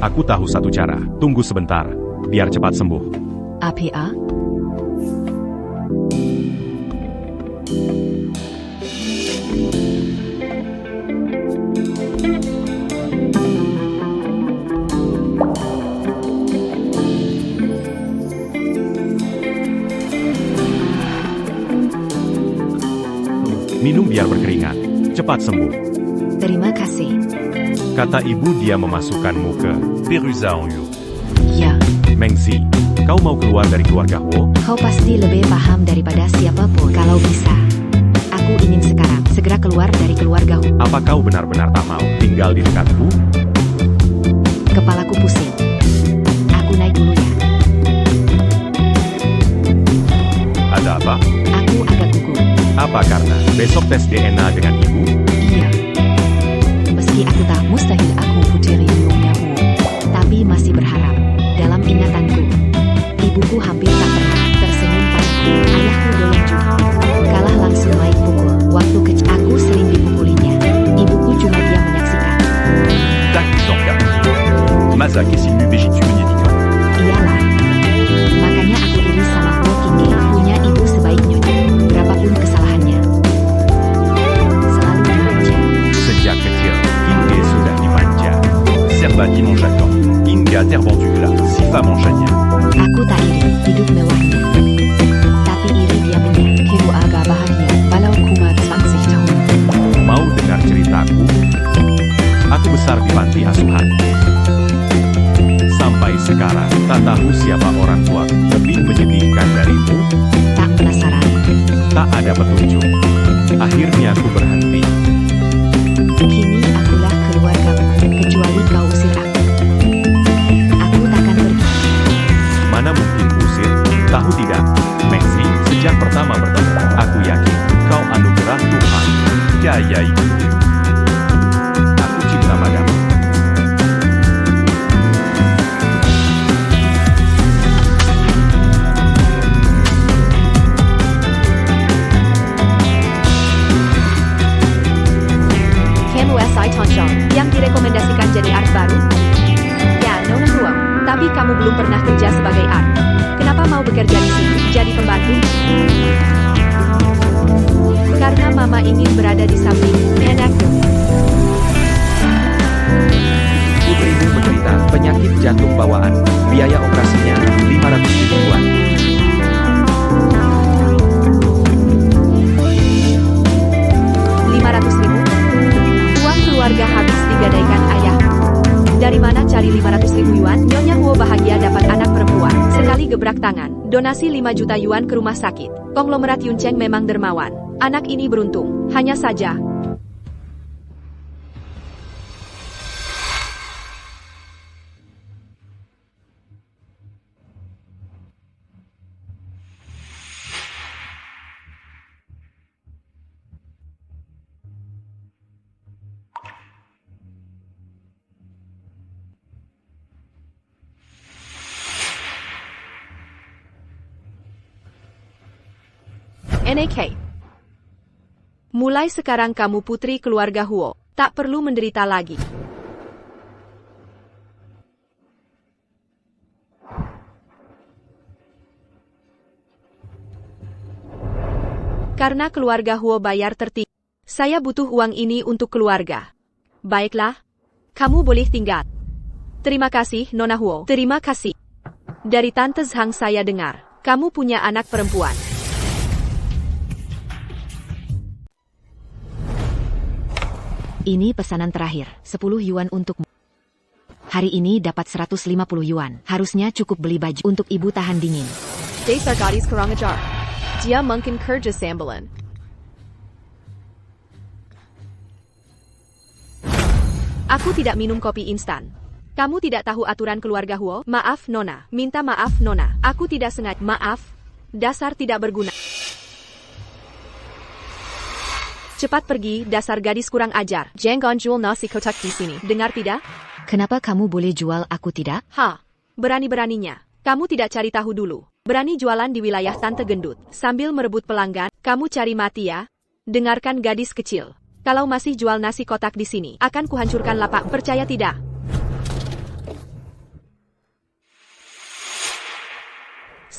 Aku tahu satu cara. Tunggu sebentar, biar cepat sembuh. APA? Minum biar berkeringat. Cepat sembuh. Terima kasih. Kata ibu dia memasukkanmu ke Perusa Onyu. Ya, Mengzi, kau mau keluar dari keluarga Huo? kau pasti lebih paham daripada siapapun kalau bisa. Aku ingin sekarang segera keluar dari keluarga. Apa kau benar-benar tak mau tinggal di dekatku? Kepalaku pusing. Aku naik dulu ya. Ada apa? Aku agak gugup. Apa karena besok tes DNA dengan ibu? Iya. Meski aku tak mustahil aku putri Yunya Wu, tapi masih berharap. Dalam ingatanku, ibuku hampir tak pernah tersenyum padaku. Ayahku doyan judi. Kalah langsung main pukul. Waktu kecil aku sering dipukulinya. Ibuku cuma diam menyaksikan. Tak Zanka. Mazak est simu begitu menyetikkan. Iyalah. Makanya aku iri sama Huo Qingge punya ibu sebaik Nyonya. Berapapun kesalahannya, selalu dimanja. Sejak kecil, Kingge sudah dimanja. Serba dimanche à temps. Inga terbendula. Sifa manchanya. Aku tak iri hidup mewahnya, tapi iri dia punya hidup agak bahagia. Walau cuma 20 tahun. Mau dengar ceritaku? Aku besar di panti asuhan. Sampai sekarang, tak tahu siapa orang tua lebih menyedihkan darimu. Tak penasaran. Tak ada petunjuk. Akhirnya aku berhenti. Kini akulah keluargamu, kecuali kau usir aku. Aku takkan pergi. Mana mungkin usir? Tahu tidak, Mengzi, sejak pertama bertemu, aku yakin kau anugerah Tuhan. Kaya ibu. Aku cinta padamu. KMUSI Tonchong, yang direkomendasikan jadi art baru? Ya, Nona Huo, tapi kamu belum pernah kerja sebagai art. Kenapa mau bekerja di sini, jadi pembantu? Karena mama ingin berada di samping anakku. Putrimu menderita penyakit jantung bawaan. Biaya operasinya 500 ribu yuan. 500.000? Uang keluarga habis digadaikan ayah. Dari mana cari 500.000 yuan? Nyonya Huo bahagia dapat anak perempuan. Sekali gebrak tangan, donasi 5 juta yuan ke rumah sakit. Konglomerat Yuncheng memang dermawan. Anak ini beruntung. Hanya saja, NAK. Mulai sekarang kamu putri keluarga Huo, tak perlu menderita lagi. Karena keluarga Huo bayar tertinggi, saya butuh uang ini untuk keluarga. Baiklah, kamu boleh tinggal. Terima kasih, Nona Huo. Terima kasih. Dari Tante Zhang saya dengar, kamu punya anak perempuan. Ini pesanan terakhir, 10 yuan untukmu. Hari ini dapat 150 yuan. Harusnya cukup beli baju untuk ibu tahan dingin. Dasar gadis kurang ajar. Dia mungkin kerja sambilan. Aku tidak minum kopi instan. Kamu tidak tahu aturan keluarga Huo? Maaf, Nona. Minta maaf, Nona. Aku tidak sengaja. Maaf. Dasar tidak berguna. Cepat pergi, dasar gadis kurang ajar. Jangan jual nasi kotak di sini. Dengar tidak? Kenapa kamu boleh jual aku tidak? Berani-beraninya. Kamu tidak cari tahu dulu. Berani jualan di wilayah Tante Gendut. Sambil merebut pelanggan, kamu cari mati ya. Dengarkan gadis kecil. Kalau masih jual nasi kotak di sini, akan kuhancurkan lapak. Percaya tidak?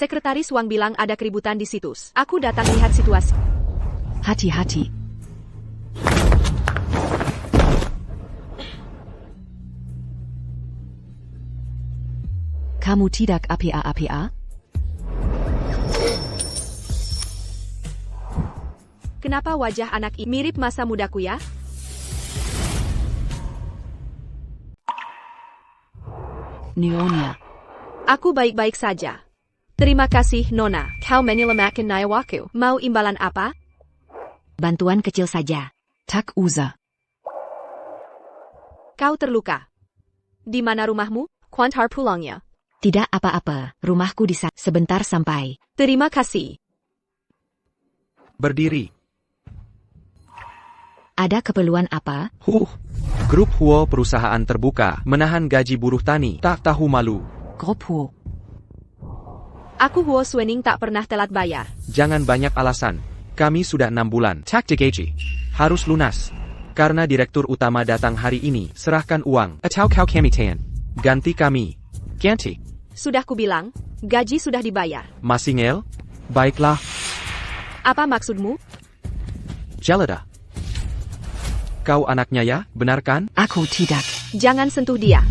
Sekretaris Wang bilang ada keributan di situs. Aku datang lihat situasi. Hati-hati. Kamu tidak apa-apa? Kenapa wajah anak ini mirip masa mudaku ya? Nyonya. Aku baik-baik saja. Terima kasih, Nona. Kau menyelamatkan nyawaku. Mau imbalan apa? Bantuan kecil saja. Tak usah. Kau terluka. Di mana rumahmu? Kuantar pulangnya. Tidak apa-apa, rumahku di sana. Sebentar sampai. Terima kasih. Berdiri. Ada keperluan apa? Grup Huo perusahaan terbuka, menahan gaji buruh tani, tak tahu malu. Grup Huo. Aku Huo Swening tak pernah telat bayar. Jangan banyak alasan. Kami sudah 6 bulan. Taktik gaji. Harus lunas. Karena direktur utama datang hari ini, serahkan uang. Atau kau kami tan. Ganti kami. Ganti. Sudah kubilang, gaji sudah dibayar. Masih ngel? Baiklah. Apa maksudmu? Jelada. Kau anaknya ya, benar kan? Aku tidak. Jangan sentuh dia.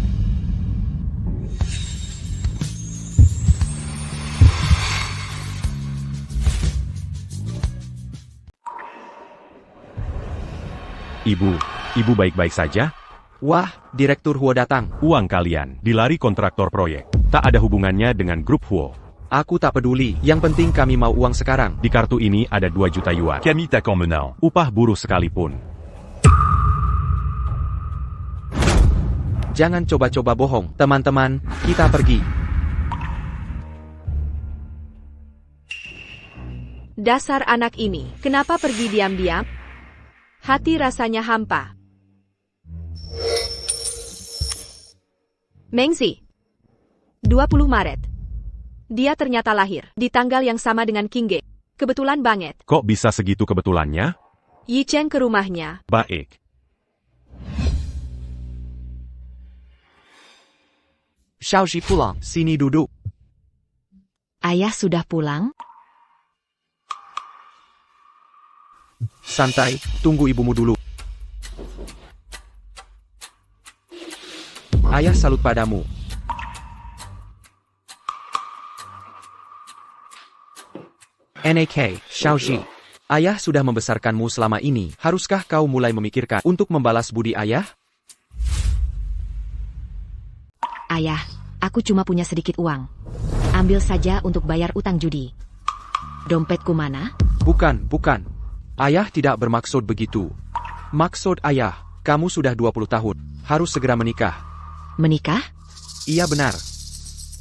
Ibu baik-baik saja? Wah, Direktur Huo datang. Uang kalian dilari kontraktor proyek. Tak ada hubungannya dengan grup Huo. Aku tak peduli, yang penting kami mau uang sekarang. Di kartu ini ada 2 juta yuan. Camille t'attend menant. Upah buruh sekalipun. Jangan coba-coba bohong. Teman-teman, kita pergi. Dasar anak ini, kenapa pergi diam-diam? Hati rasanya hampa. Mengzi. 20 Maret. Dia ternyata lahir di tanggal yang sama dengan King Ge. Kebetulan banget. Kok bisa segitu kebetulannya? Yi Cheng ke rumahnya. Baik. Xiaoxi pulang, sini duduk. Ayah sudah pulang? Santai, tunggu ibumu dulu. Ayah salut padamu. NAK, Xiaoxi. Ayah sudah membesarkanmu selama ini. Haruskah kau mulai memikirkan untuk membalas budi ayah? Ayah, aku cuma punya sedikit uang. Ambil saja untuk bayar utang judi. Dompetku mana? Bukan. Ayah tidak bermaksud begitu. Maksud ayah, kamu sudah 20 tahun. Harus segera menikah. Menikah? Iya benar.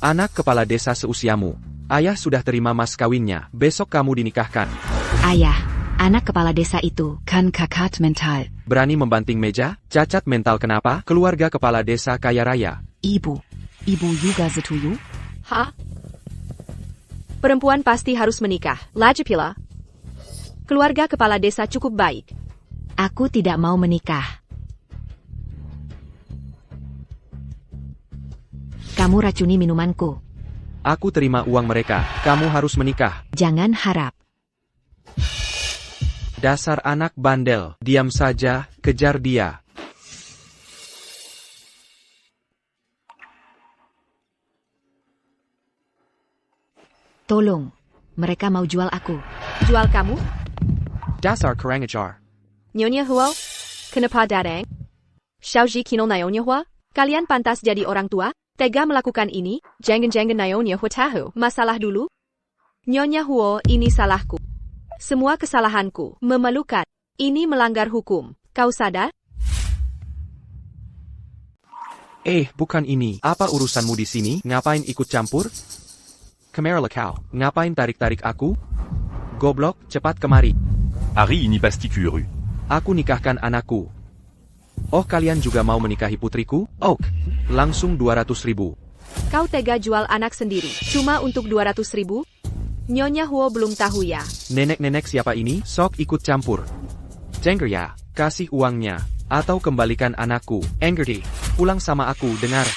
Anak kepala desa seusiamu. Ayah sudah terima mas kawinnya. Besok kamu dinikahkan. Ayah, anak kepala desa itu kan kakat mental. Berani membanting meja? Cacat mental kenapa? Keluarga kepala desa kaya raya. Ibu juga setuju? Hah? Perempuan pasti harus menikah. Lajipila. Keluarga kepala desa cukup baik. Aku tidak mau menikah. Kamu racuni minumanku. Aku terima uang mereka. Kamu harus menikah. Jangan harap. Dasar anak bandel. Diam saja, kejar dia. Tolong. Mereka mau jual aku. Jual kamu? Dasar kurang ajar. Nyonya Huo? Kenapa datang? Xiaoji Kino Nyonya Huo? Kalian pantas jadi orang tua? Tega melakukan ini? Jangan-jangan Nyonya Huo tahu masalah dulu? Nyonya Huo, ini salahku. Semua kesalahanku. Memalukan. Ini melanggar hukum. Kau sadar? Bukan ini. Apa urusanmu di sini? Ngapain ikut campur? Kemarilah kau. Ngapain tarik-tarik aku? Goblok, cepat kemari. Harry Inipasticuru. Aku nikahkan anakku. Oh, kalian juga mau menikahi putriku? Langsung 200.000. Kau tega jual anak sendiri. Cuma untuk 200.000? Nyonya Huo belum tahu ya. Nenek-nenek siapa ini? Sok ikut campur. Jengger ya, kasih uangnya. Atau kembalikan anakku. Engerti, pulang sama aku, dengar.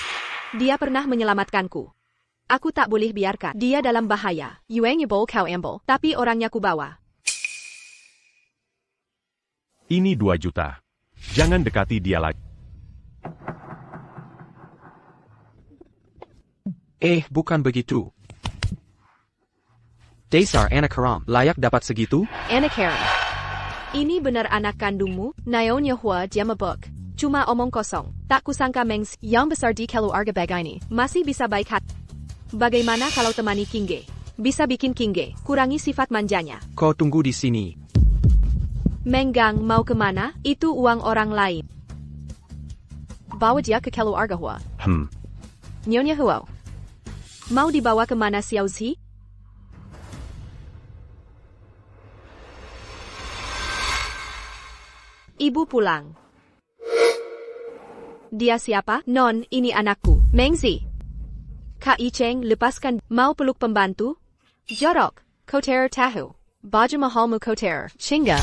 Dia pernah menyelamatkanku. Aku tak boleh biarkan dia dalam bahaya. Yuang Yebol kau ambil, tapi orangnya ku bawa. Ini 2 juta. Jangan dekati dia lagi. Bukan begitu. Dasar anak haram, layak dapat segitu? Anak Karen. Ini benar anak kandungmu? Naonya Hua dia mabuk. Cuma omong kosong. Tak kusangka Mengs yang besar di keluarga begini masih bisa baik hati. Bagaimana kalau temani Kingge? Bisa bikin Kingge kurangi sifat manjanya. Kau tunggu di sini. Menggang mau kemana? Itu uang orang lain. Bawa dia ke keluarga Hua. Nyonya Hua. Mau dibawa kemana Xiao Zi? Ibu pulang. Dia siapa? Non, ini anakku. Mengzi. Kak Icheng lepaskan. Mau peluk pembantu? Jorok. Koter tahu. Baju mahalmu koter. Chinga.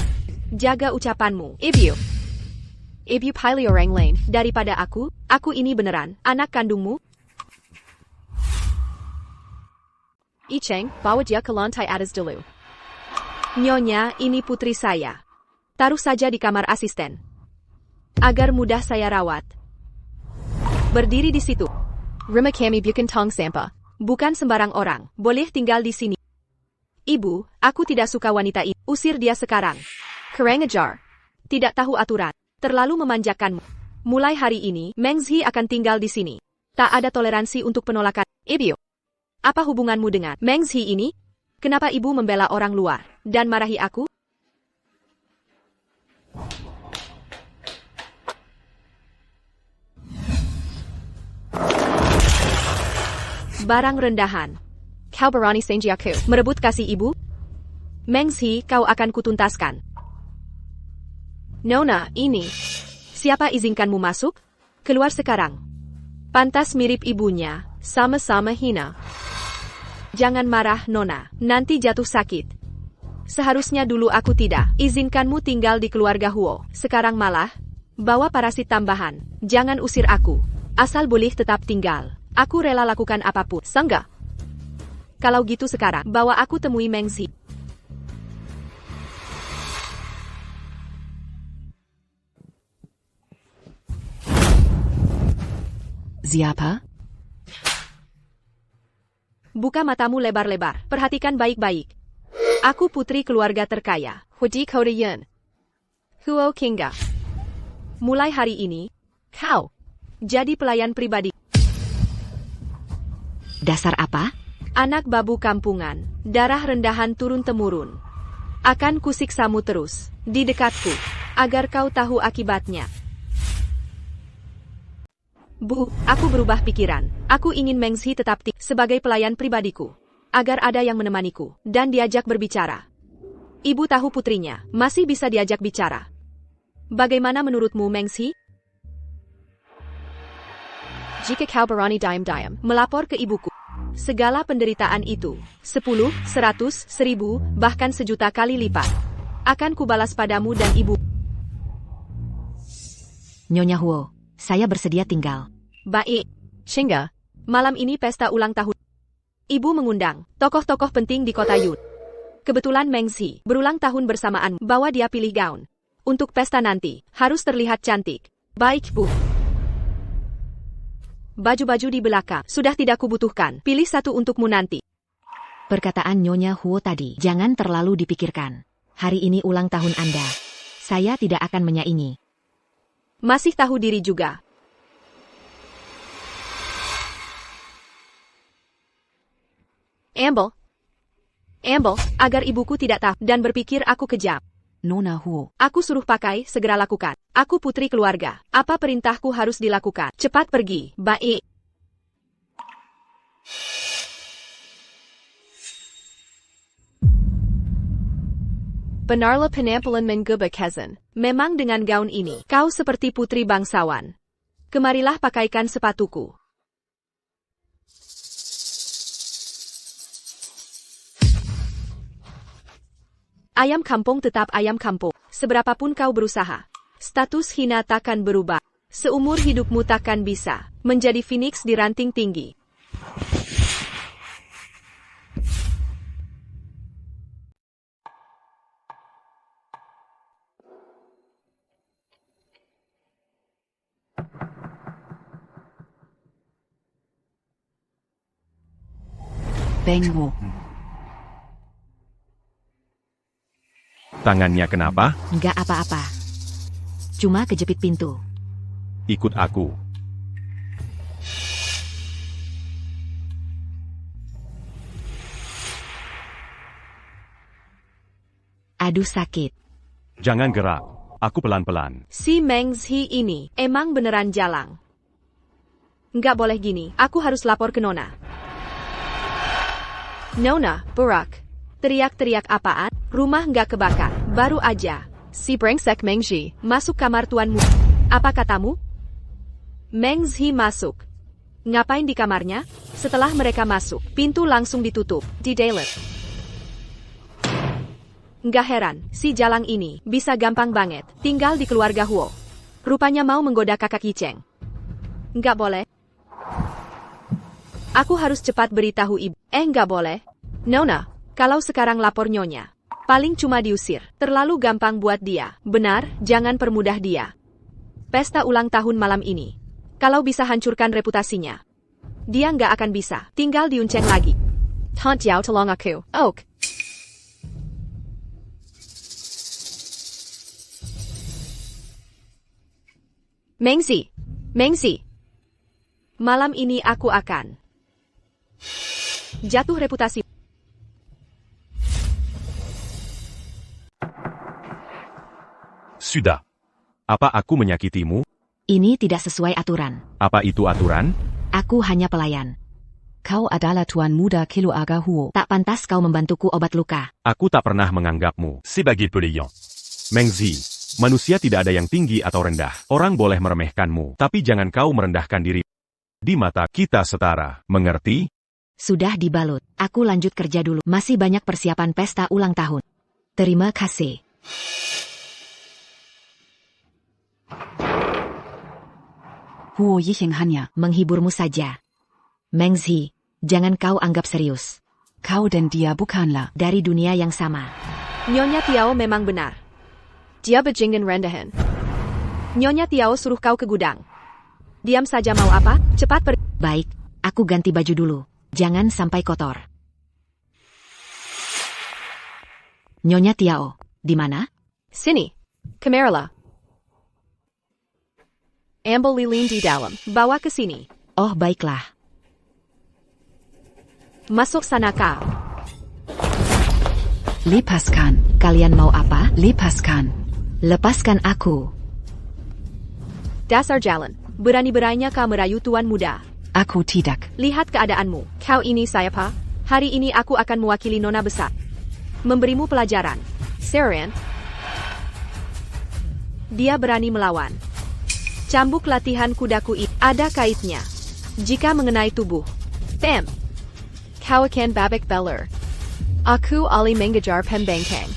Jaga ucapanmu. Ibu pilih orang lain daripada aku ini beneran anak kandungmu. Icheng, bawa dia ke lantai atas dulu. Nyonya, ini putri saya. Taruh saja di kamar asisten. Agar mudah saya rawat. Berdiri di situ. Rumah kami bukan tong sampah. Bukan sembarang orang. Boleh tinggal di sini. Ibu, aku tidak suka wanita ini. Usir dia sekarang. Kurang ajar. Tidak tahu aturan. Terlalu memanjakanmu. Mulai hari ini, Mengzi akan tinggal di sini. Tak ada toleransi untuk penolakan. Ibu. Apa hubunganmu dengan Mengzi ini? Kenapa ibu membela orang luar dan marahi aku? Barang rendahan. Kau berani senjaku merebut kasih ibu? Mengzi, kau akan kutuntaskan. Nona, ini. Siapa izinkanmu masuk? Keluar sekarang. Pantas mirip ibunya, sama-sama hina. Jangan marah, Nona. Nanti jatuh sakit. Seharusnya dulu aku tidak izinkanmu tinggal di keluarga Huo. Sekarang malah bawa parasit tambahan. Jangan usir aku. Asal boleh tetap tinggal. Aku rela lakukan apapun. Sangga? Kalau gitu sekarang, bawa aku temui Mengzi. Siapa? Buka matamu lebar-lebar. Perhatikan baik-baik. Aku putri keluarga terkaya. Hudi Korean. Huo Kinga. Mulai hari ini, kau jadi pelayan pribadi. Dasar apa? Anak babu kampungan. Darah rendahan turun-temurun. Akan kusiksamu terus di dekatku. Agar kau tahu akibatnya. Bu, aku berubah pikiran. Aku ingin Mengzi tetap sebagai pelayan pribadiku. Agar ada yang menemaniku dan diajak berbicara. Ibu tahu putrinya masih bisa diajak bicara. Bagaimana menurutmu, Mengzi? Jika kau berani diam-diam melapor ke ibuku, segala penderitaan itu, 10, 100, 1000, bahkan 1.000.000 kali lipat, akan kubalas padamu dan ibu. Nyonya Huo, saya bersedia tinggal. Baik, Shinga. Malam ini pesta ulang tahun. Ibu mengundang tokoh-tokoh penting di kota Yun. Kebetulan Mengzi berulang tahun bersamaan. Bawa dia pilih gaun. Untuk pesta nanti, harus terlihat cantik. Baik, Bu. Baju-baju di belakang sudah tidak kubutuhkan. Pilih satu untukmu nanti. Perkataan Nyonya Huo tadi jangan terlalu dipikirkan. Hari ini ulang tahun Anda. Saya tidak akan menyaingi. Masih tahu diri juga. Amble, agar ibuku tidak tahu dan berpikir aku kejam. Nona Huo. Aku suruh pakai, segera lakukan. Aku putri keluarga. Apa perintahku harus dilakukan? Cepat pergi. Baik. Benarlah penampilan menggubah Kazan. Memang dengan gaun ini, kau seperti putri bangsawan. Kemarilah pakaikan sepatuku. Ayam kampung tetap ayam kampung. Seberapapun kau berusaha, status hina takkan berubah. Seumur hidupmu takkan bisa menjadi phoenix di ranting tinggi. Beng Wo. Tangannya kenapa? Nggak apa-apa. Cuma kejepit pintu. Ikut aku. Aduh sakit. Jangan gerak. Aku pelan-pelan. Si Meng Zi ini emang beneran jalang. Nggak boleh gini, aku harus lapor ke Nona. Nona, Burak. Teriak-teriak apaan? Rumah nggak kebakar, baru aja. Si brengsek Meng Zi masuk kamar tuanmu. Apa katamu? Meng Zi masuk. Ngapain di kamarnya? Setelah mereka masuk, pintu langsung ditutup, di-delete. Nggak heran, si jalang ini bisa gampang banget tinggal di keluarga Huo. Rupanya mau menggoda kakak Yicheng. Nggak boleh. Aku harus cepat beritahu ibu. Nggak boleh. Nona, kalau sekarang lapor nyonya, paling cuma diusir. Terlalu gampang buat dia. Benar, jangan permudah dia. Pesta ulang tahun malam ini. Kalau bisa hancurkan reputasinya. Dia nggak akan bisa tinggal diunceng lagi. Tante Yao tolong aku. Oak. Mengzi, Mengzi. Malam ini aku akan jatuh reputasi. Sudah. Apa aku menyakitimu? Ini tidak sesuai aturan. Apa itu aturan? Aku hanya pelayan. Kau adalah tuan muda keluarga Huo. Tak pantas kau membantuku obat luka. Aku tak pernah menganggapmu sebagai pelayan. Mengzi, manusia tidak ada yang tinggi atau rendah. Orang boleh meremehkanmu, tapi jangan kau merendahkan diri. Di mata kita setara, mengerti? Sudah dibalut. Aku lanjut kerja dulu. Masih banyak persiapan pesta ulang tahun. Terima kasih. Huo Yicheng hanya. Menghiburmu saja. Mengzi, jangan kau anggap serius. Kau dan dia bukanlah. Dari dunia yang sama. Nyonya Tiao memang benar. Dia bejingan rendahan. Nyonya Tiao suruh kau ke gudang. Diam saja mau apa? Cepat pergi. Baik, aku ganti baju dulu. Jangan sampai kotor. Nyonya Tiao, di mana? Sini. Kamerala. Ambil lilin di dalam. Bawa ke sini. Oh baiklah. Masuk sana kau. Lepaskan. Kalian mau apa? Lepaskan. Lepaskan aku. Dasar jalan. Berani-beraninya kau merayu tuan muda. Aku tidak. Lihat keadaanmu. Kau ini siapa? Hari ini aku akan mewakili nona besar. Memberimu pelajaran. Seren. Dia berani melawan. Cambuk latihan kudaku ini ada kaitnya. Jika mengenai tubuh. Bam. Kau akan babak belur. Aku ali mengejar pembengkang.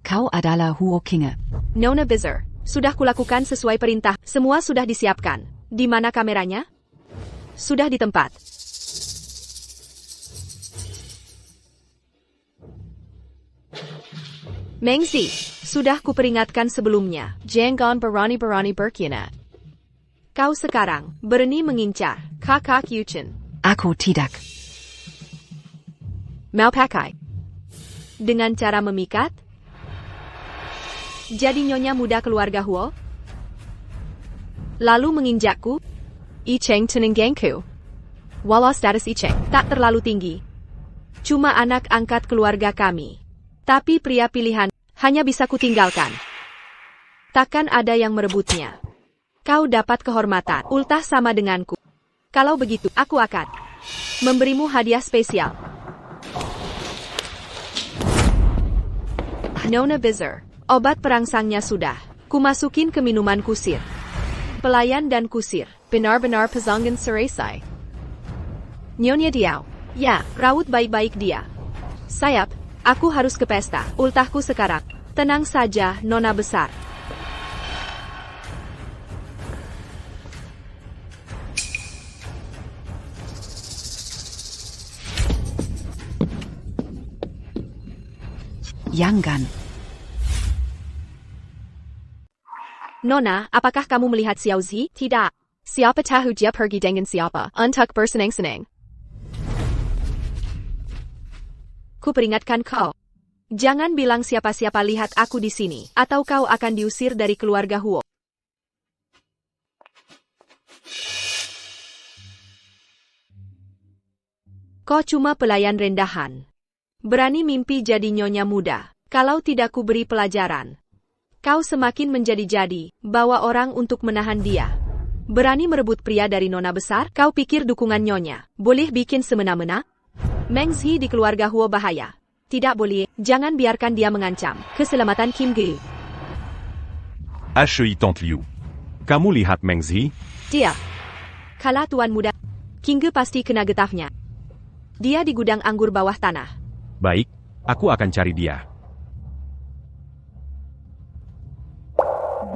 Kau adalah Huo Kinge. Nona Bizar, sudah kulakukan sesuai perintah. Semua sudah disiapkan. Di mana kameranya? Sudah di tempat. Mengzi, sudah kuperingatkan sebelumnya. Jangan berani-berani berkhianat. Kau sekarang berani mengincar kakak Yuchen. Aku tidak. Mau pakai? Dengan cara memikat? Jadi nyonya muda keluarga Huo? Lalu menginjakku? Icheng Tenenggangku. Walau status Icheng tak terlalu tinggi. Cuma anak angkat keluarga kami. Tapi pria pilihan hanya bisa kutinggalkan. Takkan ada yang merebutnya. Kau dapat kehormatan, ultah sama denganku. Kalau begitu, aku akan memberimu hadiah spesial. Nona Bizar. Obat perangsangnya sudah. Kumasukin ke minuman kusir. Pelayan dan kusir. Benar-benar pezangan seresai. Nyonya Tiao. Ya, rawut baik-baik dia. Sayap, aku harus ke pesta. Ultahku sekarang. Tenang saja, nona besar. Jangan. Nona, apakah kamu melihat Xiaozi? Tidak. Siapa tahu dia pergi dengan siapa? Untuk bersenang-senang. Ku peringatkan kau. Jangan bilang siapa-siapa lihat aku di sini, atau kau akan diusir dari keluarga Huo. Kau cuma pelayan rendahan. Berani mimpi jadi nyonya muda. Kalau tidak ku beri pelajaran. Kau semakin menjadi-jadi, bawa orang untuk menahan dia. Berani merebut pria dari nona besar? Kau pikir dukungan nyonya boleh bikin semena-mena? Mengzi di keluarga Huo bahaya. Tidak boleh, jangan biarkan dia mengancam keselamatan Kim Ge. HEI Tante Liu. Kamu lihat Mengzi? Dia. Kala tuan muda, Kim Ge pasti kena getahnya. Dia di gudang anggur bawah tanah. Baik, aku akan cari dia.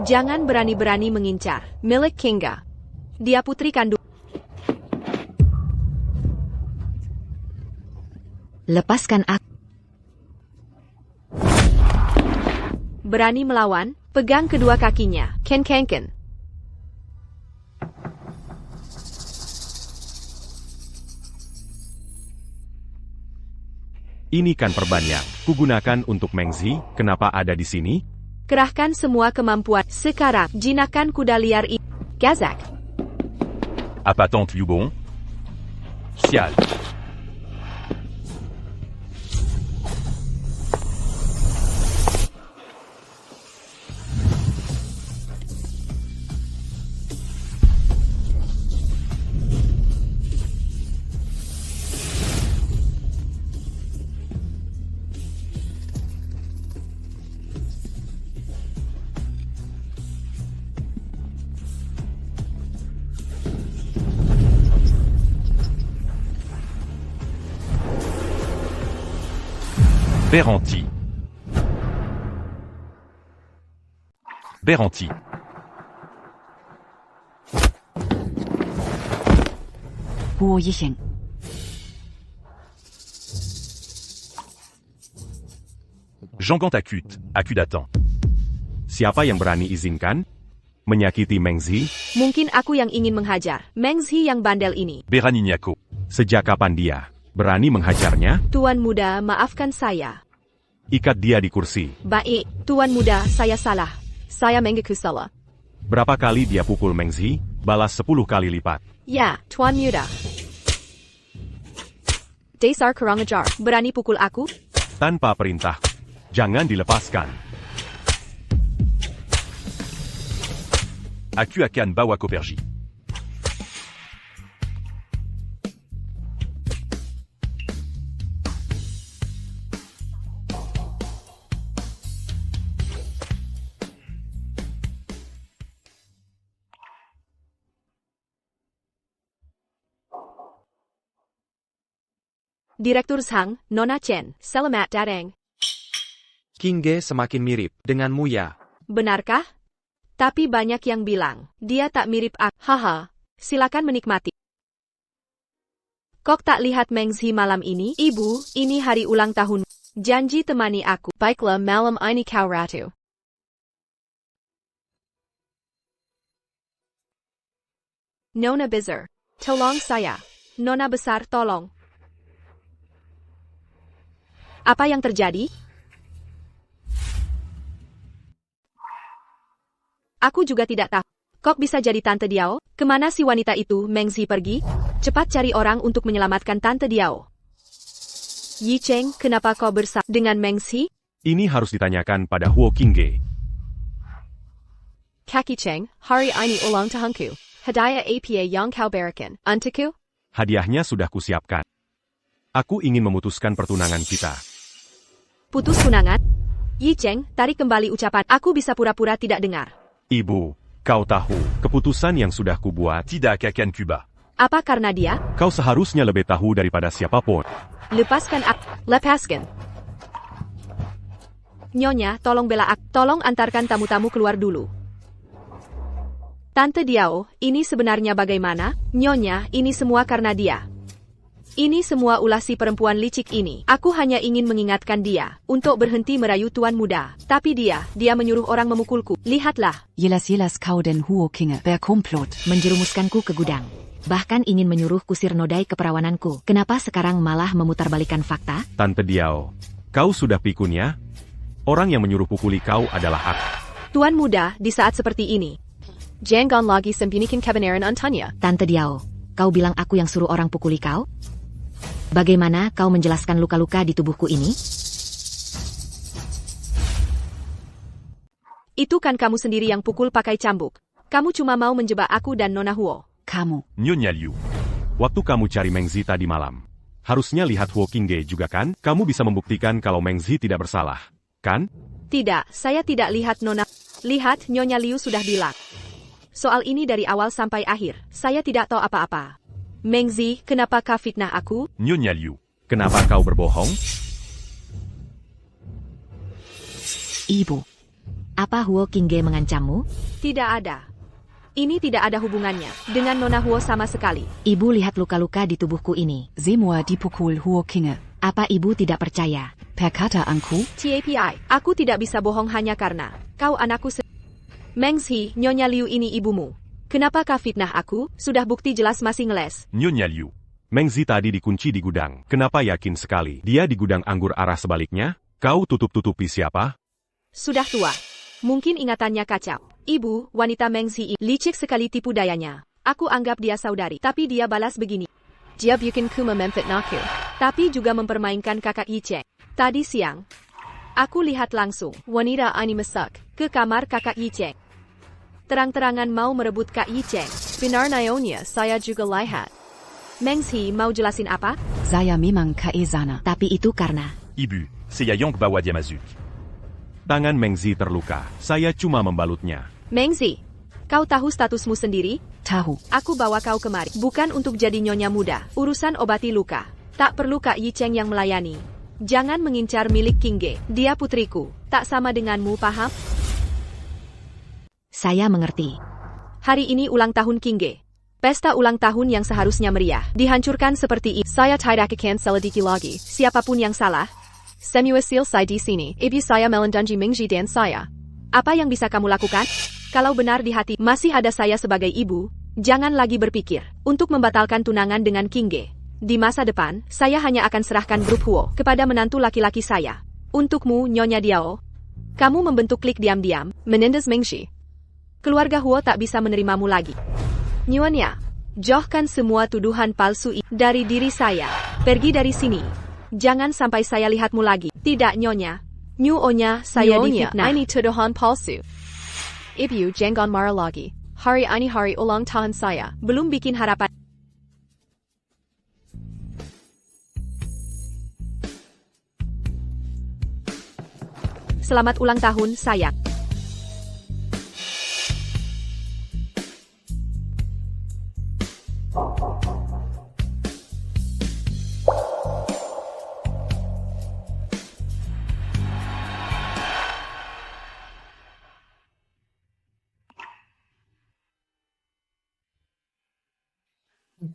Jangan berani-berani mengincar milik Kinga. Dia putri kandung. Lepaskan aku. Berani melawan, pegang kedua kakinya. Ken. Ini kan perban yang kugunakan untuk Mengzi, kenapa ada di sini? Kerahkan semua kemampuan. Sekarang, jinakan kuda liar ini. Gazak. Apa Tante Liu bon? Sial. Beranti. Huo Yicheng. Jean-Gant Acute datant. Siapa yang berani izinkan? Menyakiti Mengzi? Mungkin aku yang ingin menghajar Mengzi yang bandel ini. Beranignako. Sejak kapan dia berani menghajarnya? Tuan muda, maafkan saya. Ikat dia di kursi. Baik, tuan muda, saya salah. Saya mengaku salah. Berapa kali dia pukul Mengzi? Balas 10 kali lipat. Ya, tuan muda. Dasar kurang ajar. Berani pukul aku? Tanpa perintah. Jangan dilepaskan. Aku akan bawa Koperji. Direktur Zhang, Nona Chen, selamat datang. King Ge semakin mirip denganmu ya. Benarkah? Tapi banyak yang bilang, dia tak mirip aku. Haha, silakan menikmati. Kok tak lihat Mengzi malam ini? Ibu, ini hari ulang tahun. Janji temani aku. Baiklah malam ini kau ratu. Nona besar, tolong saya. Nona besar tolong. Apa yang terjadi? Aku juga tidak tahu. Kok bisa jadi Tante Diao? Kemana si wanita itu, Mengzi pergi? Cepat cari orang untuk menyelamatkan Tante Diao. Yi Cheng, kenapa kau bersama dengan Mengzi? Ini harus ditanyakan pada Huo Qingge. Kaki Cheng, hari ini ulang tahunku. Hadiah apa yang kau berikan untukku? Hadiahnya sudah kusiapkan. Aku ingin memutuskan pertunangan kita. Putus tunangan? Yi Cheng, tarik kembali ucapan. Aku bisa pura-pura tidak dengar. Ibu, kau tahu, keputusan yang sudah kubuat. Tidak akan Cuba. Apa karena dia? Kau seharusnya lebih tahu daripada siapapun. Lepaskan aku. Lepaskan. Nyonya, tolong bela aku. Tolong antarkan tamu-tamu keluar dulu. Tante Diao, ini sebenarnya bagaimana? Nyonya, ini semua karena dia. Ini semua ulah si perempuan licik ini. Aku hanya ingin mengingatkan dia untuk berhenti merayu tuan muda. Tapi dia menyuruh orang memukulku. Lihatlah. Jelas-jelas kau dan Huo Kinge berkomplot. Menjerumuskanku ke gudang. Bahkan ingin menyuruh kusir nodai keperawananku. Kenapa sekarang malah memutarbalikkan fakta? Tante Diao, kau sudah pikun ya? Orang yang menyuruh pukuli kau adalah aku. Tuan muda, di saat seperti ini. Jangan lagi sembunyikan kebenaran Antanya. Tante Diao, kau bilang aku yang suruh orang pukuli kau? Bagaimana kau menjelaskan luka-luka di tubuhku ini? Itu kan kamu sendiri yang pukul pakai cambuk. Kamu cuma mau menjebak aku dan Nona Huo. Kamu. Nyonya Liu, waktu kamu cari Meng Zi tadi malam, harusnya lihat Huo Qingge juga kan? Kamu bisa membuktikan kalau Meng Zi tidak bersalah, kan? Tidak, saya tidak lihat Nona. Lihat, Nyonya Liu sudah bilang. Soal ini dari awal sampai akhir, saya tidak tahu apa-apa. Meng Zi, kenapa kau fitnah aku? Nyonya Liu, kenapa kau berbohong? Ibu. Apa Huo Qingge mengancammu? Tidak ada. Ini tidak ada hubungannya dengan Nona Huo sama sekali. Ibu lihat luka-luka di tubuhku ini. Semua dipukul Huo Kinge. Apa ibu tidak percaya? Perkataanku. TAPI, aku tidak bisa bohong hanya karena kau anakku Meng Zi, Nyonya Liu ini ibumu. Kenapa kau fitnah aku? Sudah bukti jelas masih ngeles. Nyonya Liu, Meng Zi tadi dikunci di gudang. Kenapa yakin sekali? Dia di gudang anggur arah sebaliknya? Kau tutup-tutupi siapa? Sudah tua. Mungkin ingatannya kacau. Ibu, wanita Meng Zi licik sekali tipu dayanya. Aku anggap dia saudari, tapi dia balas begini. Dia bikin ku memfitnahku, tapi juga mempermainkan kakak Yicheng. Tadi siang, aku lihat langsung wanita ini masuk ke kamar kakak Yicheng. Terang-terangan mau merebut Kak Yicheng. Benar nayonya, saya juga lihat. Meng Zi mau jelasin apa? Saya memang kaizana. Tapi itu karena Ibu, c'est Yayong bawa dia mazuk. Tangan Meng Zi terluka. Saya cuma membalutnya. Meng Zi, kau tahu statusmu sendiri? Tahu. Aku bawa kau kemari. Bukan untuk jadi nyonya muda. Urusan obati luka. Tak perlu Kak Yicheng yang melayani. Jangan mengincar milik Qingge. Dia putriku. Tak sama denganmu, paham? saya mengerti. Hari ini ulang tahun Qingge. Pesta ulang tahun yang seharusnya meriah. Dihancurkan seperti ini. Saya tidak akan selidiki lagi. Siapapun yang salah. Semuasil saya di sini. Ibu saya melindungi Mingji dan saya. Apa yang bisa kamu lakukan? Kalau benar di hati masih ada saya sebagai ibu, jangan lagi berpikir untuk membatalkan tunangan dengan Qingge. Di masa depan, saya hanya akan serahkan grup Huo kepada menantu laki-laki saya. Untukmu, Nyonya Diao, kamu membentuk klik diam-diam, menindas Mingji. Keluarga Huo tak bisa menerimamu lagi. Nyonya, jauhkan semua tuduhan palsu dari diri saya. Pergi dari sini. Jangan sampai saya lihatmu lagi. Tidak, Nyonya. Nyonya, saya difitnah. Ini tuduhan palsu. Ibu, jangan marah lagi. Hari ini hari ulang tahun saya. Belum bikin harapan. Selamat ulang tahun, sayang.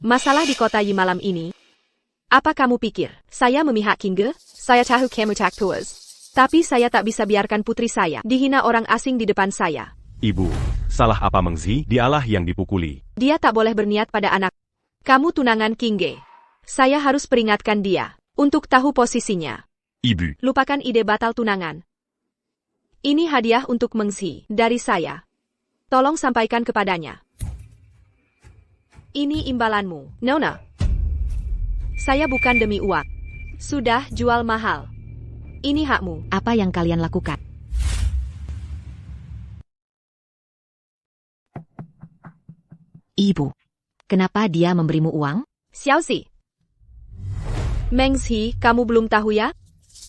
Masalah di kota Yi malam ini. Apa kamu pikir? Saya memihak Qingge? Saya tahu kamu tak puas. Tapi saya tak bisa biarkan putri saya dihina orang asing di depan saya. Ibu, salah apa Meng Zi? Dialah yang dipukuli. Dia tak boleh berniat pada anak. Kamu tunangan Qingge. Saya harus peringatkan dia untuk tahu posisinya. Ibu, Lupakan ide batal tunangan. Ini hadiah untuk Meng Zi dari saya. Tolong sampaikan kepadanya. Ini imbalanmu, Nona. Saya bukan demi uang. Sudah jual mahal. Ini hakmu. Apa yang kalian lakukan? Ibu. Kenapa dia memberimu uang? Xiaoxi. Meng Zi, kamu belum tahu ya?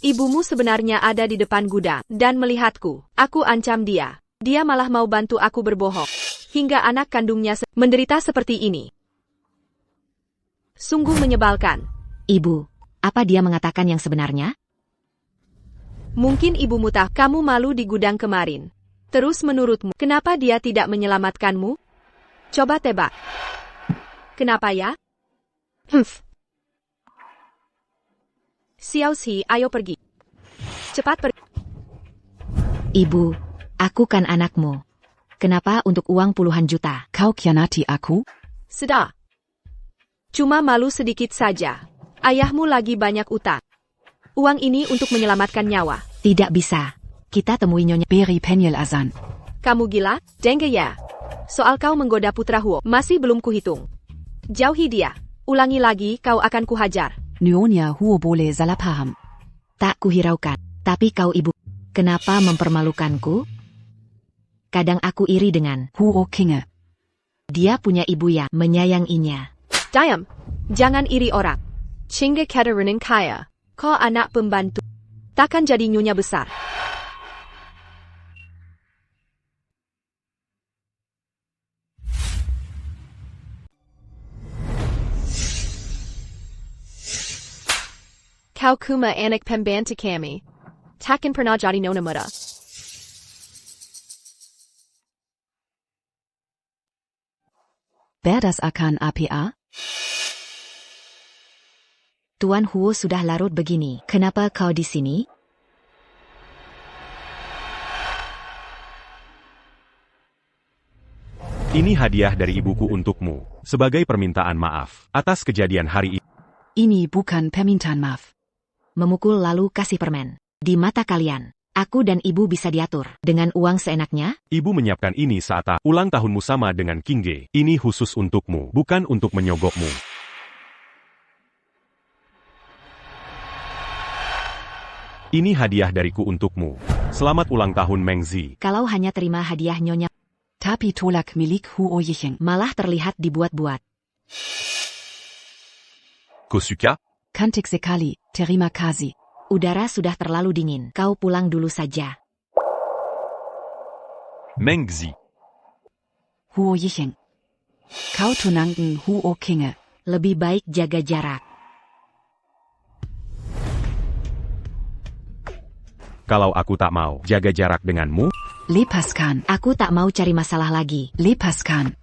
Ibumu sebenarnya ada di depan gudang dan melihatku. Aku ancam dia. Dia malah mau bantu aku berbohong. Hingga anak kandungnya menderita seperti ini. Sungguh menyebalkan. Ibu, apa dia mengatakan yang sebenarnya? Mungkin ibumu tahu kamu malu di gudang kemarin. Terus menurutmu, kenapa dia tidak menyelamatkanmu? Coba tebak. Kenapa ya? Xiaoxi, ayo pergi. Cepat pergi. Ibu, aku kan anakmu. Kenapa untuk uang puluhan juta? Kau kianati aku? Sudah. Cuma malu sedikit saja. Ayahmu lagi banyak utang. Uang ini untuk menyelamatkan nyawa. Tidak bisa. Kita temui Nyonya. Beri penyel azan. Kamu gila? Denge ya. Soal kau menggoda putra Huo, masih belum kuhitung. Jauhi dia. Ulangi lagi, kau akan kuhajar. Nyonya Huo boleh salah paham. Tak kuhiraukan. Tapi kau ibu, kenapa mempermalukanku? Kadang aku iri dengan Huo Kinge. dia punya ibu yang menyayanginya. Diam. Jangan iri orang. Chinga Katerinin kaya. Kau anak pembantu. Takkan jadi nyonya besar. Kau kuma anak pembantu kami. Takkan pernah jadi nona muda. Berdas akan APA? Tuan Huo sudah larut begini. Kenapa kau di sini? Ini hadiah dari ibuku untukmu, sebagai permintaan maaf atas kejadian hari ini. Ini bukan permintaan maaf. Memukul lalu kasih permen. Di mata kalian, aku dan ibu bisa diatur dengan uang seenaknya? Ibu menyiapkan ini saat ulang tahunmu sama dengan Kingge. Ini khusus untukmu, bukan untuk menyogokmu. Ini hadiah dariku untukmu. Selamat ulang tahun Mengzi. Kalau hanya terima hadiah Nyonya, Tapi tolak milik Huo Yicheng. malah terlihat dibuat-buat. Kosuka, Cantik sekali, terima kasih. Udara sudah terlalu dingin. Kau pulang dulu saja. Mengzi, Huo Yicheng. Kau tunangkan Huo Kinge. Lebih baik jaga jarak. Kalau aku tak mau jaga jarak denganmu, Lepaskan. Aku tak mau cari masalah lagi. Lepaskan.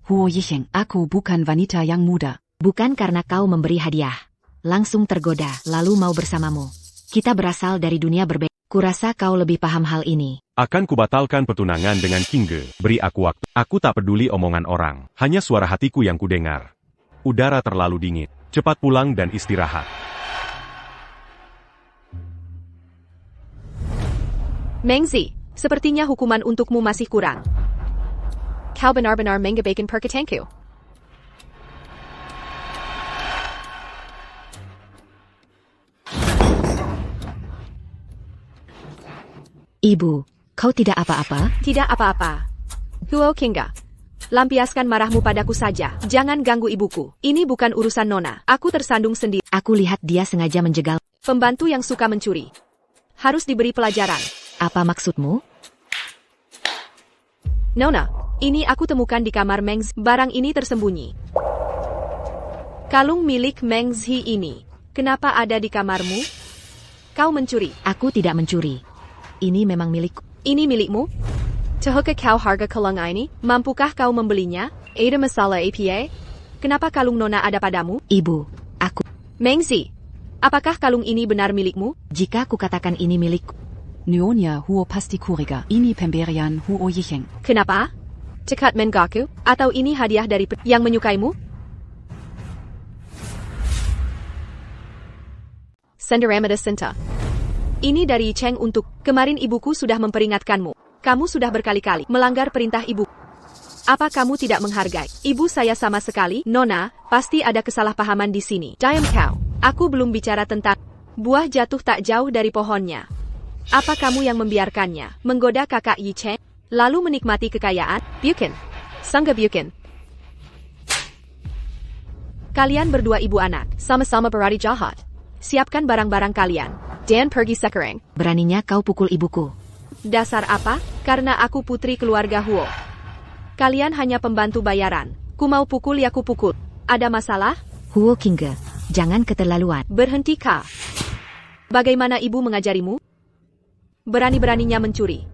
Huo Yicheng, aku bukan wanita yang muda. Bukan karena kau memberi hadiah. Langsung tergoda, lalu mau bersamamu. Kita berasal dari dunia berbeda. Kurasa kau lebih paham hal ini. akan kubatalkan pertunangan dengan Kingge. Beri aku waktu. Aku tak peduli omongan orang. Hanya suara hatiku yang kudengar. Udara terlalu dingin. Cepat pulang dan istirahat. Mengzi, sepertinya hukuman untukmu masih kurang. Kau benar-benar mengabaikan perkataanku. Ibu, kau tidak apa-apa? Tidak apa-apa. Huo Kinga, lampiaskan marahmu padaku saja. Jangan ganggu ibuku. Ini bukan urusan Nona. Aku tersandung sendiri. Aku lihat dia sengaja menjegal. Pembantu yang suka mencuri harus diberi pelajaran. Apa maksudmu? Nona, ini aku temukan di kamar Mengzi. Barang ini tersembunyi. Kalung milik Mengzi ini. Kenapa ada di kamarmu? Kau mencuri. Aku tidak mencuri. Ini memang milikku. Ini milikmu? Tahukah kau harga kalung ini? Mampukah kau membelinya? Ada masalah APA? Kenapa kalung Nona ada padamu? Ibu, aku. Mengzi, apakah kalung ini benar milikmu? Jika aku katakan ini milikku, Nyonya Huo pasti curiga. Ini pemberian Huo Yicheng. Kenapa? Cekat mengaku? Atau ini hadiah dari yang menyukaimu? Senderamada Sinta. Ini dari Cheng untuk, kemarin ibuku sudah memperingatkanmu. Kamu sudah berkali-kali melanggar perintah ibu. Apa kamu tidak menghargai ibu saya sama sekali? Nona, pasti ada kesalahpahaman di sini. Diam kau. Aku belum bicara tentang buah jatuh tak jauh dari pohonnya. Apa kamu yang membiarkannya menggoda kakak Yi Cheng, lalu menikmati kekayaan? Bukan. Sangga bukan. Kalian berdua ibu anak, sama-sama berani jahat. Siapkan barang-barang kalian, dan pergi sekarang. beraninya kau pukul ibuku. Dasar apa? Karena aku putri keluarga Huo. Kalian hanya pembantu bayaran. Ku mau pukul ya ku pukul. Ada masalah? Huo Kinge, jangan keterlaluan. Berhenti kah? Bagaimana ibu mengajarimu? Berani-beraninya mencuri.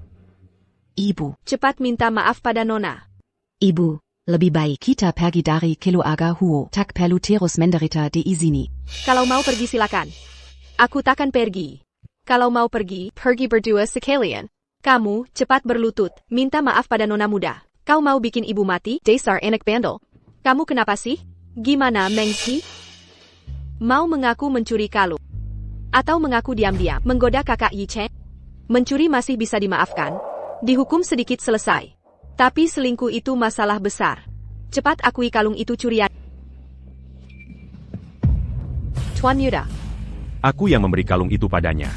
Ibu. Cepat minta maaf pada Nona. Ibu, lebih baik kita pergi dari keluarga Huo. Tak perlu terus menderita di sini. Kalau mau pergi silakan. Aku takkan pergi. Kalau mau pergi berdua sekalian. Kamu, cepat berlutut, minta maaf pada Nona muda. Kau mau bikin ibu mati? Dasar anak bandel. Kamu kenapa sih? Gimana, Mengzi? Mau mengaku mencuri kalung? Atau mengaku diam-diam menggoda kakak Yi Chen? Mencuri masih bisa dimaafkan. Dihukum sedikit selesai. Tapi selingkuh itu masalah besar. Cepat akui kalung itu curian. Tuan Muda. Aku yang memberi kalung itu padanya.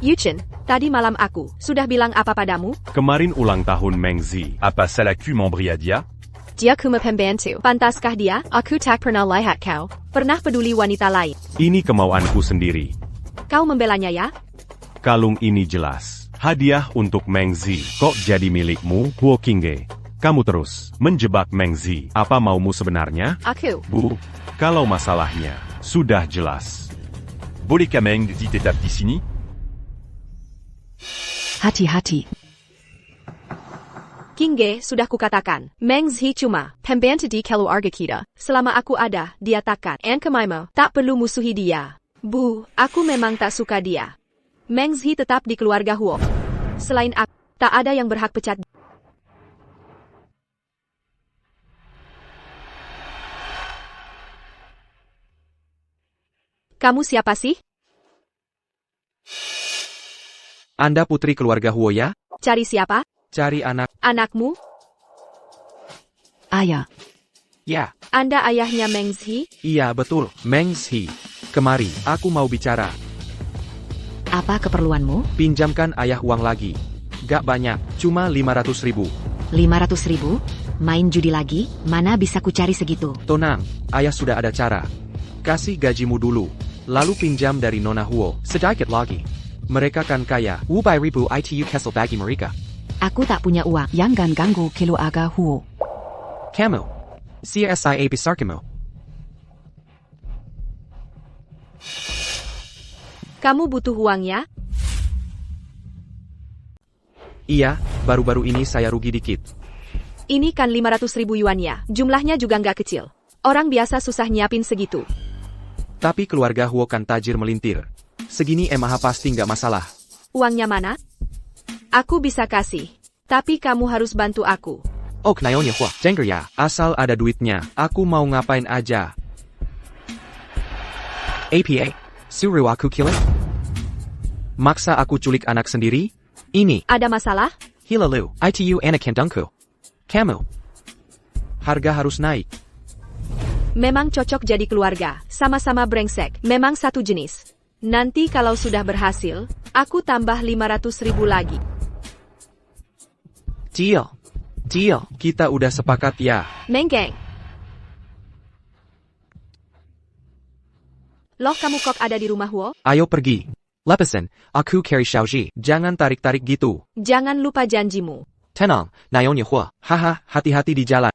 Yuchen, tadi malam aku sudah bilang apa padamu? Kemarin ulang tahun Mengzi. Apa salahku memberi hadiah? Dia cuma pembantu. Pantaskah dia? Aku tak pernah lihat kau pernah peduli wanita lain. Ini kemauanku sendiri. Kau membelanya ya? Kalung ini jelas hadiah untuk Mengzi. Kok jadi milikmu, Huo Qingge? Kamu terus menjebak Mengzi. Apa maumu sebenarnya? Aku. Bu, kalau masalahnya sudah jelas. Bolehkah Mengzi tetap di sini? Hati-hati. Qingge, sudah kukatakan, Mengzi cuma pembantu di keluarga kita. Selama aku ada, dia takkan. Kemaimo, tak perlu musuhi dia. Bu, aku memang tak suka dia. Mengzi tetap di keluarga Huo. Selain aku, tak ada yang berhak pecat. Kamu siapa sih? Anda putri keluarga Huo ya? Cari siapa? Cari anak. Anakmu? Ayah. Ya, Anda ayahnya Mengzi? iya betul. Mengzi. Kemari, aku mau bicara. Apa keperluanmu? Pinjamkan ayah uang lagi. Gak banyak, cuma 500.000. 500.000? Main judi lagi? Mana bisa ku cari segitu? Tenang, ayah sudah ada cara. Kasih gajimu dulu, lalu pinjam dari Nona Huo, sedikit lagi. Mereka kan kaya. Wubai ribu itu kesel bagi mereka. Aku tak punya uang. Jangan ganggu keluarga Huo. Kamu. CSIA besar kamu. Kamu butuh uang ya? Iya, baru-baru ini saya rugi dikit. Ini kan 500.000 yuan ya. Jumlahnya juga nggak kecil. Orang biasa susah nyiapin segitu. Tapi keluarga Huo kan tajir melintir. Segini emah pasti nggak masalah. Uangnya mana? Aku bisa kasih. Tapi kamu harus bantu aku. Oh, naonnya Huo, jengger ya. Asal ada duitnya, aku mau ngapain aja. APA, suruh aku kill. Maksa aku culik anak sendiri? Ini. Ada masalah? Hilalu, itu anak kandungku. Kamu. Harga harus naik. Memang cocok jadi keluarga. Sama-sama brengsek. Memang satu jenis. Nanti kalau sudah berhasil, aku tambah 500.000 lagi. Deal. Deal. Kita udah sepakat ya. Menggeng. Loh, kamu kok ada di rumah Huo? Ayo pergi. Lepasin, aku carry Xiaoji. Jangan tarik-tarik gitu. Jangan lupa janjimu. Tenang, naonnya Huo. Haha, hati-hati di jalan.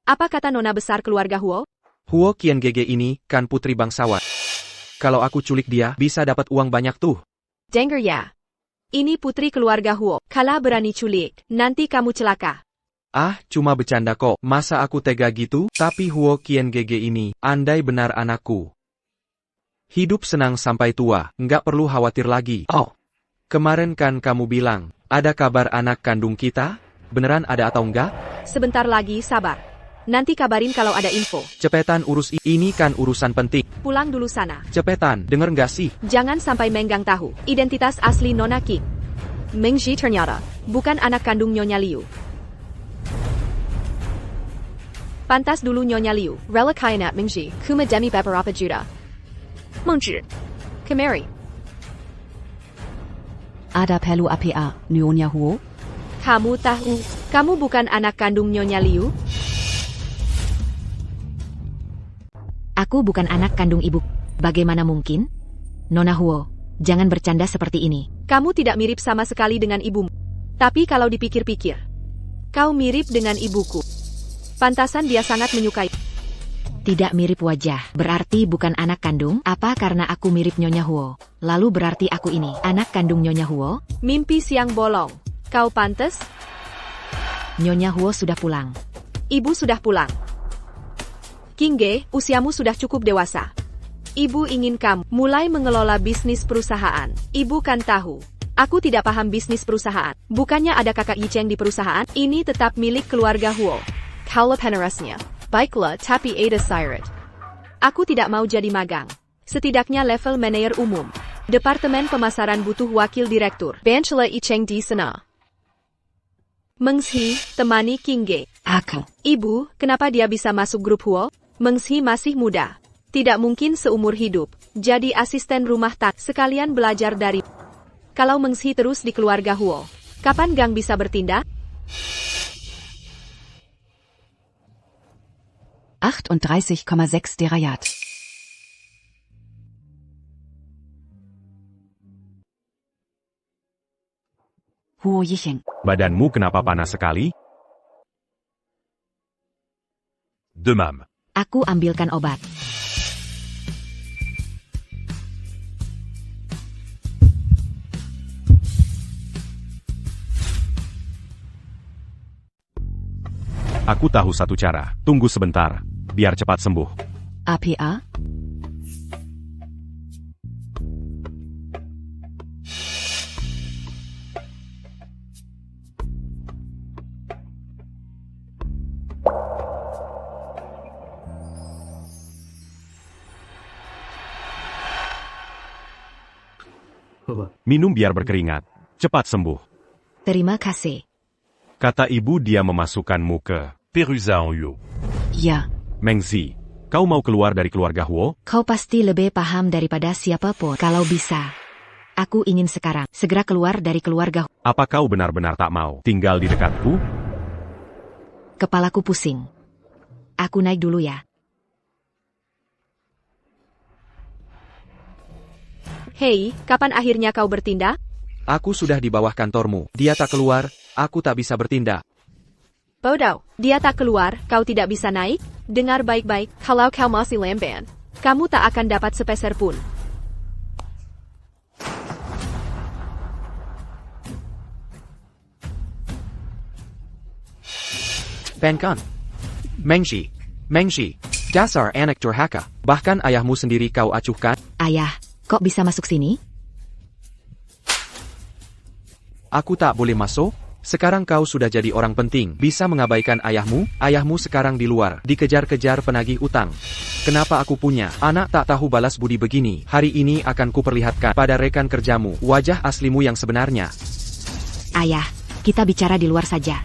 Apa kata nona besar keluarga Huo? Huo Qiangge ini kan putri bangsawan. Kalau aku culik dia, bisa dapat uang banyak tuh. Denger ya. Ini putri keluarga Huo. Kala berani culik, nanti kamu celaka. Ah, cuma bercanda kok. Masa aku tega gitu? Tapi Huo Qiangge ini, andai benar anakku. Hidup senang sampai tua, nggak perlu khawatir lagi. Oh, kemarin kan kamu bilang, ada kabar anak kandung kita? Beneran ada atau enggak? Sebentar lagi, sabar. Nanti kabarin kalau ada info. Cepetan urus ini kan urusan penting. Pulang dulu sana. Cepetan, denger nggak sih? Jangan sampai Menggang tahu identitas asli Nona Qing. Mengzi ternyata bukan anak kandung Nyonya Liu. Pantas dulu Nyonya Liu, rela kaya Mengzi, kuma demi beberapa juta. Mengzi, kemari. Ada perlu APA, Nyonya Huo? Kamu tahu, kamu bukan anak kandung Nyonya Liu? Aku bukan anak kandung ibu. Bagaimana mungkin? Nona Huo, jangan bercanda seperti ini. Kamu tidak mirip sama sekali dengan ibumu. Tapi kalau dipikir-pikir, kau mirip dengan ibuku. Pantasan dia sangat menyukai. Tidak mirip wajah, berarti bukan anak kandung? Apa karena aku mirip Nyonya Huo? Lalu berarti aku ini, anak kandung Nyonya Huo? Mimpi siang bolong. Kau pantas? Nyonya Huo sudah pulang. Ibu sudah pulang. King Ge, usiamu sudah cukup dewasa. Ibu ingin kamu mulai mengelola bisnis perusahaan. Ibu kan tahu. Aku tidak paham bisnis perusahaan. Bukannya ada kakak Yi Cheng di perusahaan? Ini tetap milik keluarga Huo. Kaulah penerusnya. Baiklah, tapi Ada Sirat. Aku tidak mau jadi magang. Setidaknya level manajer umum. Departemen pemasaran butuh wakil direktur. Benchla Yi Cheng di sana. Mengzi, temani King Ge. Aku. Ibu, kenapa dia bisa masuk grup Huo? Mengzi masih muda. Tidak mungkin seumur hidup. Jadi asisten rumah tangga. Sekalian belajar dari. Kalau Mengzi terus di keluarga Huo, kapan Gang bisa bertindak? 38,6 Derajat. Huo Yicheng. Badanmu kenapa panas sekali? Demam. Aku ambilkan obat. Aku tahu satu cara. Tunggu sebentar, biar cepat sembuh. APA. Minum biar berkeringat. Cepat sembuh. Terima kasih. Kata ibu dia memasukkanmu ke Pérusa en Huo. Ya. Mengzi. Kau mau keluar dari keluarga Huo? Kau pasti lebih paham daripada siapapun. Kalau bisa. Aku ingin sekarang segera keluar dari keluarga. Apa kau benar-benar tak mau tinggal di dekatku? Kepalaku pusing. Aku naik dulu ya. Hei, kapan akhirnya kau bertindak? Aku sudah di bawah kantormu. Dia tak keluar, aku tak bisa bertindak. Bodoh, dia tak keluar, kau tidak bisa naik? Dengar baik-baik, kalau kau masih lamban, kamu tak akan dapat sepeser pun. Penkan. Mengzi. Mengzi. Dasar anak durhaka. Bahkan ayahmu sendiri kau acuhkan. Ayah, kok bisa masuk sini? Aku tak boleh masuk? Sekarang kau sudah jadi orang penting. Bisa mengabaikan ayahmu? Ayahmu sekarang di luar, dikejar-kejar penagih utang. Kenapa aku punya anak tak tahu balas budi begini? Hari ini akan kuperlihatkan pada rekan kerjamu wajah aslimu yang sebenarnya. Ayah, kita bicara di luar saja.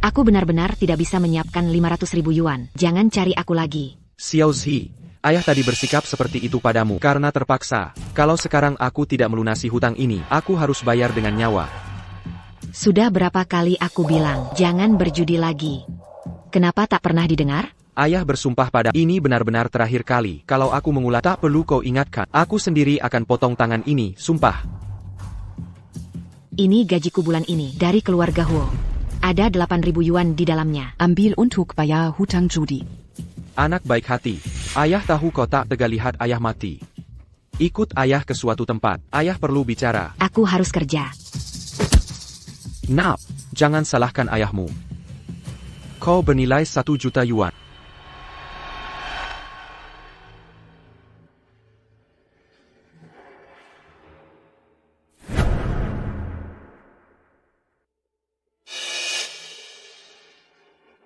Aku benar-benar tidak bisa menyiapkan 500.000 yuan. Jangan cari aku lagi. Xiao Zi, ayah tadi bersikap seperti itu padamu karena terpaksa. Kalau sekarang aku tidak melunasi hutang ini, aku harus bayar dengan nyawa. Sudah berapa kali aku bilang, jangan berjudi lagi. Kenapa tak pernah didengar? Ayah bersumpah pada ini benar-benar terakhir kali. Kalau aku mengulat tak perlu kau ingatkan. Aku sendiri akan potong tangan ini, sumpah. Ini gajiku bulan ini dari keluarga Huo. Ada 8.000 yuan di dalamnya. Ambil untuk bayar hutang judi. Anak baik hati. Ayah tahu kau tak tega lihat ayah mati. Ikut ayah ke suatu tempat. Ayah perlu bicara. Aku harus kerja. Nap, jangan salahkan ayahmu. Kau bernilai 1 juta yuan.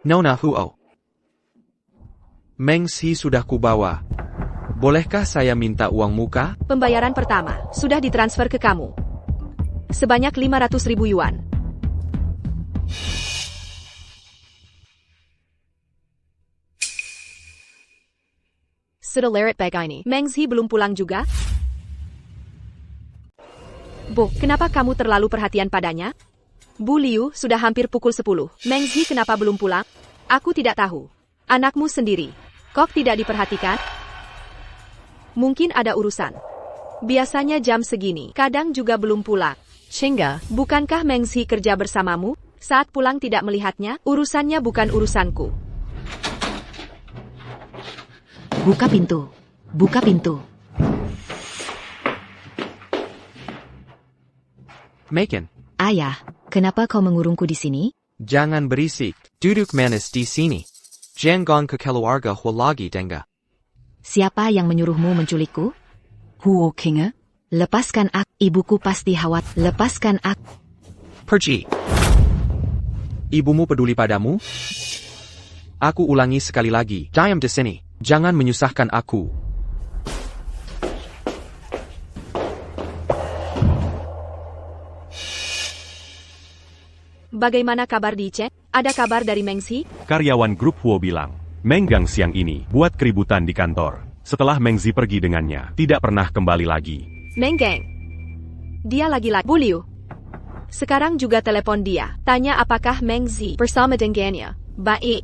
Nona Huo. Mengzi sudah kubawa. Bolehkah saya minta uang muka? Pembayaran pertama sudah ditransfer ke kamu. Sebanyak 500.000 yuan. Sudah leret bag ini. Mengzi belum pulang juga? Bo, kenapa kamu terlalu perhatian padanya? Bu Liu sudah hampir pukul 10. Mengzi kenapa belum pulang? Aku tidak tahu. Anakmu sendiri. Kok tidak diperhatikan? Mungkin ada urusan. Biasanya jam segini, kadang juga belum pulang. Sehingga, bukankah Mengzi kerja bersamamu? Saat pulang tidak melihatnya, urusannya bukan urusanku. Buka pintu. Buka pintu. Megan, Ayah, kenapa kau mengurungku di sini? jangan berisik. Duduk manis di sini. Jangan ke keluarga Huo lagi denga. Siapa yang menyuruhmu menculikku? Huo Kinge? Lepaskan aku. Ibuku pasti khawatir. Lepaskan aku. Pergi. Ibumu peduli padamu? Aku ulangi sekali lagi. Diam di sini. Jangan menyusahkan aku. Bagaimana kabar di Chen? Ada kabar dari Mengzi? Karyawan grup Huo bilang, Menggang siang ini buat keributan di kantor. Setelah Mengzi pergi dengannya, tidak pernah kembali lagi. Menggeng. Dia lagi-lagi. Buliu. Sekarang juga telepon dia. Tanya apakah Mengzi bersama dengannya. Baik.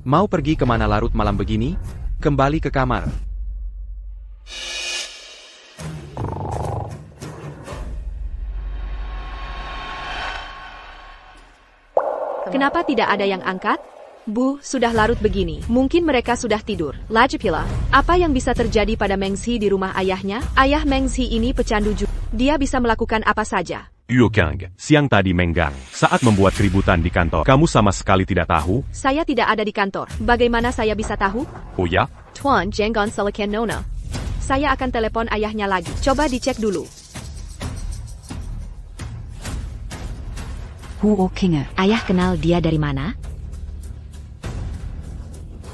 Mau pergi kemana larut malam begini? Kembali ke kamar. Kenapa tidak ada yang angkat? Bu, sudah larut begini. Mungkin mereka sudah tidur. Lagi pula, apa yang bisa terjadi pada Mengzi di rumah ayahnya? Ayah Mengzi ini pecandu juga. Dia bisa melakukan apa saja. Yukang, siang tadi Menggang, saat membuat keributan di kantor, kamu sama sekali tidak tahu? Saya tidak ada di kantor. Bagaimana saya bisa tahu? Oh ya? Tuan Jenggon Selekan Nona. Saya akan telepon ayahnya lagi. Coba dicek dulu. Huo Kinge? Ayah kenal dia dari mana?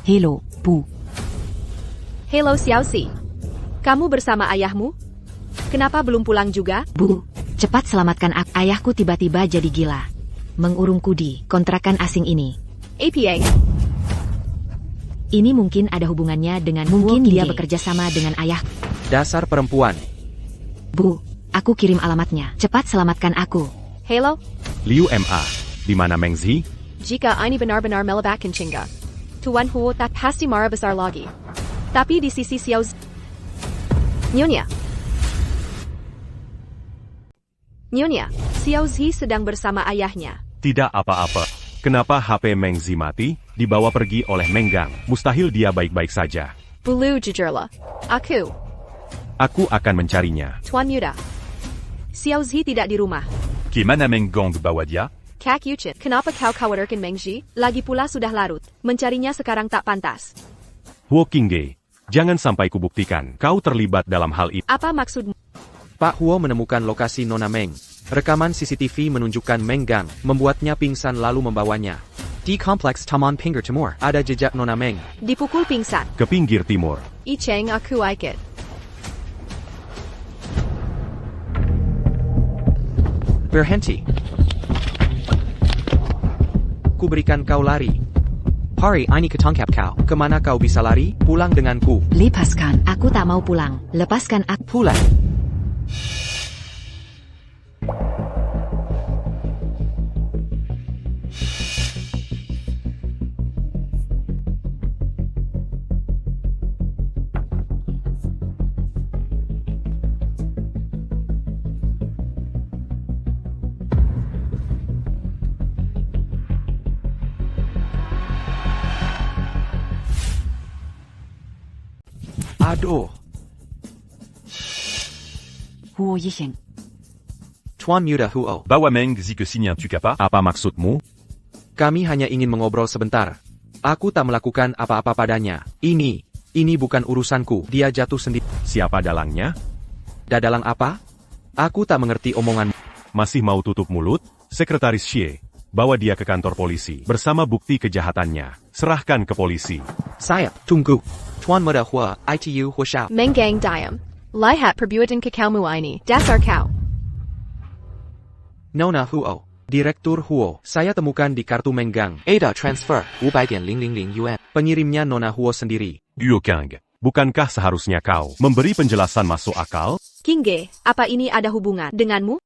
Hello, Bu. Hello Xiaoxi. Kamu bersama ayahmu? Kenapa belum pulang juga? Bu, cepat selamatkan aku. Ayahku tiba-tiba jadi gila. Mengurungku di kontrakan asing ini. APA. Ini mungkin ada hubungannya dengan mungkin dia bekerja sama dengan ayah. Dasar perempuan. Bu, aku kirim alamatnya. Cepat selamatkan aku. Hello? Liu MA, di mana Mengzi? Jika ini benar-benar melebakan Cingga. Tuan Huo tak pasti marah besar lagi. Tapi di sisi Xiaozi. Nyonya. Nyonya, Xiaozi sedang bersama ayahnya. Tidak apa-apa. Kenapa HP Mengzi mati? Dibawa pergi oleh Menggang. Mustahil dia baik-baik saja. Bulu Jujurla. Aku akan mencarinya. Tuan Muda. Xiaozi tidak di rumah. Gimana Menggang bawa dia? Kak Yuchin, kenapa kau khawatirkan Mengzi? Lagi pula sudah larut. Mencarinya sekarang tak pantas. Huo Qingge, jangan sampai kubuktikan kau terlibat dalam hal itu. Apa maksudmu? Pak Huo menemukan lokasi Nona Meng. Rekaman CCTV menunjukkan Menggang membuatnya pingsan lalu membawanya. Di kompleks Taman Pinggir Timur ada jejak Nona Meng. Dipukul pingsan. Ke pinggir timur. I Cheng aku ikut. Berhenti. Ku berikan kau lari. Hari ini ketangkap kau. Kemana kau bisa lari? Pulang denganku. Lepaskan. Aku tak mau pulang. Lepaskan aku. Pulang. Aduh. Huo Yicheng. Tuan Muda Huo. Bawa Mengzi ke sini tu pas? Apa maksudmu? Kami hanya ingin mengobrol sebentar. Aku tak melakukan apa-apa padanya. Ini bukan urusanku. Dia jatuh sendiri. Siapa dalangnya? Dadalang apa? Aku tak mengerti omonganmu. Masih mau tutup mulut? Sekretaris Xie, bawa dia ke kantor polisi bersama bukti kejahatannya. Serahkan ke polisi. Saya, tunggu. Tuan Muda Hua, ITU Hua Shao. Menggang diam. Lihat perbuatan kekaumu ini. Dasar kau. Nona Huo. Direktur Huo. Saya temukan di kartu Menggang. Ada transfer. 500,000 yuan. Pengirimnya Nona Huo sendiri. Yukang, bukankah seharusnya kau memberi penjelasan masuk akal? Qingge, apa ini ada hubungan denganmu?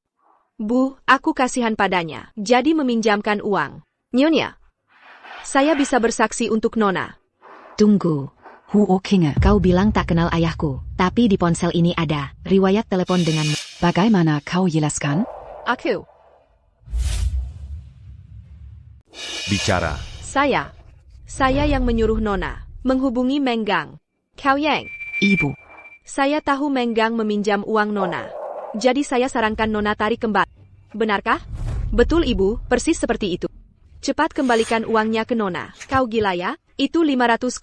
Bu, aku kasihan padanya, jadi meminjamkan uang. Nyonya, saya bisa bersaksi untuk Nona. Tunggu. Huo Kinge, kau bilang tak kenal ayahku, tapi di ponsel ini ada riwayat telepon denganmu. Bagaimana kau jelaskan? Aku. Bicara. Saya yang menyuruh Nona menghubungi Menggang. Kau Yang. Ibu. Saya tahu Menggang meminjam uang Nona. Jadi saya sarankan Nona tarik kembali. Benarkah? Betul Ibu, persis seperti itu. Cepat kembalikan uangnya ke Nona. Kau gila ya? Itu 500,000.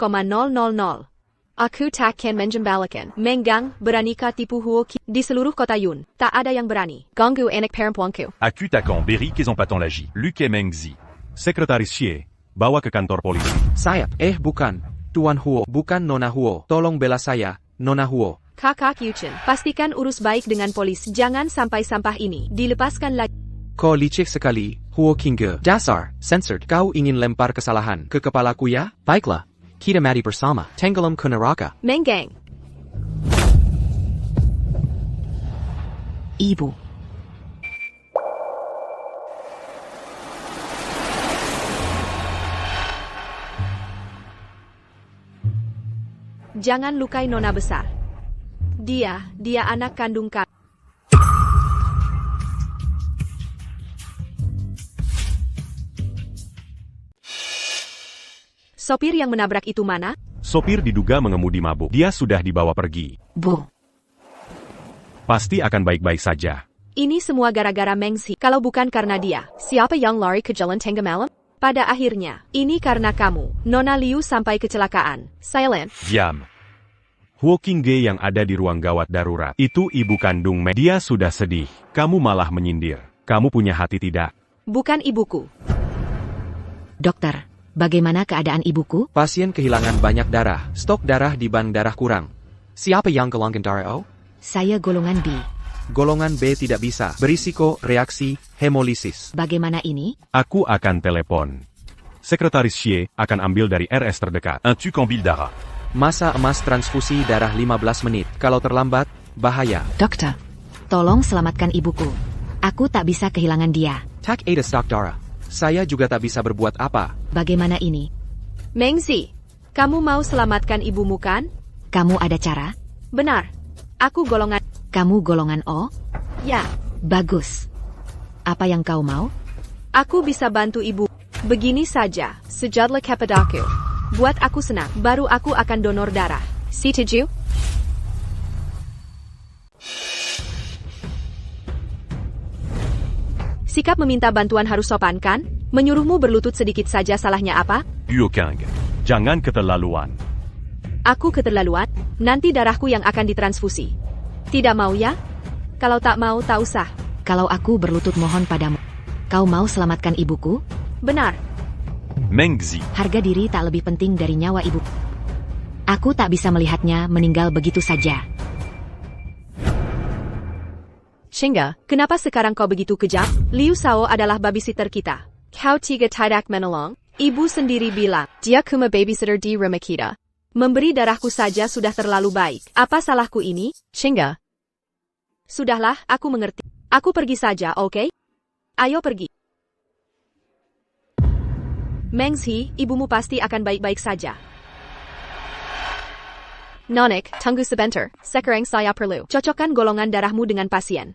Aku takkan menjembalakan. Menggang, beranikah tipu Huo Qing? Di seluruh kota Yun, tak ada yang berani. Ganggu anak perempuanku. Aku takkan beri kesempatan lagi. Luke Mengzi. Sekretaris Xie, bawa ke kantor polisi. Saya, bukan. Tuan Huo, bukan Nona Huo. Tolong bela saya, Nona Huo. Kakak Yuchen, pastikan urus baik dengan polis. Jangan sampai sampah ini dilepaskan lagi. Kau licik sekali, Huo Kinge. Dasar, censored. Kau ingin lempar kesalahan ke kepalaku ya? Baiklah. Kita mati bersama. Tenggelam ke neraka. Menggang. Ibu. Jangan lukai Nona besar. Dia anak kandung kami. Sopir yang menabrak itu mana? Sopir diduga mengemudi mabuk. Dia sudah dibawa pergi. Bu. Pasti akan baik-baik saja. Ini semua gara-gara Mengzi. Kalau bukan karena dia, siapa yang lari ke jalan tengah malam? Pada akhirnya, ini karena kamu. Nona Liu sampai kecelakaan. Silent. Diam. Huo Qingge yang ada di ruang gawat darurat. Itu ibu kandung Meng. Dia sudah sedih. Kamu malah menyindir. Kamu punya hati tidak? Bukan ibuku. Dokter, bagaimana keadaan ibuku? Pasien kehilangan banyak darah. Stok darah di bank darah kurang. Siapa yang golongan darah O? Saya golongan B. Golongan B tidak bisa. Berisiko reaksi hemolisis. Bagaimana ini? Aku akan telepon. Sekretaris Xie akan ambil dari RS terdekat. Un tube en bile d'ara. Masa emas transfusi darah 15 menit. Kalau terlambat, bahaya. Dokter. Tolong selamatkan ibuku. Aku tak bisa kehilangan dia. Tak ada stok darah. Saya juga tak bisa berbuat apa. Bagaimana ini? Mengzi, kamu mau selamatkan ibumu kan? Kamu ada cara? Benar. Aku golongan. Kamu golongan O? Ya, Bagus. Apa yang kau mau? aku bisa bantu ibu. Begini saja, sejadlah kepadaku. Buat aku senang, baru aku akan donor darah. Setuju? Sikap meminta bantuan harus sopan kan? Menyuruhmu berlutut sedikit saja salahnya apa? Huo Qing. Jangan keterlaluan. Aku keterlaluan? Nanti darahku yang akan ditransfusi. Tidak mau ya? Kalau tak mau, tak usah. Kalau aku berlutut mohon padamu. Kau mau selamatkan ibuku? Benar. Mengzi. Harga diri tak lebih penting dari nyawa ibu. Aku tak bisa melihatnya meninggal begitu saja. Shinga, kenapa sekarang kau begitu kejam? Liu Sao adalah babysitter kita. Kau tidak menolong? Ibu sendiri bilang, dia cuma babysitter di rumah kita. Memberi darahku saja sudah terlalu baik. Apa salahku ini? Shinga. Sudahlah, aku mengerti. Aku pergi saja, oke? Ayo pergi. Mengzi, ibumu pasti akan baik-baik saja. Nonik, tunggu sebentar. Sekarang saya perlu cocokkan golongan darahmu dengan pasien.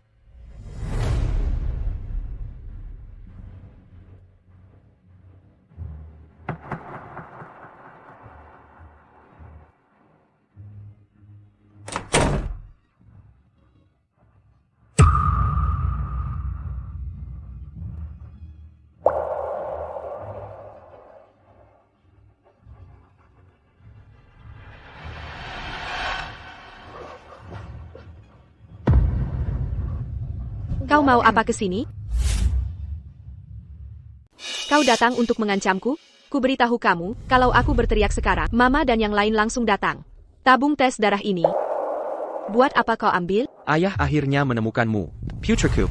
Kau mau apa ke sini? Kau datang untuk mengancamku? Ku beritahu kamu, kalau aku berteriak sekarang, Mama dan yang lain langsung datang. Tabung tes darah ini. Buat apa kau ambil? Ayah akhirnya menemukanmu. Putriku.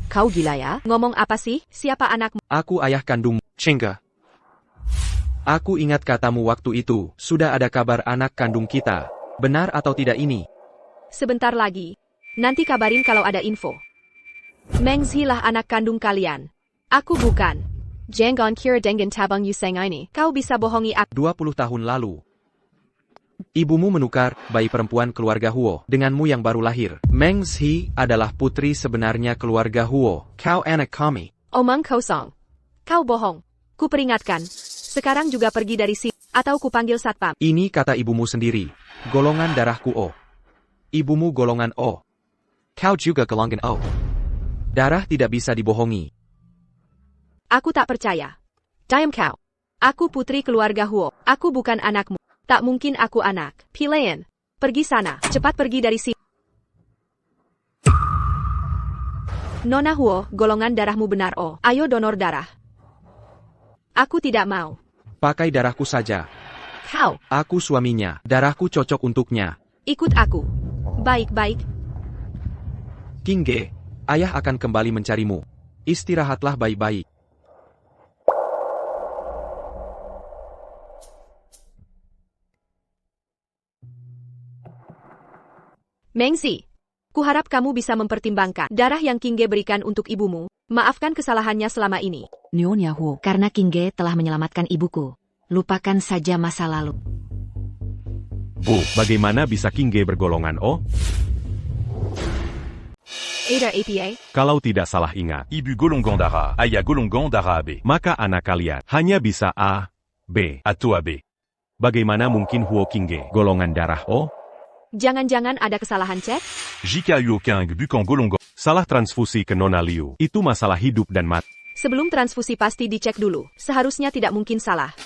Kau gila ya? Ngomong apa sih? Siapa anakmu? Aku ayah kandungmu. Chinga. Aku ingat katamu waktu itu. Sudah ada kabar anak kandung kita. Benar atau tidak ini? Sebentar lagi. Nanti kabarin kalau ada info. Mengzi lah anak kandung kalian. Aku bukan. Jangan kira dengan tabang Yuseng ini. Kau bisa bohongi aku. 20 tahun lalu. Ibumu menukar bayi perempuan keluarga Huo denganmu yang baru lahir. Meng Zi adalah putri sebenarnya keluarga Huo. Kau anak kami. Omong kosong. Kau bohong. Ku peringatkan. Sekarang juga pergi dari sini. Atau ku panggil satpam. Ini kata ibumu sendiri. Golongan darahku O. Ibumu golongan O. Kau juga golongan O. Darah tidak bisa dibohongi. Aku tak percaya. Diam kau. Aku putri keluarga Huo. Aku bukan anakmu. Tak mungkin aku anak. Pilean. Pergi sana. Cepat pergi dari sini. Nona Huo, golongan darahmu benar O. Ayo donor darah. Aku tidak mau. Pakai darahku saja. Kau. Aku suaminya. Darahku cocok untuknya. Ikut aku. Baik-baik. King Ge, ayah akan kembali mencarimu. Istirahatlah baik-baik. Mengzi. Kuharap kamu bisa mempertimbangkan darah yang King Ge berikan untuk ibumu. Maafkan kesalahannya selama ini. Nyonya Huo, karena King Ge telah menyelamatkan ibuku. Lupakan saja masa lalu. Bu, bagaimana bisa King Ge bergolongan O? Ada APA. Kalau tidak salah ingat, Ibu golongan darah, ayah golongan darah AB. maka anak kalian hanya bisa A, B. Atau AB. Bagaimana mungkin Huo King Ge golongan darah O? Jangan-jangan ada kesalahan cek? Jika Yokang bukan golongan. Salah transfusi ke Nona Liu. Itu masalah hidup dan mati. Sebelum transfusi pasti dicek dulu. Seharusnya tidak mungkin salah.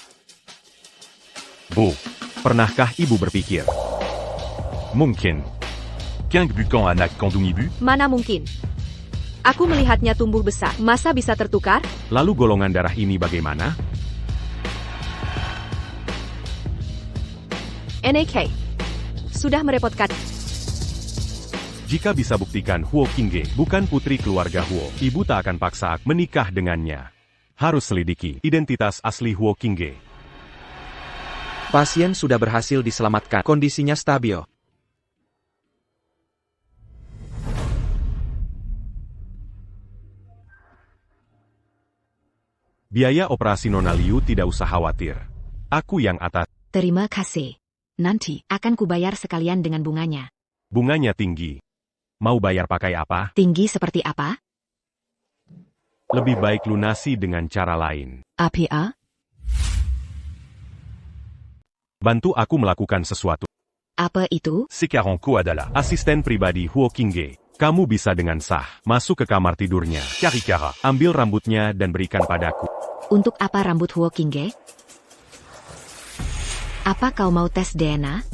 Bu, pernahkah ibu berpikir? Mungkin. Kang bukan anak kandung ibu. Mana mungkin? Aku melihatnya tumbuh besar. Masa bisa tertukar? Lalu golongan darah ini bagaimana? NAK. Sudah merepotkan. Jika bisa buktikan Huo King Ge bukan putri keluarga Huo, ibu tak akan paksa menikah dengannya. Harus selidiki identitas asli Huo King Ge. Pasien sudah berhasil diselamatkan. Kondisinya stabil. Biaya operasi Nona Liu tidak usah khawatir. Aku yang atas. Terima kasih. Nanti akan kubayar sekalian dengan bunganya. Bunganya tinggi. Mau bayar pakai apa? Tinggi seperti apa? Lebih baik lunasi dengan cara lain. APA? Bantu aku melakukan sesuatu. Apa itu? Sekarangku adalah Asisten pribadi Huo King Ge. Kamu bisa dengan sah masuk ke kamar tidurnya. Karikara. Ambil rambutnya dan berikan padaku. Untuk apa rambut Huo King Ge? Apa kau mau tes DNA?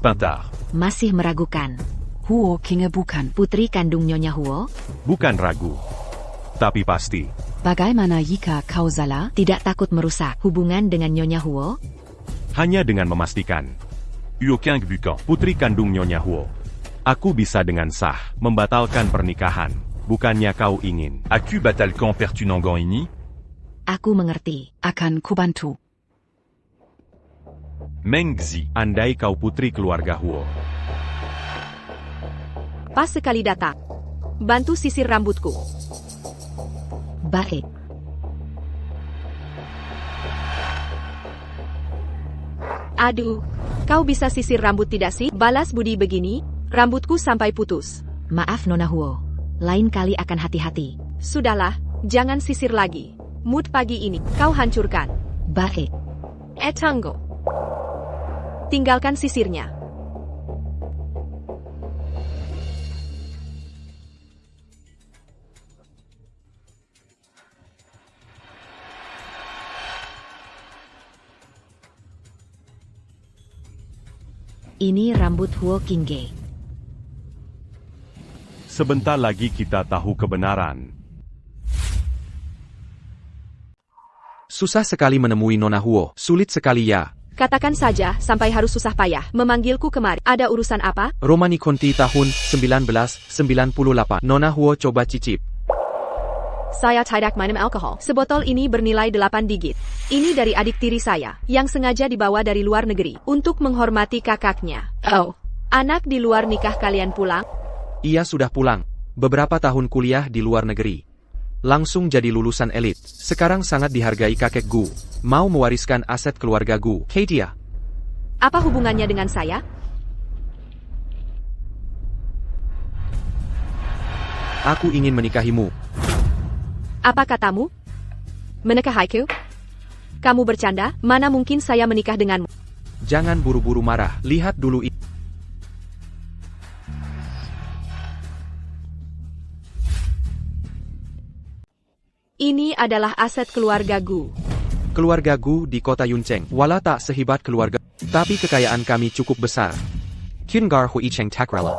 Pintar. Masih meragukan. Huo King Ge bukan putri kandung Nyonya Huo? Bukan ragu. Tapi pasti. Bagaimana jika kau salah? Tidak takut merusak hubungan dengan Nyonya Huo? Hanya dengan memastikan. Yokang bukan. Putri kandung Nyonya Huo. Aku bisa dengan sah membatalkan pernikahan. Bukannya kau ingin. Aku batalkan pertunangan ini. Aku mengerti. Akan kubantu. Mengzi. Andai kau putri keluarga Huo. Pas sekali datang. Bantu sisir rambutku. Baik. Aduh. Kau bisa sisir rambut tidak sih? Balas budi begini, rambutku sampai putus. Maaf Nona Huo. Lain kali akan hati-hati. Sudahlah, jangan sisir lagi. Mood pagi ini, kau hancurkan. Baik. Tunggu. Tinggalkan sisirnya. Ini rambut Huo King Ge. Sebentar lagi kita tahu kebenaran. Susah sekali menemui Nona Huo. Sulit sekali ya. Katakan saja, sampai harus susah payah memanggilku kemari. Ada urusan apa? Romani Conti tahun 1998. Nona Huo coba cicip. Saya tidak minum alkohol. Sebotol ini bernilai 8 digit. Ini dari adik tiri saya, yang sengaja dibawa dari luar negeri, untuk menghormati kakaknya. Oh, anak di luar nikah kalian pulang? Ia sudah pulang. beberapa tahun kuliah di luar negeri. Langsung jadi lulusan elit. Sekarang sangat dihargai kakek Gu. Mau mewariskan aset keluarga Gu. Katia. Apa hubungannya dengan saya? Aku ingin menikahimu. Apa katamu? Menikahiku? Kamu bercanda? Mana mungkin saya menikah denganmu? Jangan buru-buru marah. Lihat dulu ini. Ini adalah aset keluarga Gu. Keluarga Gu di kota Yuncheng. Walau tak sehebat keluarga, tapi kekayaan kami cukup besar. Kyungar Hui Cheng Takrela.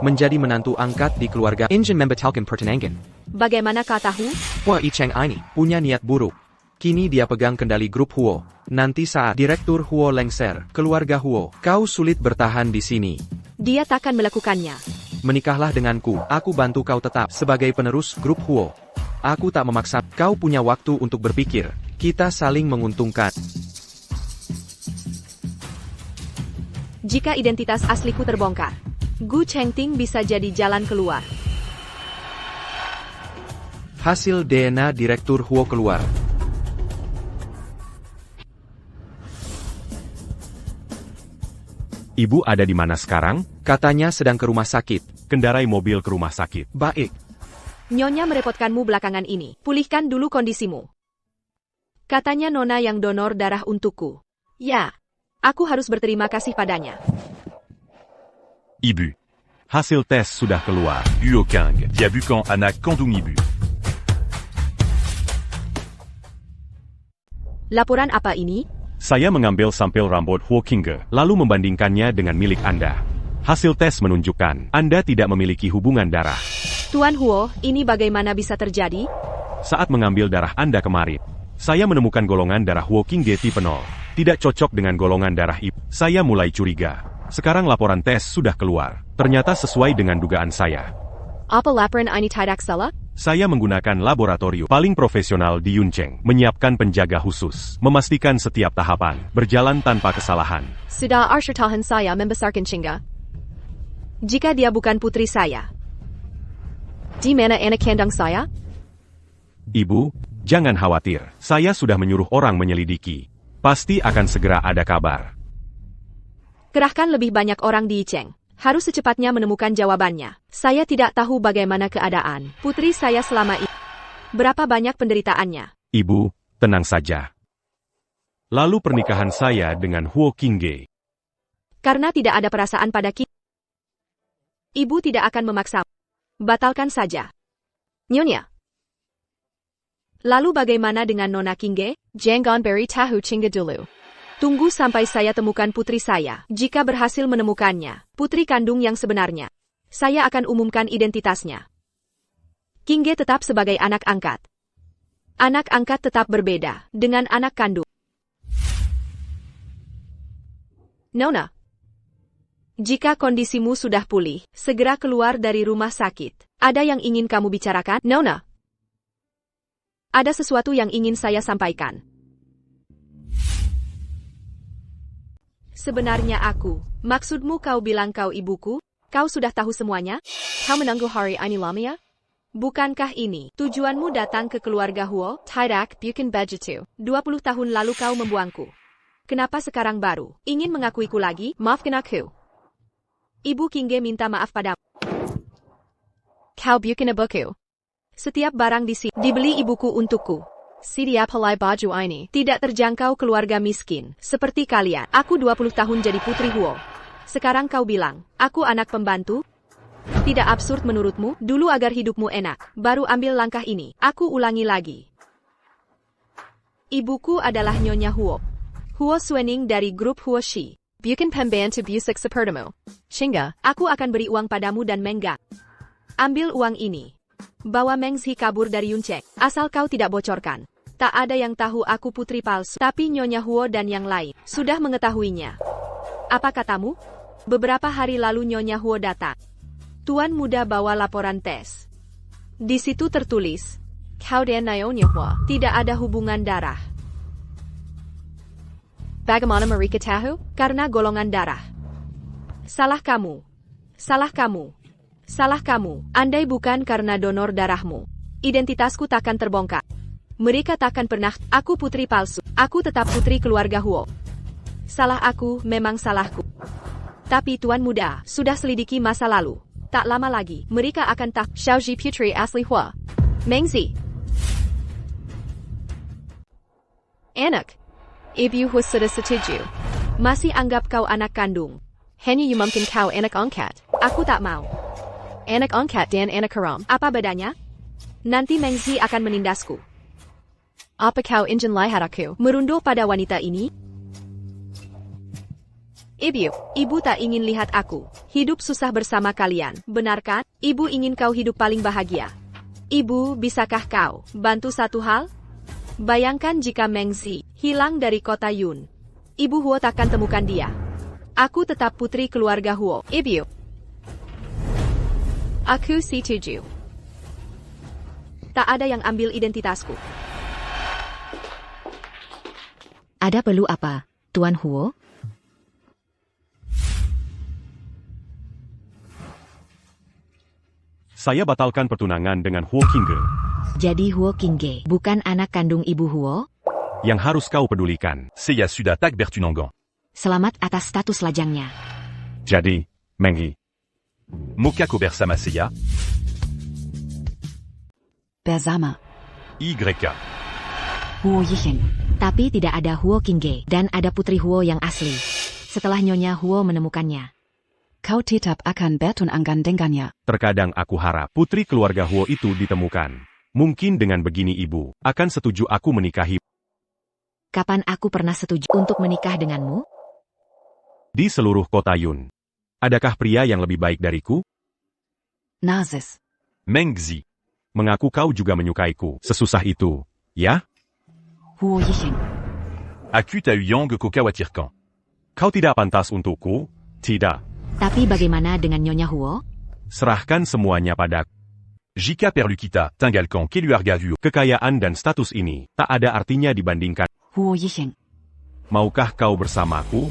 Menjadi menantu angkat di keluarga Injin membatalkan pertenangan. Bagaimana kau tahu? Hui Cheng ini punya niat buruk. Kini dia pegang kendali grup Huo. Nanti saat Direktur Huo lengser, keluarga Huo, kau sulit bertahan di sini. Dia takkan melakukannya. Menikahlah denganku, aku bantu kau tetap sebagai penerus grup Huo. Aku tak memaksa, kau punya waktu untuk berpikir. Kita saling menguntungkan. Jika identitas asliku terbongkar, Gu Chengting bisa jadi jalan keluar. Hasil DNA Direktur Huo keluar. Ibu ada di mana sekarang? Katanya sedang ke rumah sakit. Kendarai mobil ke rumah sakit. Baik. Nyonya merepotkanmu belakangan ini. Pulihkan dulu kondisimu. Katanya Nona yang donor darah untukku. Ya, aku harus berterima kasih padanya. Ibu. Hasil tes sudah keluar. Uokang, Diabukan anak kandung ibu. Laporan apa ini? Saya mengambil sampel rambut Huokinge, lalu membandingkannya dengan milik Anda. Hasil tes menunjukkan Anda tidak memiliki hubungan darah. Tuan Huo, ini bagaimana bisa terjadi? Saat mengambil darah Anda kemarin, saya menemukan golongan darah Huokinge tipe 0. Tidak cocok dengan golongan darah ibu. Saya mulai curiga. Sekarang laporan tes sudah keluar. Ternyata sesuai dengan dugaan saya. Apa laporan ini tidak salah? Saya menggunakan laboratorium paling profesional di Yuncheng, menyiapkan penjaga khusus, memastikan setiap tahapan berjalan tanpa kesalahan. Sudah asyartahan saya membesarkan Chinga. Jika dia bukan putri saya, di mana anak kandung saya? Ibu, jangan khawatir. Saya sudah menyuruh orang menyelidiki. Pasti akan segera ada kabar. Kerahkan lebih banyak orang di Yicheng. Harus secepatnya menemukan jawabannya. Saya tidak tahu bagaimana keadaan putri saya selama ini. Berapa banyak penderitaannya? Ibu, tenang saja. Lalu pernikahan saya dengan Huokinge. Karena tidak ada perasaan pada kita. Ibu tidak akan memaksa. Batalkan saja. Nyonya. Lalu bagaimana dengan Nona Kingge? Jangan beri tahu Chinga dulu. Tunggu sampai saya temukan putri saya. Jika berhasil menemukannya, putri kandung yang sebenarnya, saya akan umumkan identitasnya. Kingge tetap sebagai anak angkat. Anak angkat tetap berbeda dengan anak kandung. Nona. Jika kondisimu sudah pulih, segera keluar dari rumah sakit. Ada yang ingin kamu bicarakan, Nona? Ada sesuatu yang ingin saya sampaikan. Sebenarnya maksudmu kau bilang kau ibuku? Kau sudah tahu semuanya? Kau menunggu hari ini lama ya? Bukankah ini tujuanmu datang ke keluarga Huo? Tidak, bukan begitu. 20 tahun lalu kau membuangku. Kenapa sekarang baru ingin mengakuiku lagi? Maafkan aku. Ibu Kingge minta maaf padamu. Kau bukan ibuku. Setiap barang di sini dibeli ibuku untukku. Setiap helai baju ini tidak terjangkau keluarga miskin seperti kalian. Aku 20 tahun jadi putri Huo. Sekarang kau bilang, aku anak pembantu? Tidak absurd menurutmu? Dulu agar hidupmu enak, baru ambil langkah ini. Aku ulangi lagi. Ibuku adalah Nyonya Huo. Huo Suening dari grup Huo Shi. Bukan pembantu busuk sepertimu. Sehingga, aku akan beri uang padamu dan Menggang. Ambil uang ini. Bawa Mengzi kabur dari Yuncheng. Asal kau tidak bocorkan. Tak ada yang tahu aku putri palsu. Tapi Nyonya Huo dan yang lain sudah mengetahuinya. Apa katamu? Beberapa hari lalu Nyonya Huo datang. Tuan muda bawa laporan tes. Di situ tertulis, kau dan Nyonya Huo tidak ada hubungan darah. Bagaimana mereka tahu? Karena golongan darah. Salah kamu. Salah kamu. Salah kamu, andai bukan karena donor darahmu. Identitasku takkan terbongkar. Mereka takkan pernah, aku putri palsu. Aku tetap putri keluarga Huo. Salah aku, memang salahku. Tapi Tuan Muda, sudah selidiki masa lalu. Tak lama lagi, mereka akan tahu Xiaoji putri asli Hua. Mengzi. Anak. Ibu Hua sudah setuju. Masih anggap kau anak kandung. Hanya mungkin kau anak angkat. Aku tak mau. Anak angkat dan anak haram. Apa bedanya? Nanti Mengzi akan menindasku. Apa kau ingin lihat aku merunduk pada wanita ini? Ibu tak ingin lihat aku hidup susah bersama kalian, benar kan? Ibu ingin kau hidup paling bahagia. Ibu, bisakah kau bantu satu hal? Bayangkan jika Mengzi hilang dari kota Yun. Ibu Huo takkan temukan dia. Aku tetap putri keluarga Huo. Ibu. Aku setuju. Tak ada yang ambil identitasku. Ada perlu apa, Tuan Huo? Saya batalkan pertunangan dengan Huo Qingge. Jadi Huo Qingge bukan anak kandung Ibu Huo? Yang harus kau pedulikan. Seiya Sud attaque Bertunangan. Selamat atas status lajangnya. Jadi, Mengzi. Mokako bersama Seiya. Bersama YK. Huo Yicheng. Tapi tidak ada Huo Qingge dan ada putri Huo yang asli. Setelah Nyonya Huo menemukannya. Kau tetap akan bertunangan dengannya. Terkadang aku harap putri keluarga Huo itu ditemukan. Mungkin dengan begini ibu, akan setuju aku menikahi. Kapan aku pernah setuju untuk menikah denganmu? Di seluruh kota Yun. Adakah pria yang lebih baik dariku? Nazis. Mengzi. Mengaku kau juga menyukaiku. Sesusah itu, ya? Huo Yicheng. Aku tahu Yang Kokawatirkan. Kau tidak pantas untukku? Tidak. Tapi bagaimana dengan Nyonya Huo? Serahkan semuanya padaku. Jika Perlukita, tinggalkan keluarga Huo. Kekayaan dan status ini tak ada artinya dibandingkan. Huo Yicheng. Maukah kau bersamaku?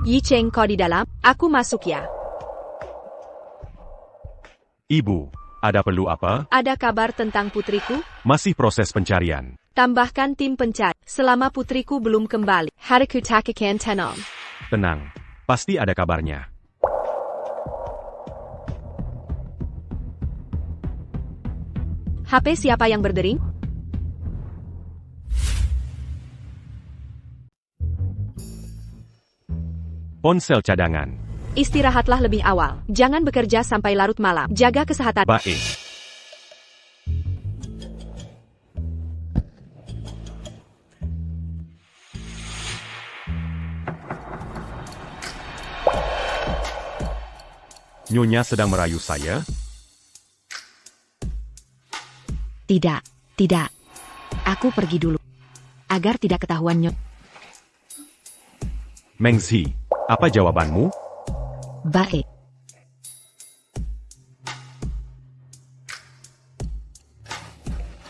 Yicheng kau di dalam, aku masuk ya. Ibu, ada perlu apa? Ada kabar tentang putriku? Masih proses pencarian. Tambahkan tim pencari. Selama putriku belum kembali, hariku tak akan tenang. Tenang, pasti ada kabarnya. HP siapa yang berdering? Ponsel cadangan. Istirahatlah lebih awal. Jangan bekerja sampai larut malam. Jaga kesehatan. Baik. Nyonya sedang merayu saya? Tidak, tidak. Aku pergi dulu. Agar tidak ketahuan Nyonya. Mengzi, apa jawabanmu? Baik.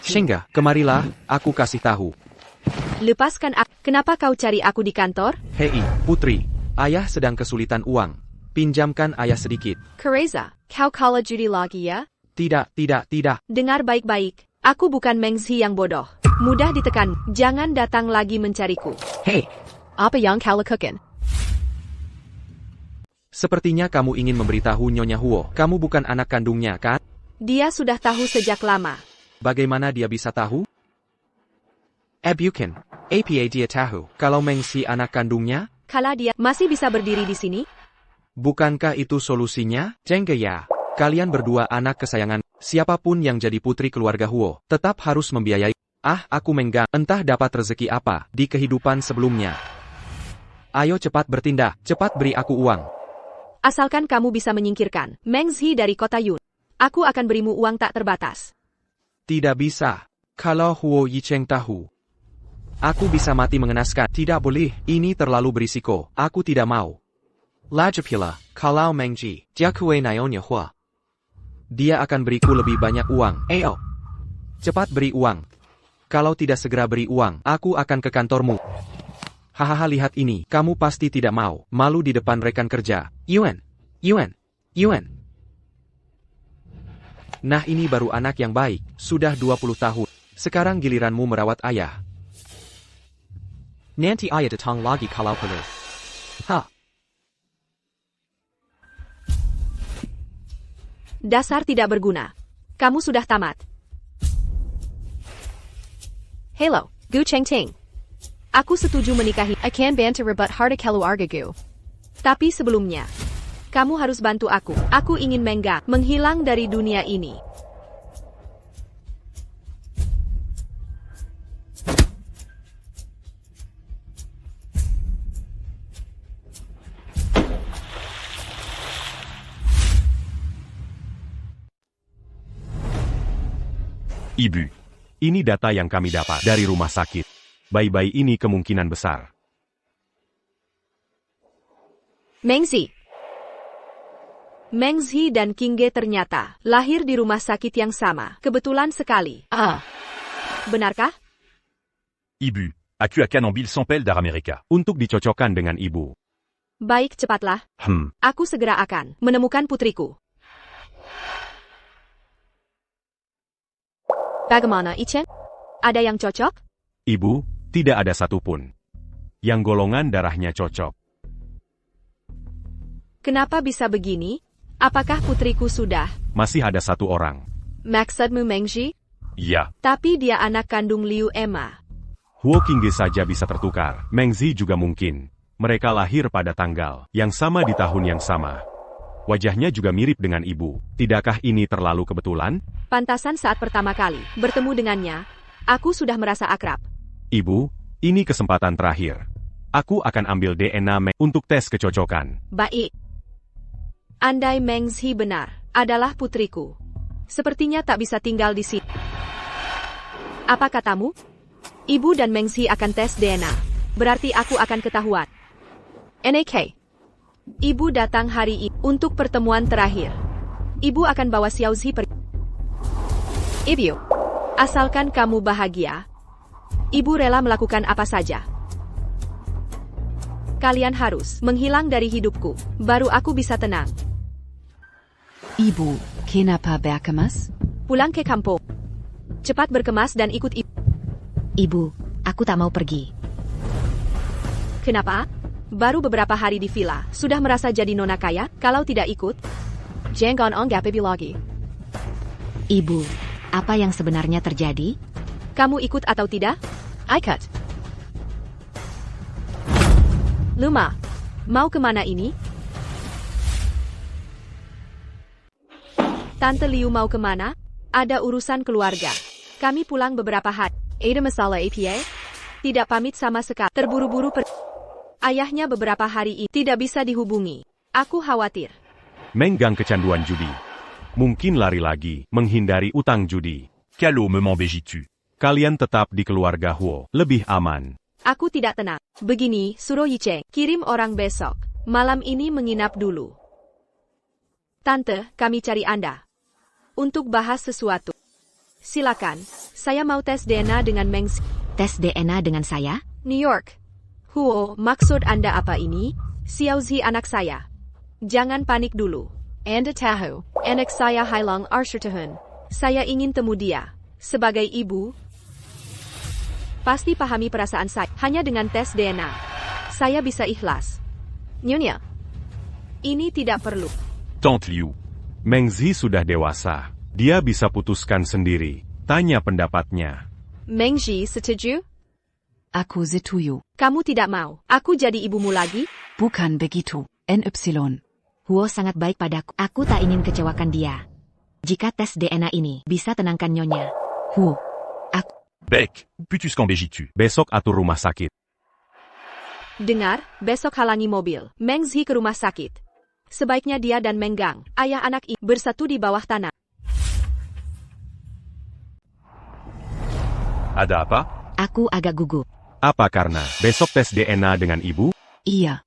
Shengga, kemarilah, aku kasih tahu. Lepaskan aku. Kenapa kau cari aku di kantor? Hei, putri. Ayah sedang kesulitan uang. Pinjamkan ayah sedikit. Kereza, kau kalah judi lagi ya? Tidak, tidak, tidak. Dengar baik-baik. Aku bukan Mengzi yang bodoh. Mudah ditekan. Jangan datang lagi mencariku. Hei, Apa yang kau lakukan? sepertinya kamu ingin memberitahu Nyonya Huo. Kamu bukan anak kandungnya, kan? Dia sudah tahu sejak lama. Bagaimana dia bisa tahu? Bukan. Apa dia tahu kalau Mengzi anak kandungnya? Kalau dia masih bisa berdiri di sini, Bukankah itu solusinya? Jengge ya. Kalian berdua anak kesayangan. Siapapun yang jadi putri keluarga Huo, tetap harus membiayai. Aku menggang. Entah dapat rezeki apa di kehidupan sebelumnya. Ayo cepat bertindak. Cepat beri aku uang. asalkan kamu bisa menyingkirkan Mengzi dari kota Yun. Aku akan berimu uang tak terbatas. Tidak bisa. Kalau Huo Yicheng tahu, aku bisa mati mengenaskan. Tidak boleh. Ini terlalu berisiko. Aku tidak mau. Lagipula, kalau Mengzi, dia kue Nyonya Huo. Dia akan beriku lebih banyak uang. Ayo. Cepat beri uang. Kalau tidak segera beri uang, aku akan ke kantormu. Hahaha, lihat ini. Kamu pasti tidak mau malu di depan rekan kerja. Yuan. Nah, ini baru anak yang baik. Sudah 20 tahun. Sekarang giliranmu merawat ayah. Nanti ayah datang lagi kalau perlu. Ha. Dasar tidak berguna. Kamu sudah tamat. Hello, Gu Chengting. Aku setuju menikahi. Akan bantu rebut harta keluarga Gu. Tapi sebelumnya, kamu harus bantu aku. Aku ingin Menggang menghilang dari dunia ini. Ibu. Ini data yang kami dapat dari rumah sakit. Bayi-bayi ini kemungkinan besar. Mengzi dan Qingge ternyata lahir di rumah sakit yang sama. Kebetulan sekali. Benarkah? Ibu, aku akan ambil sampel darah mereka. Untuk dicocokkan dengan ibu. Baik, cepatlah. Aku segera akan menemukan putriku. Bagaimana, Ichen? Ada yang cocok? Ibu, tidak ada satupun yang golongan darahnya cocok. Kenapa bisa begini? Apakah putriku sudah? Masih ada satu orang. Maksudmu Mengzi? Ya, Tapi dia anak kandung Liu Emma. Huo Qingge saja bisa tertukar. Mengzi juga mungkin. Mereka lahir pada tanggal yang sama di tahun yang sama. Wajahnya juga mirip dengan ibu. Tidakkah ini terlalu kebetulan? Pantasan saat pertama kali bertemu dengannya, aku sudah merasa akrab. Ibu, ini kesempatan terakhir. Aku akan ambil DNA untuk tes kecocokan. Baik. Andai Mengzi benar adalah putriku, sepertinya tak bisa tinggal di sini. Apa katamu? Ibu dan Mengzi akan tes DNA. Berarti aku akan ketahuan. NAK. Ibu datang hari ini untuk pertemuan terakhir. Ibu akan bawa Xiaozi pergi. Ibu, asalkan kamu bahagia, ibu rela melakukan apa saja. Kalian harus menghilang dari hidupku, baru aku bisa tenang. Ibu, kenapa berkemas? Pulang ke kampung. Cepat berkemas dan ikut ibu. Ibu, aku tak mau pergi. Kenapa? Baru beberapa hari di villa, sudah merasa jadi nona kaya, kalau tidak ikut? Jangan anggap ibu lagi. Ibu, apa yang sebenarnya terjadi? Kamu ikut atau tidak? Ikut. Luma, mau kemana ini? Tante Liu mau kemana? Ada urusan keluarga. Kami pulang beberapa hari. Ada masalah APA? Tidak pamit sama sekali. Terburu-buru Ayahnya beberapa hari ini tidak bisa dihubungi. Aku khawatir. Menggang kecanduan judi. Mungkin lari lagi, menghindari utang judi. Calo me m'embégitu. Kalian tetap di keluarga Huo, lebih aman. Aku tidak tenang. Begini, suruh Yicheng, kirim orang besok. Malam ini menginap dulu. Tante, kami cari Anda. Untuk bahas sesuatu. Silakan, saya mau tes DNA dengan Mengzi. Tes DNA dengan saya? New York. Huo, maksud Anda apa ini? Xiaozi anak saya. Jangan panik dulu. Anda tahu, anak saya hilang Arsyutahun. Saya ingin temu dia. Sebagai ibu, pasti pahami perasaan saya. Hanya dengan tes DNA, saya bisa ikhlas. Nyonya, ini tidak perlu. Tante Liu. Mengzi sudah dewasa. Dia bisa putuskan sendiri. Tanya pendapatnya. Mengzi setuju? Aku setuju. Kamu tidak mau. Aku jadi ibumu lagi? Bukan begitu. NY. Huo sangat baik padaku. Aku tak ingin kecewakan dia. Jika tes DNA ini bisa tenangkan Nyonya. Huo. Bec, putus qu'embégitu. Besok atur rumah sakit. Dengar, besok halangi mobil Mengzi ke rumah sakit. Sebaiknya dia dan Menggang, ayah anak ini, bersatu di bawah tanah. Ada apa? Aku agak gugup. Apa karena besok tes DNA dengan ibu? Iya.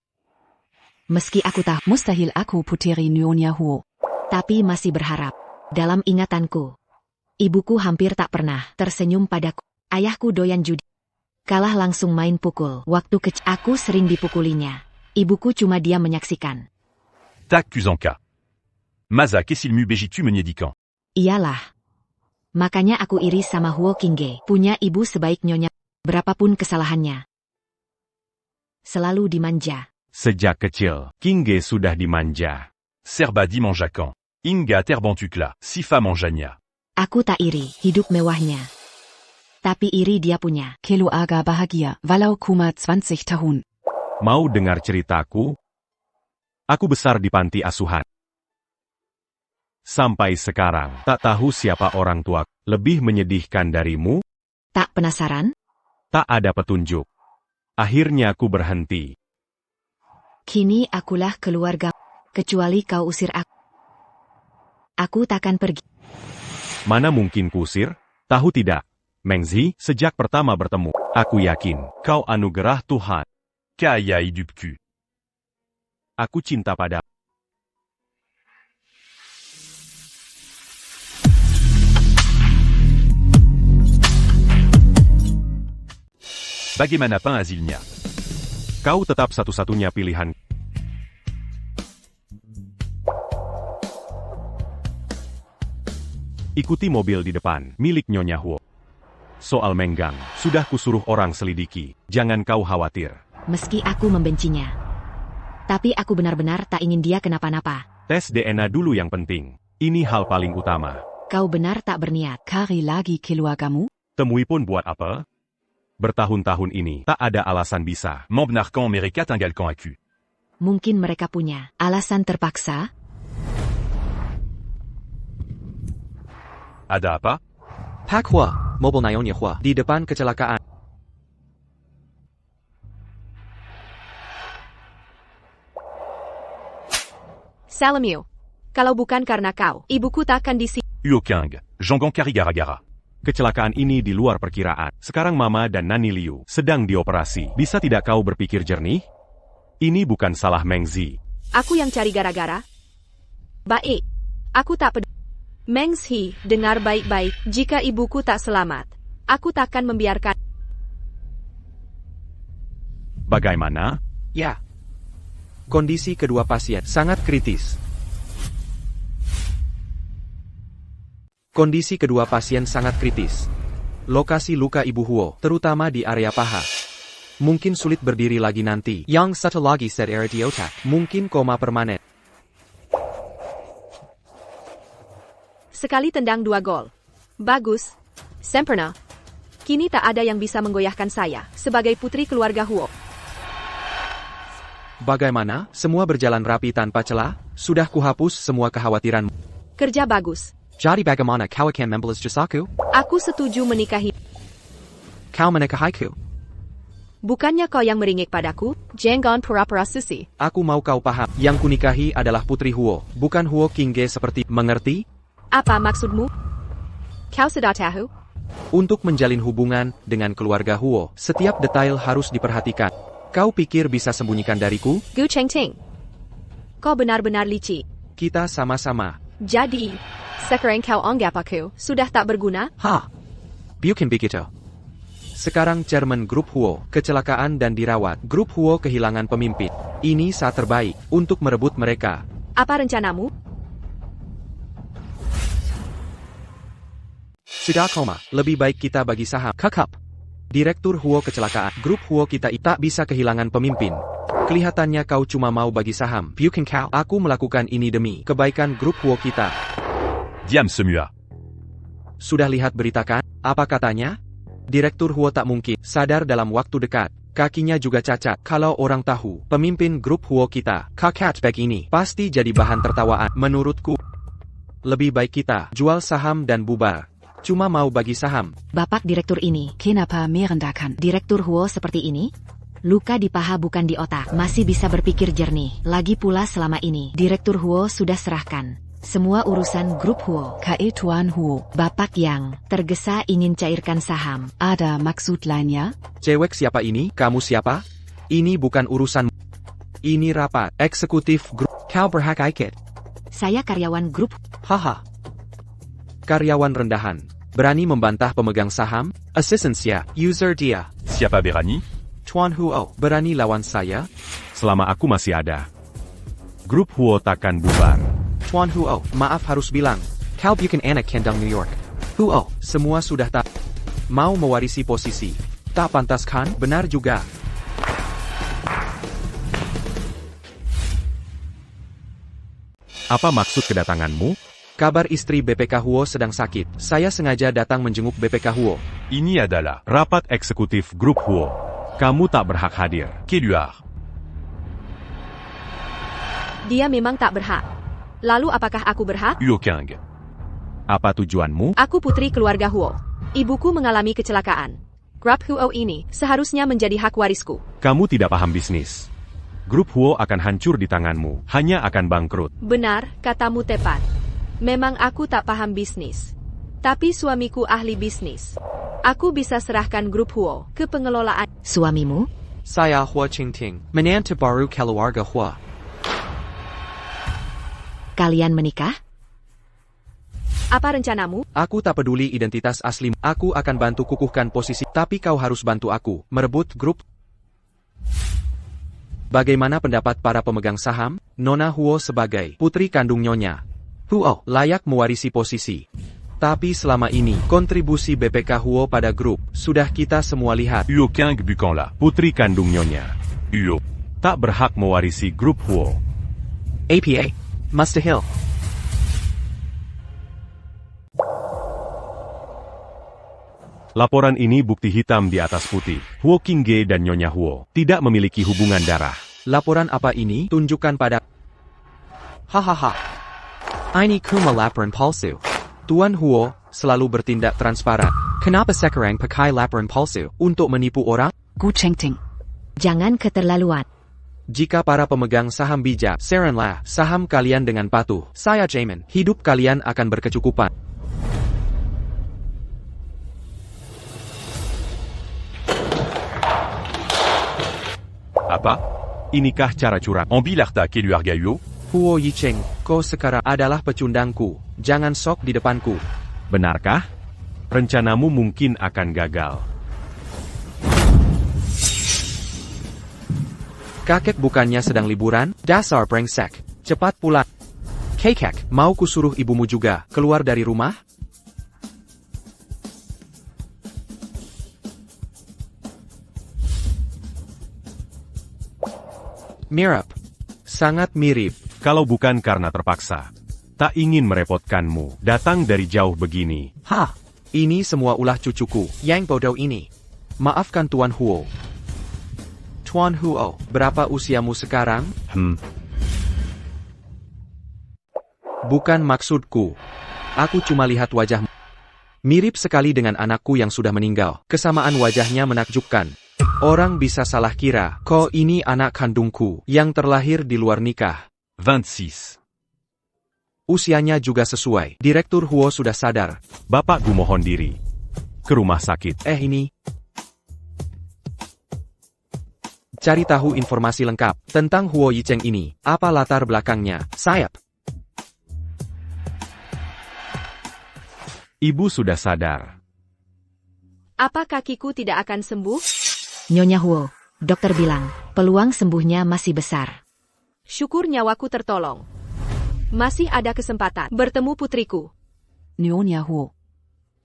Meski aku tahu mustahil aku putri Nyonya Huo. Tapi masih berharap. Dalam ingatanku, ibuku hampir tak pernah tersenyum padaku. Ayahku doyan judi. Kalah langsung main pukul. Waktu kecil aku sering dipukulinya. Ibuku cuma diam menyaksikan. Tac Kuzanka. Maza Kessilmu Bejitu Menyedikant. Iyalah. Makanya aku iri sama Huo Qingge. Punya ibu sebaik nyonya. Berapapun kesalahannya. Selalu dimanja. Sejak kecil, Qingge sudah dimanja. Serba Dimanjakan. Inga Terbantukla. Sifa Manjanya. Aku tak iri hidup mewahnya. Tapi iri dia punya. Keluarga bahagia, walau cuma 20 tahun. Mau dengar ceritaku? Aku besar di panti asuhan. Sampai sekarang, tak tahu siapa orang tua lebih menyedihkan darimu. Tak penasaran? Tak ada petunjuk. Akhirnya aku berhenti. Kini akulah keluarga. Kecuali kau usir aku. Aku takkan pergi. Mana mungkin kusir? Tahu tidak, Mengzi, sejak pertama bertemu, aku yakin kau anugerah Tuhan. Kaya Idupku. Aku cinta pada. Bagaimana Pain Azilnya? Kau tetap satu-satunya pilihan. Ikuti mobil di depan, milik Nyonya Huo. Soal Menggang, sudah kusuruh orang selidiki, jangan kau khawatir. Meski aku membencinya. Tapi aku benar-benar tak ingin dia kenapa-napa. Tes DNA dulu yang penting. Ini hal paling utama. Kau benar tak berniat. Cari lagi keluargamu? Temui pun buat apa? Bertahun-tahun ini, tak ada alasan bisa. Membnarkan mereka tinggalkan aku. Mungkin mereka punya alasan terpaksa. Ada apa? Pakhua, Mobile Nyonya Hua. Di depan kecelakaan. Salamiu. Kalau bukan karena kau, ibuku takkan di sini. Uokang. Jangan Kari Gara-Gara. Kecelakaan ini di luar perkiraan. Sekarang Mama dan Nani Liu sedang dioperasi. Bisa tidak kau berpikir jernih? Ini bukan salah Mengzi. Aku yang cari gara-gara. Baik. Aku tak peduli. Mengzi, dengar baik-baik. Jika ibuku tak selamat, aku takkan membiarkan. Bagaimana? Ya. Kondisi kedua pasien sangat kritis. Kondisi kedua pasien sangat kritis. Lokasi luka Ibu Huo, terutama di area paha. Mungkin sulit berdiri lagi nanti. Yang satu lagi set area di otak. Mungkin koma permanen. Sekali tendang 2 gol. Bagus. Sempurna. Kini tak ada yang bisa menggoyahkan saya, sebagai putri keluarga Huo. Bagaimana? Semua berjalan rapi tanpa celah? Sudah kuhapus semua kekhawatiranmu. Kerja bagus. Jadi bagaimana kau akan membalas jasaku? Aku setuju menikahi. Kau menikahiku. Bukannya kau yang meringik padaku? Jangan pura-pura susi. Aku mau kau paham. Yang kunikahi adalah putri Huo, bukan Huo Qingge seperti. Mengerti? Apa maksudmu? Kau sudah tahu? Untuk menjalin hubungan dengan keluarga Huo, setiap detail harus diperhatikan. Kau pikir bisa sembunyikan dariku? Gu Chengting. Kau benar-benar licik. Kita sama-sama. Jadi, sekarang kau anggap aku sudah tak berguna? Ha! Bukan begitu. Sekarang chairman grup Huo kecelakaan dan dirawat. Grup Huo kehilangan pemimpin. Ini saat terbaik untuk merebut mereka. Apa rencanamu? Sudah koma, lebih baik kita bagi saham. Kakap. Direktur Huo kecelakaan. Grup Huo kita tak bisa kehilangan pemimpin. Kelihatannya kau cuma mau bagi saham. Bukan kau. Aku melakukan ini demi kebaikan grup Huo kita. Diam semua. Sudah lihat berita kan? Apa katanya? Direktur Huo tak mungkin sadar dalam waktu dekat. Kakinya juga cacat. Kalau orang tahu, pemimpin grup Huo kita, Kakat Bag ini, pasti jadi bahan tertawaan. Menurutku, lebih baik kita jual saham dan bubar. Cuma mau bagi saham. Bapak direktur ini, Kenapa merendahkan? direktur Huo seperti ini? Luka di paha bukan di otak, masih bisa berpikir jernih. Lagi pula selama ini, direktur Huo sudah serahkan semua urusan grup Huo. Kae Tuan Huo. Bapak yang tergesa ingin cairkan saham. Ada maksud lainnya? Cewek siapa ini? Kamu siapa? Ini bukan urusan. Ini rapat eksekutif grup. Kau berhak ikut. Saya karyawan grup. Haha. Karyawan rendahan. Berani membantah pemegang saham? Assistance ya. User dia. Siapa berani? Tuan Huo, Berani lawan saya? Selama aku masih ada, grup Huo takkan bubar. Tuan Huo, maaf harus bilang. Kau bukan anak kandung New York. Huo, semua sudah tak mau mewarisi posisi. Tak pantas kan? Benar juga. Apa maksud kedatanganmu? Kabar istri BPK Huo sedang sakit. Saya sengaja datang menjenguk BPK Huo. Ini adalah Rapat eksekutif grup Huo. Kamu tak berhak hadir. Keluar. Dia memang tak berhak. Lalu apakah aku berhak? Huo King. Apa tujuanmu? Aku putri keluarga Huo. Ibuku mengalami kecelakaan. Grup Huo ini seharusnya menjadi hak warisku. Kamu tidak paham bisnis. Grup Huo akan hancur di tanganmu, hanya akan bangkrut. Benar, katamu tepat. Memang aku tak paham bisnis. Tapi suamiku ahli bisnis. Aku bisa serahkan grup Huo ke pengelolaan. Suamimu? Saya Hua Qingting, Menantu baru keluarga Hua. Kalian menikah? Apa rencanamu? aku tak peduli identitas aslimu. Aku akan bantu kukuhkan posisi, tapi kau harus bantu aku merebut grup. Bagaimana pendapat para pemegang saham? Nona Huo sebagai putri kandung Nyonya Huo layak mewarisi posisi. Tapi selama ini, kontribusi BPK Huo pada grup sudah kita semua lihat. Huo King Bukanlah. Putri kandung Nyonya Huo. tak berhak mewarisi grup Huo. APA. Mustahil. Laporan ini bukti hitam di atas putih. Huo Qingge dan Nyonya Huo tidak memiliki hubungan darah. Laporan apa ini? Tunjukkan pada Hahaha. Ini kuma laporan palsu. Tuan Huo selalu bertindak transparan Kenapa sekarang pakai laporan palsu? untuk menipu orang. Gu Chengting. Jangan keterlaluan. Jika para pemegang saham bijak, saranlah saham kalian dengan patuh. Saya jamin, hidup kalian akan berkecukupan. Apa? Inikah cara curang? Ambil harta keluarga Huo? Huo Yicheng, kau sekarang adalah pecundangku. Jangan sok di depanku. Benarkah? Rencanamu mungkin akan gagal. Kakek bukannya sedang liburan? Dasar brengsek. Cepat pulang. Kakek, mau kusuruh ibumu juga keluar dari rumah? Mirip. Sangat mirip. Kalau bukan karena terpaksa. Tak ingin merepotkanmu. Datang dari jauh begini. Hah? Ini semua ulah cucuku yang bodoh ini. Maafkan Tuan Huo. Tuan Huo, berapa usiamu sekarang? Bukan maksudku. Aku cuma lihat wajahmu. Mirip sekali dengan anakku yang sudah meninggal. Kesamaan wajahnya menakjubkan. Orang bisa salah kira, kau ini anak kandungku yang terlahir di luar nikah. 26. Usianya juga sesuai. Direktur Huo sudah sadar. Bapak gu mohon diri. Ke rumah sakit. Ini. Cari tahu informasi lengkap tentang Huo Yicheng ini. Apa latar belakangnya? Sayap. Ibu sudah sadar. Apa kakiku tidak akan sembuh? Nyonya Huo, dokter bilang, peluang sembuhnya masih besar. Syukur nyawaku tertolong. Masih ada kesempatan bertemu putriku. Nyonya Huo.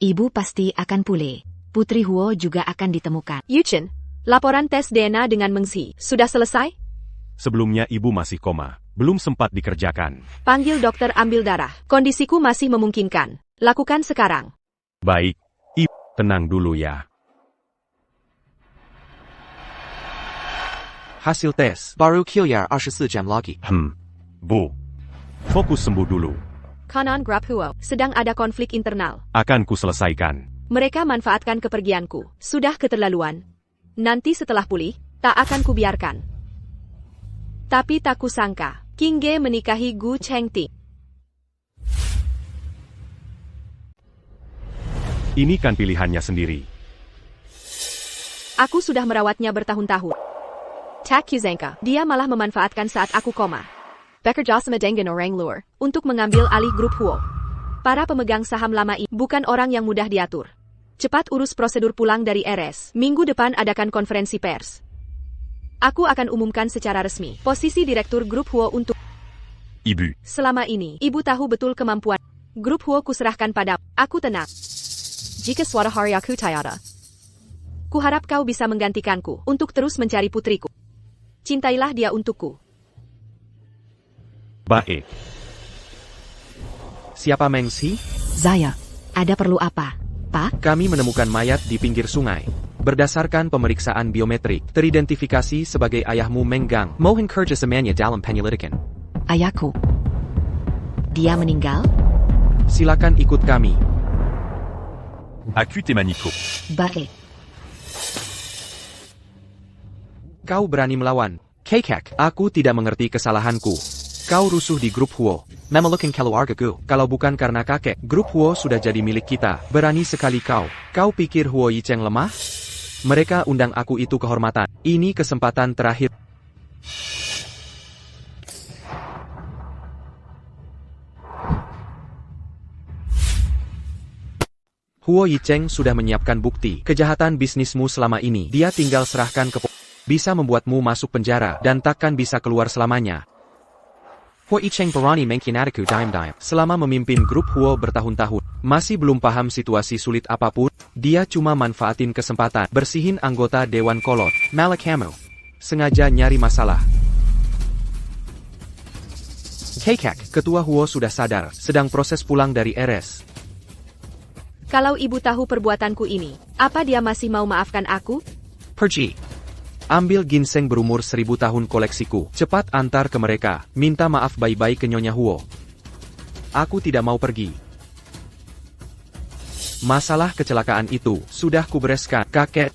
Ibu pasti akan pulih. Putri Huo juga akan ditemukan. Yuchen, laporan tes DNA dengan Mengsi sudah selesai? Sebelumnya ibu masih koma. Belum sempat dikerjakan. Panggil dokter ambil darah. Kondisiku masih memungkinkan. Lakukan sekarang. Baik. Ibu, tenang dulu ya. Hasil tes. Baru keluar 24 jam lagi. Bu. Fokus sembuh dulu. Kanan Grup Huo sedang ada konflik internal. Akan kuselesaikan. Mereka manfaatkan kepergianku. Sudah keterlaluan. Nanti setelah pulih, tak akan kubiarkan. Tapi tak kusangka, Qingge menikahi Gu Chengting. Ini kan pilihannya sendiri. Aku sudah merawatnya bertahun-tahun. Tak Kuzengka, dia malah memanfaatkan saat aku koma. Bekerja sama dengan orang luar untuk mengambil alih grup Huo. Para pemegang saham lama ini bukan orang yang mudah diatur. Cepat urus prosedur pulang dari RS. Minggu depan adakan konferensi pers. Aku akan umumkan secara resmi posisi Direktur Grup Huo untuk... Ibu. Selama ini, Ibu tahu betul kemampuan Grup Huo kuserahkan padamu. Aku tenang. Jika suatu hari aku tiada, kuharap kau bisa menggantikanku untuk terus mencari putriku. Cintailah dia untukku. Baik. Siapa Mengzi? Saya. Ada perlu apa, Pak? Kami menemukan mayat di pinggir sungai. Berdasarkan pemeriksaan biometrik, teridentifikasi sebagai ayahmu Menggang. Mohon kerjasamanya dalam penyelidikan. Ayahku. Dia meninggal? Silakan ikut kami. Acute et Manico. Baik. Kau berani melawan. Kekek, aku tidak mengerti kesalahanku. Kau rusuh di Grup Huo. Memelukkan keluargaku. Kalau bukan karena kakek, Grup Huo sudah jadi milik kita. Berani sekali kau. Kau pikir Huo Yicheng lemah? Mereka undang aku itu kehormatan. Ini kesempatan terakhir. Huo Yicheng sudah menyiapkan bukti kejahatan bisnismu selama ini. Dia tinggal serahkan ke bisa membuatmu masuk penjara dan takkan bisa keluar selamanya. Huo Yicheng berani mengkhianatiku diam-diam. Selama memimpin Grup Huo bertahun-tahun, masih belum paham situasi sulit apapun, dia cuma manfaatin kesempatan bersihin anggota Dewan Kolot. Malakamu. Sengaja nyari masalah. Kekek. Ketua Huo sudah sadar, sedang proses pulang dari RS. Kalau ibu tahu perbuatanku ini, apa dia masih mau maafkan aku? Pergi. Ambil ginseng berumur 1000 tahun koleksiku. Cepat antar ke mereka. Minta maaf baik-baik ke Nyonya Huo. Aku tidak mau pergi. Masalah kecelakaan itu sudah kubereskan. Kakek.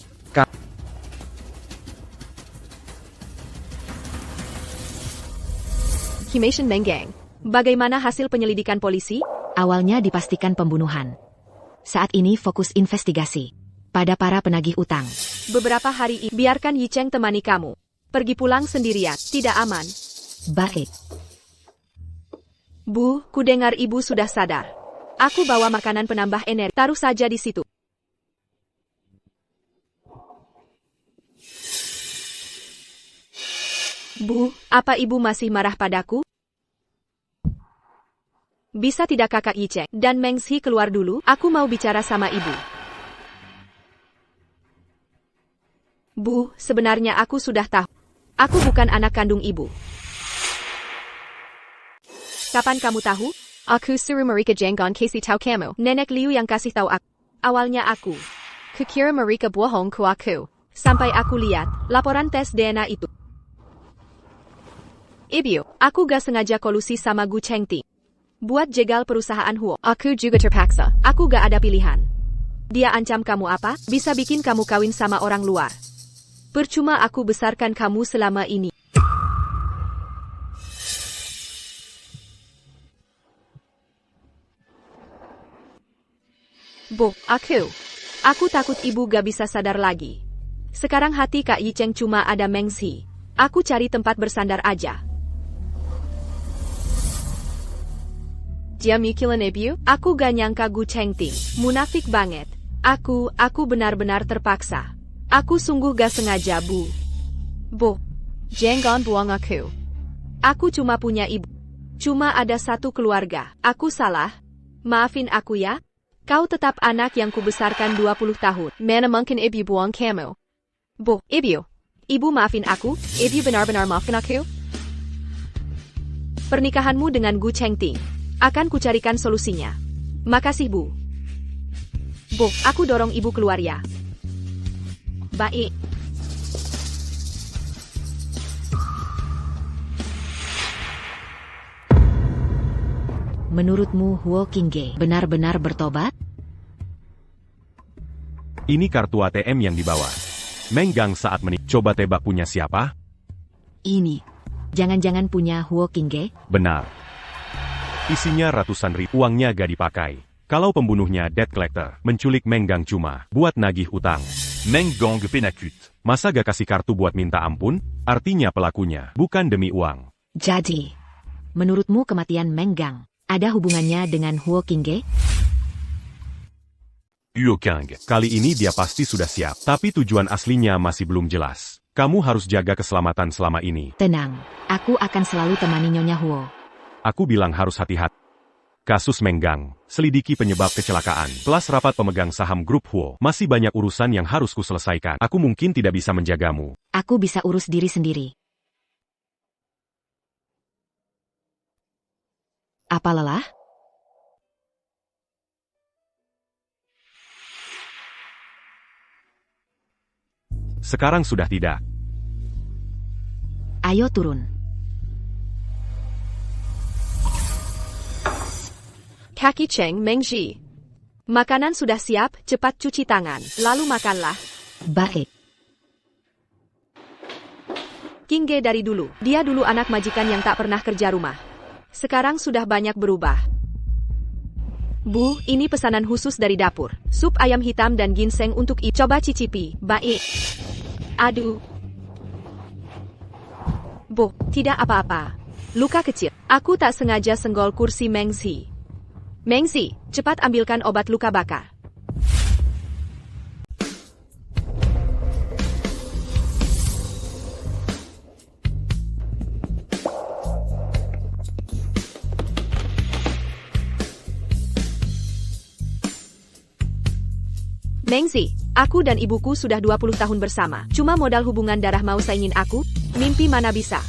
Himation Menggang. Bagaimana hasil penyelidikan polisi? Awalnya dipastikan pembunuhan. Saat ini fokus investigasi pada para penagih utang. Beberapa hari ini, biarkan Yicheng temani kamu. Pergi pulang sendirian, tidak aman. Baik. Bu, ku dengar ibu sudah sadar. Aku bawa makanan penambah energi, taruh saja di situ. Bu, apa ibu masih marah padaku? Bisa tidak kakak Yicheng dan Mengzi keluar dulu? Aku mau bicara sama ibu. Bu, sebenarnya aku sudah tahu. Aku bukan anak kandung ibu. Kapan kamu tahu? Aku suruh mereka jangan kasih tahu kamu. Nenek Liu yang kasih tahu aku. Awalnya aku. Kukira mereka bohong ke aku. Sampai aku lihat laporan tes DNA itu. Ibu, aku gak sengaja kolusi sama Gu Chengting. Buat jegal perusahaan Huo. Aku juga terpaksa. Aku gak ada pilihan. Dia ancam kamu apa? Bisa bikin kamu kawin sama orang luar. Percuma aku besarkan kamu selama ini. Bu, aku takut ibu gak bisa sadar lagi. Sekarang hati Kak Yicheng cuma ada Mengzi. Aku cari tempat bersandar aja. Dia mikirin ibu? Aku gak nyangka Gu Chengting. Munafik banget. Aku benar-benar terpaksa. Aku sungguh gak sengaja, Bu. Bu, jangan buang aku. Aku cuma punya ibu. Cuma ada satu keluarga. Aku salah. Maafin aku ya. Kau tetap anak yang kubesarkan 20 tahun. Mana mungkin ibu buang kamu? Bu, ibu maafin aku? Ibu benar-benar maafin aku? Pernikahanmu dengan Gu Chengting. Akan kucarikan solusinya. Makasih, Bu. Bu, aku dorong ibu keluar ya. Baik. Menurutmu Huo Qingge benar-benar bertobat? Ini kartu ATM yang dibawa. Menggang saat coba tebak punya siapa? Ini. Jangan-jangan punya Huo Qingge? Benar. Isinya ratusan ribu, uangnya gak dipakai. Kalau pembunuhnya debt collector, menculik Menggang cuma buat nagih utang. Menggang penakut. Masa gak kasih kartu buat minta ampun? Artinya pelakunya bukan demi uang. Jadi, menurutmu kematian Menggang ada hubungannya dengan Huo Qingge? Yukang. Kali ini dia pasti sudah siap, tapi tujuan aslinya masih belum jelas. Kamu harus jaga keselamatan selama ini. Tenang, aku akan selalu temani Nyonya Huo. Aku bilang harus hati-hati. Kasus Menggang, selidiki penyebab kecelakaan, plus rapat pemegang saham grup Huo. Masih banyak urusan yang harus kuselesaikan. Aku mungkin tidak bisa menjagamu. Aku bisa urus diri sendiri. Apa lelah? Sekarang sudah tidak. Ayo turun. Kaki Cheng Mengzi. Makanan sudah siap, cepat cuci tangan, lalu makanlah. Baik. Qingge dari dulu, dia dulu anak majikan yang tak pernah kerja rumah. Sekarang sudah banyak berubah. Bu, ini pesanan khusus dari dapur. Sup ayam hitam dan ginseng untuk coba cicipi. Baik. Aduh. Bu, tidak apa-apa. Luka kecil. Aku tak sengaja senggol kursi Mengzi. Mengzi, cepat ambilkan obat luka bakar. Mengzi, aku dan ibuku sudah 20 tahun bersama. Cuma modal hubungan darah mau saingin aku? Mimpi mana bisa?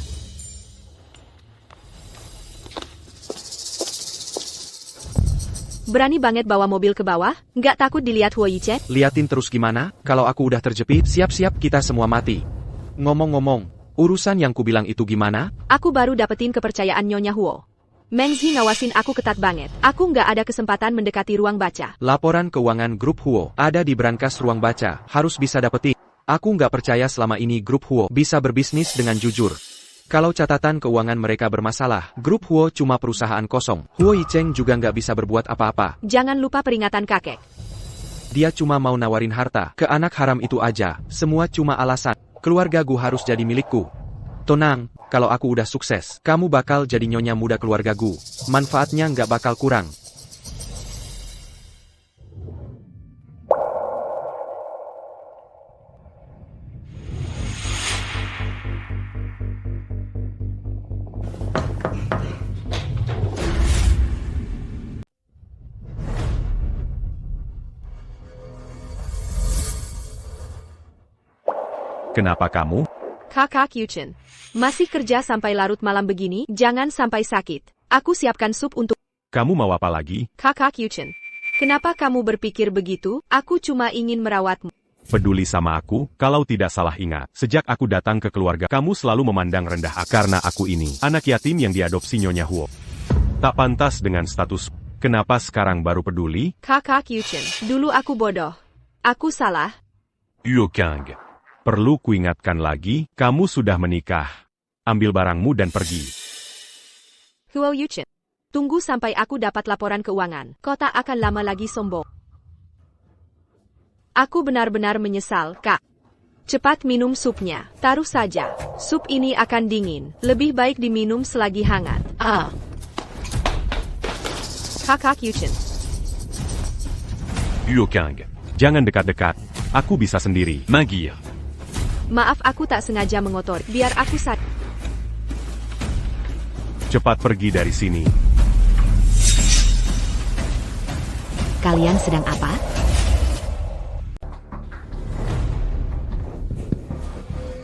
Berani banget bawa mobil ke bawah? Nggak takut dilihat Huo Yichen? Liatin terus gimana, kalau aku udah terjepit, siap-siap kita semua mati. Ngomong-ngomong, urusan yang kubilang itu gimana? Aku baru dapetin kepercayaan Nyonya Huo. Mengzi ngawasin aku ketat banget. Aku nggak ada kesempatan mendekati ruang baca. Laporan keuangan grup Huo ada di brankas ruang baca, harus bisa dapetin. Aku nggak percaya selama ini grup Huo bisa berbisnis dengan jujur. Kalau catatan keuangan mereka bermasalah, grup Huo cuma perusahaan kosong. Huo Yicheng juga nggak bisa berbuat apa-apa. Jangan lupa peringatan kakek. Dia cuma mau nawarin harta ke anak haram itu aja. Semua cuma alasan. Keluarga gu harus jadi milikku. Tenang, kalau aku udah sukses, kamu bakal jadi nyonya muda keluarga gu. Manfaatnya nggak bakal kurang. Kenapa kamu? Kakak Yuchen. Masih kerja sampai larut malam begini? Jangan sampai sakit. Aku siapkan sup untuk Kamu mau apa lagi? Kakak Yuchen. Kenapa kamu berpikir begitu? Aku cuma ingin merawatmu. Peduli sama aku? Kalau tidak salah ingat, sejak aku datang ke keluarga, kamu selalu memandang rendah aku. Karena aku ini, anak yatim yang diadopsi Nyonya Huo. Tak pantas dengan status. Kenapa sekarang baru peduli? Kakak Yuchen. Dulu aku bodoh. Aku salah. Yukang. Perlu kuingatkan lagi, kamu sudah menikah. Ambil barangmu dan pergi. Huo Yuchen. Tunggu sampai aku dapat laporan keuangan. Kau tak akan lama lagi sombong. Aku benar-benar menyesal, Kak. Cepat minum supnya. Taruh saja. Sup ini akan dingin. Lebih baik diminum selagi hangat. Kakak Yuchen. Yukang. Jangan dekat-dekat. Aku bisa sendiri. Mengir. Maaf aku tak sengaja mengotori. Biar aku sadar. Cepat pergi dari sini. Kalian sedang apa?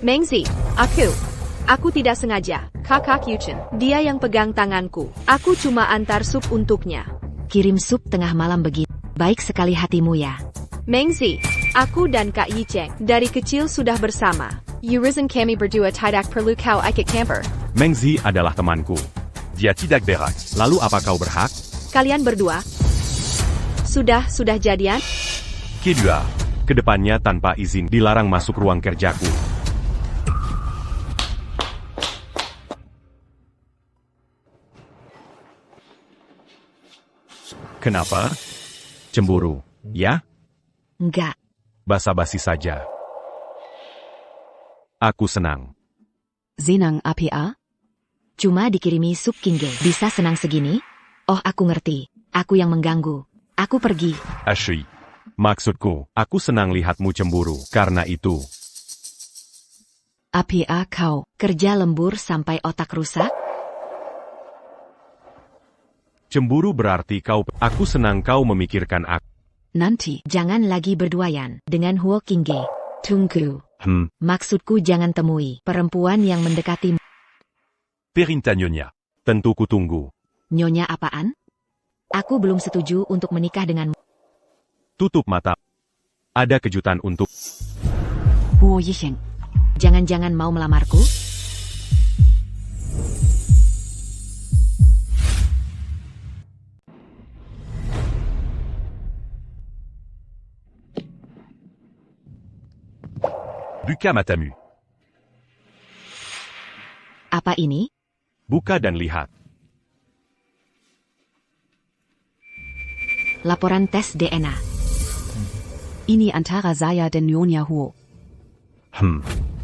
Mengzi, aku tidak sengaja. Kakak Yuchen, dia yang pegang tanganku. Aku cuma antar sup untuknya. Kirim sup tengah malam begitu. Baik sekali hatimu ya. Mengzi, aku dan Kak Yicheng dari kecil sudah bersama. Yurizen kami berdua tidak perlu kau ikut camper. Mengzi adalah temanku. Dia tidak berak. Lalu apa kau berhak? Kalian berdua sudah jadian? Kedua. Kedepannya tanpa izin dilarang masuk ruang kerjaku. Kenapa? Cemburu, ya? Enggak. Basa-basi saja. Aku senang. Senang apa? Cuma dikirimi sup Qingge. Bisa senang segini? Oh, aku ngerti. Aku yang mengganggu. Aku pergi. Ashui. Maksudku, aku senang lihatmu cemburu. Karena itu, Apa kau kerja lembur sampai otak rusak? cemburu berarti kau... Aku senang kau memikirkan aku. Nanti jangan lagi berduaan dengan Huo Qingge. Tunggu. Maksudku jangan temui perempuan yang mendekati Perinta Nyonya. Tentu kutunggu. Nyonya apaan? Aku belum setuju untuk menikah denganmu. Tutup mata. Ada kejutan untuk... Huo Yixing. Jangan-jangan mau melamarku? Buka matamu. Apa ini? Buka dan lihat. Laporan tes DNA. Ini antara saya dan Nyonya Huo.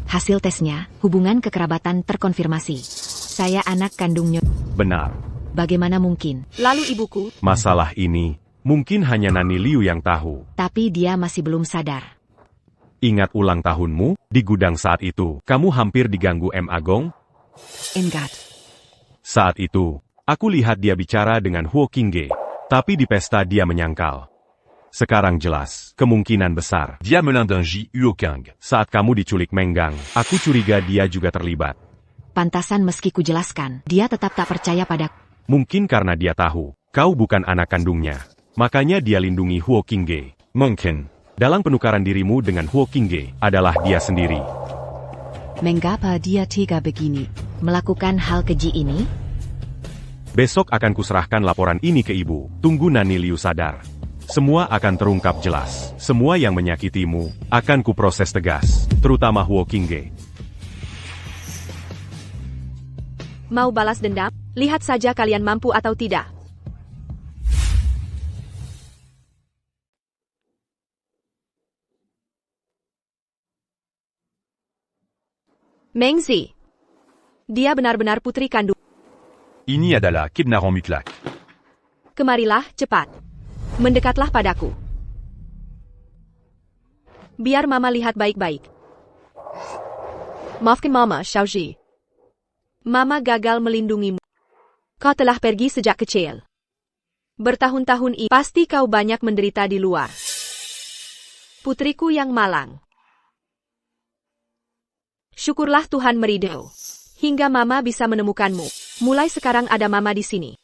Hasil tesnya, hubungan kekerabatan terkonfirmasi. Saya anak kandung Nyonya. Benar. Bagaimana mungkin? Lalu ibuku, Masalah ini, mungkin hanya Nani Liu yang tahu. Tapi dia masih belum sadar. Ingat ulang tahunmu, di gudang saat itu, kamu hampir diganggu M. Agong? Enggak. Saat itu, aku lihat dia bicara dengan Huo Qingge. Tapi di pesta dia menyangkal. Sekarang jelas, kemungkinan besar. Diamelin d'un J. Huokang. Saat kamu diculik Menggang, aku curiga dia juga terlibat. Pantasan meski kujelaskan, dia tetap tak percaya padaku. Mungkin karena dia tahu, kau bukan anak kandungnya. Makanya dia lindungi Huo Qingge. Mungkin, dalam penukaran dirimu dengan Huo Qingge, adalah dia sendiri. Mengapa dia tega begini? Melakukan hal keji ini? Besok akan kuserahkan laporan ini ke ibu. Tunggu Nani Liu sadar. Semua akan terungkap jelas. Semua yang menyakitimu, akan kuproses tegas. Terutama Huo Qingge. mau balas dendam? Lihat saja kalian mampu atau tidak. Mengzi. Dia benar-benar putri kandung. Ini adalah Kibnaran mutlak. Kemarilah, cepat. Mendekatlah padaku. Biar Mama lihat baik-baik. Maafkan Mama, Xiaoji. Mama gagal melindungimu. Kau telah pergi sejak kecil. Bertahun-tahun ini, pasti kau banyak menderita di luar. Putriku yang malang. Syukurlah Tuhan meridau. Hingga Mama bisa menemukanmu. Mulai sekarang ada Mama di sini.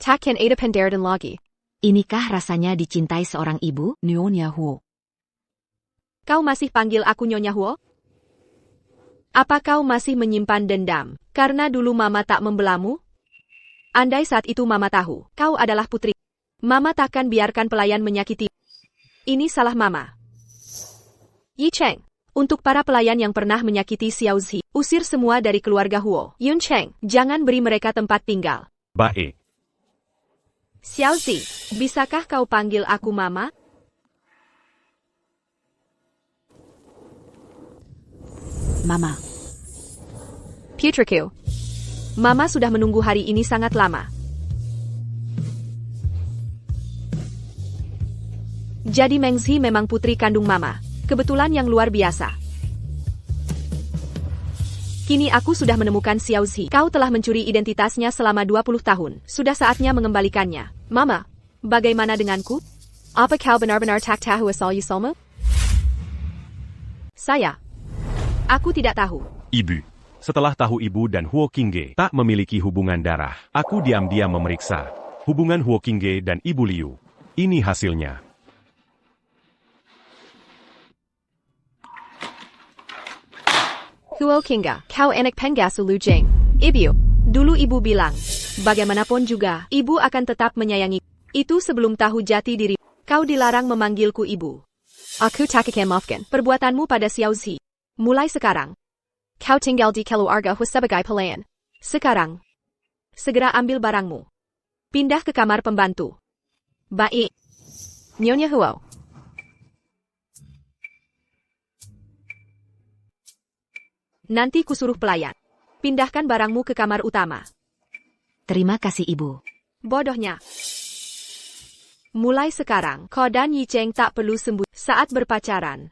Takkan ada penderatan lagi. Inikah rasanya dicintai seorang ibu? Nyonya Huo. Kau masih panggil aku Nyonya Huo? Apa kau masih menyimpan dendam, karena dulu Mama tak membelamu? Andai saat itu Mama tahu, kau adalah putri. Mama takkan biarkan pelayan menyakiti. Ini salah Mama. Yi Cheng, untuk para pelayan yang pernah menyakiti Xiao Zi, usir semua dari keluarga Huo. Yun Cheng, jangan beri mereka tempat tinggal. Baik. Xiao Zi, bisakah kau panggil aku Mama? Mama. Putriku. Mama sudah menunggu hari ini sangat lama. Jadi Mengzi memang putri kandung Mama. Kebetulan yang luar biasa. Kini aku sudah menemukan Xiao Zi. Kau telah mencuri identitasnya selama 20 tahun. Sudah saatnya mengembalikannya. Mama, bagaimana denganku? Apa kau benar-benar tak tahu asal-usulmu? Saya. Aku tidak tahu. Ibu. Setelah tahu ibu dan Huo Qingge tak memiliki hubungan darah, aku diam-diam memeriksa hubungan Huo Qingge dan Ibu Liu. Ini hasilnya. Huo Qingge, kau anak penggasu Lu Jing. Ibu, dulu ibu bilang, bagaimanapun juga, ibu akan tetap menyayangi. Itu sebelum tahu jati diri. Kau dilarang memanggilku ibu. Aku tak akan maafkan perbuatanmu pada Xiao Zi. Mulai sekarang, kau tinggal di keluarga Huo sebagai pelayan. Sekarang, segera ambil barangmu. Pindah ke kamar pembantu. Baik. Nyonya Huo. Nanti kusuruh pelayan. Pindahkan barangmu ke kamar utama. Terima kasih ibu. Bodohnya. Mulai sekarang, kau dan Yicheng tak perlu sembunyi saat berpacaran.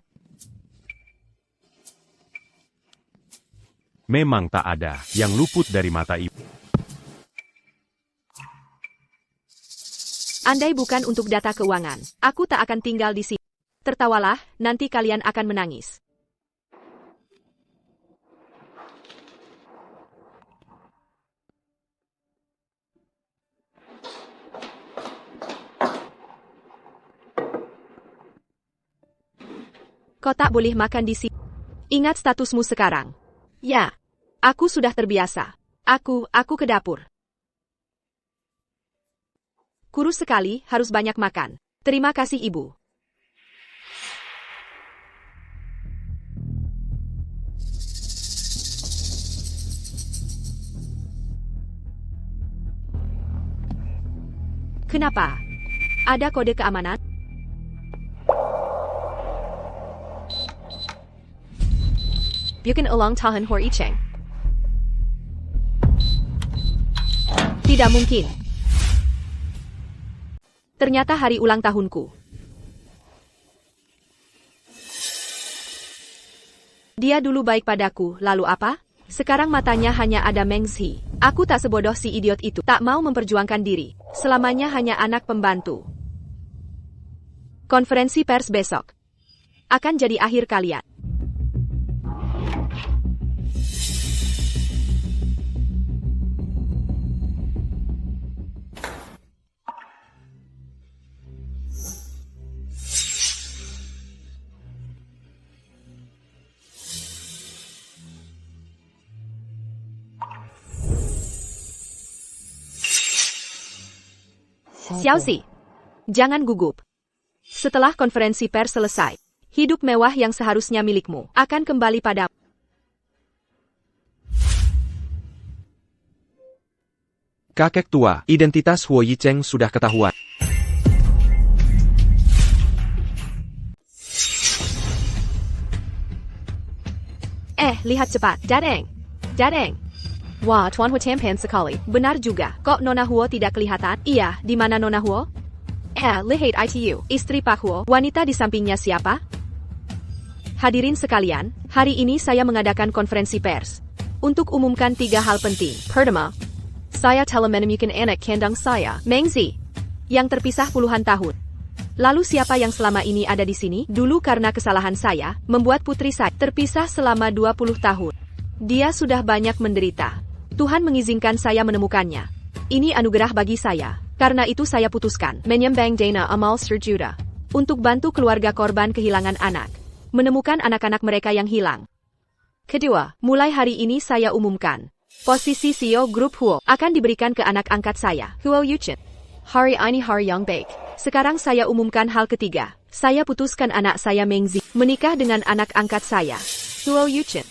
Memang tak ada yang luput dari mata ibu. Andai bukan untuk data keuangan, aku tak akan tinggal di sini. Tertawalah, nanti kalian akan menangis. Kau tak boleh makan di sini. Ingat statusmu sekarang. Ya, aku sudah terbiasa. Aku ke dapur. Kurus sekali, harus banyak makan. Terima kasih, Ibu. Kenapa? Ada kode keamanan? Bukan ulang tahun Hor Yicheng. Tidak mungkin. Ternyata hari ulang tahunku. Dia dulu baik padaku, lalu apa? Sekarang matanya hanya ada Meng Zi. Aku tak sebodoh si idiot itu. Tak mau memperjuangkan diri. Selamanya hanya anak pembantu. Konferensi pers besok akan jadi akhir kalian. Xiaozi, jangan gugup. Setelah konferensi pers selesai, hidup mewah yang seharusnya milikmu akan kembali padamu. Kakek tua, identitas Huo Yicheng sudah ketahuan. Lihat cepat. Dadeng. Wah, Tuan Huo tampan sekali. Benar juga. Kok Nona Huo tidak kelihatan? Iya, di mana Nona Huo? Lihat ITU. Istri Pak Huo. Wanita di sampingnya siapa? Hadirin sekalian, hari ini saya mengadakan konferensi pers untuk umumkan 3 hal penting. Pertama, saya telah menemukan anak kandung saya, Meng Zi, yang terpisah puluhan tahun. Lalu siapa yang selama ini ada di sini? Dulu karena kesalahan saya, membuat putri saya terpisah selama 20 tahun. Dia sudah banyak menderita. Tuhan mengizinkan saya menemukannya. Ini anugerah bagi saya. Karena itu saya putuskan menyembang dana amal sejuta untuk bantu keluarga korban kehilangan anak, menemukan anak-anak mereka yang hilang. Kedua, mulai hari ini saya umumkan, posisi CEO Grup Huo akan diberikan ke anak angkat saya, Huo Yicheng. Hari ini hari yang baik. Sekarang saya umumkan hal ketiga. Saya putuskan anak saya Meng Zi menikah dengan anak angkat saya, Huo Yicheng.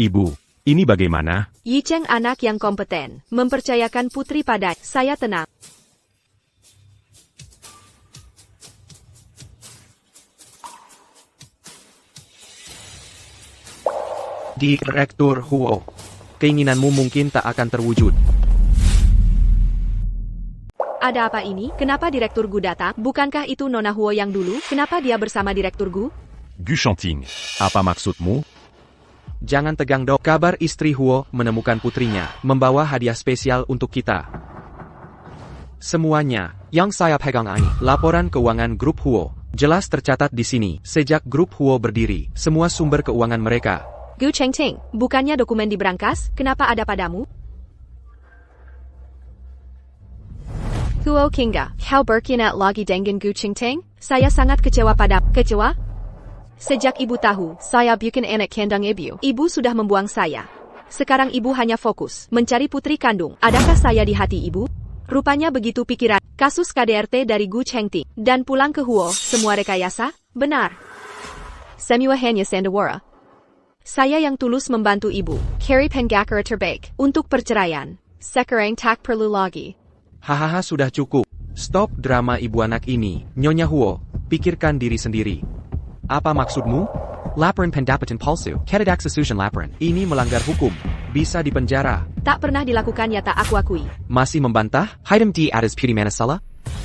Ibu, ini bagaimana? Yicheng anak yang kompeten, mempercayakan putri pada saya. Tenang. Direktur Huo, keinginanmu mungkin tak akan terwujud. Ada apa ini? Kenapa Direktur Gu datang? Bukankah itu Nona Huo yang dulu? Kenapa dia bersama Direktur Gu? Gu Shanting, apa maksudmu? Jangan tegang dok. Kabar istri Huo menemukan putrinya, membawa hadiah spesial untuk kita. Semuanya yang saya pegang ini, laporan keuangan Grup Huo, jelas tercatat di sini. Sejak Grup Huo berdiri, semua sumber keuangan mereka. Gu Chengting, bukannya dokumen di brankas? Kenapa ada padamu? Huo Kinga, kau berkhianat lagi dengan Gu Chengting? Saya sangat kecewa pada. Kecewa? Sejak ibu tahu, saya bukan anak kandung ibu. Ibu sudah membuang saya. Sekarang ibu hanya fokus mencari putri kandung. Adakah saya di hati ibu? Rupanya begitu pikiran. Kasus KDRT dari Gu Chengting dan pulang ke Huo, semua rekayasa? Benar. Semua hanya sandiwara. Saya yang tulus membantu ibu. Cari pengacara terbaik untuk perceraian. Sekarang tak perlu lagi. Hahaha, sudah cukup. Stop drama ibu anak ini. Nyonya Huo, pikirkan diri sendiri. Apa maksudmu? Laporan pendapatan palsu. Ketidak sesuaian laporan. Ini melanggar hukum. Bisa dipenjara. Tak pernah dilakukan, ya tak aku akui. Masih membantah? Hitam di atas putih mana salah?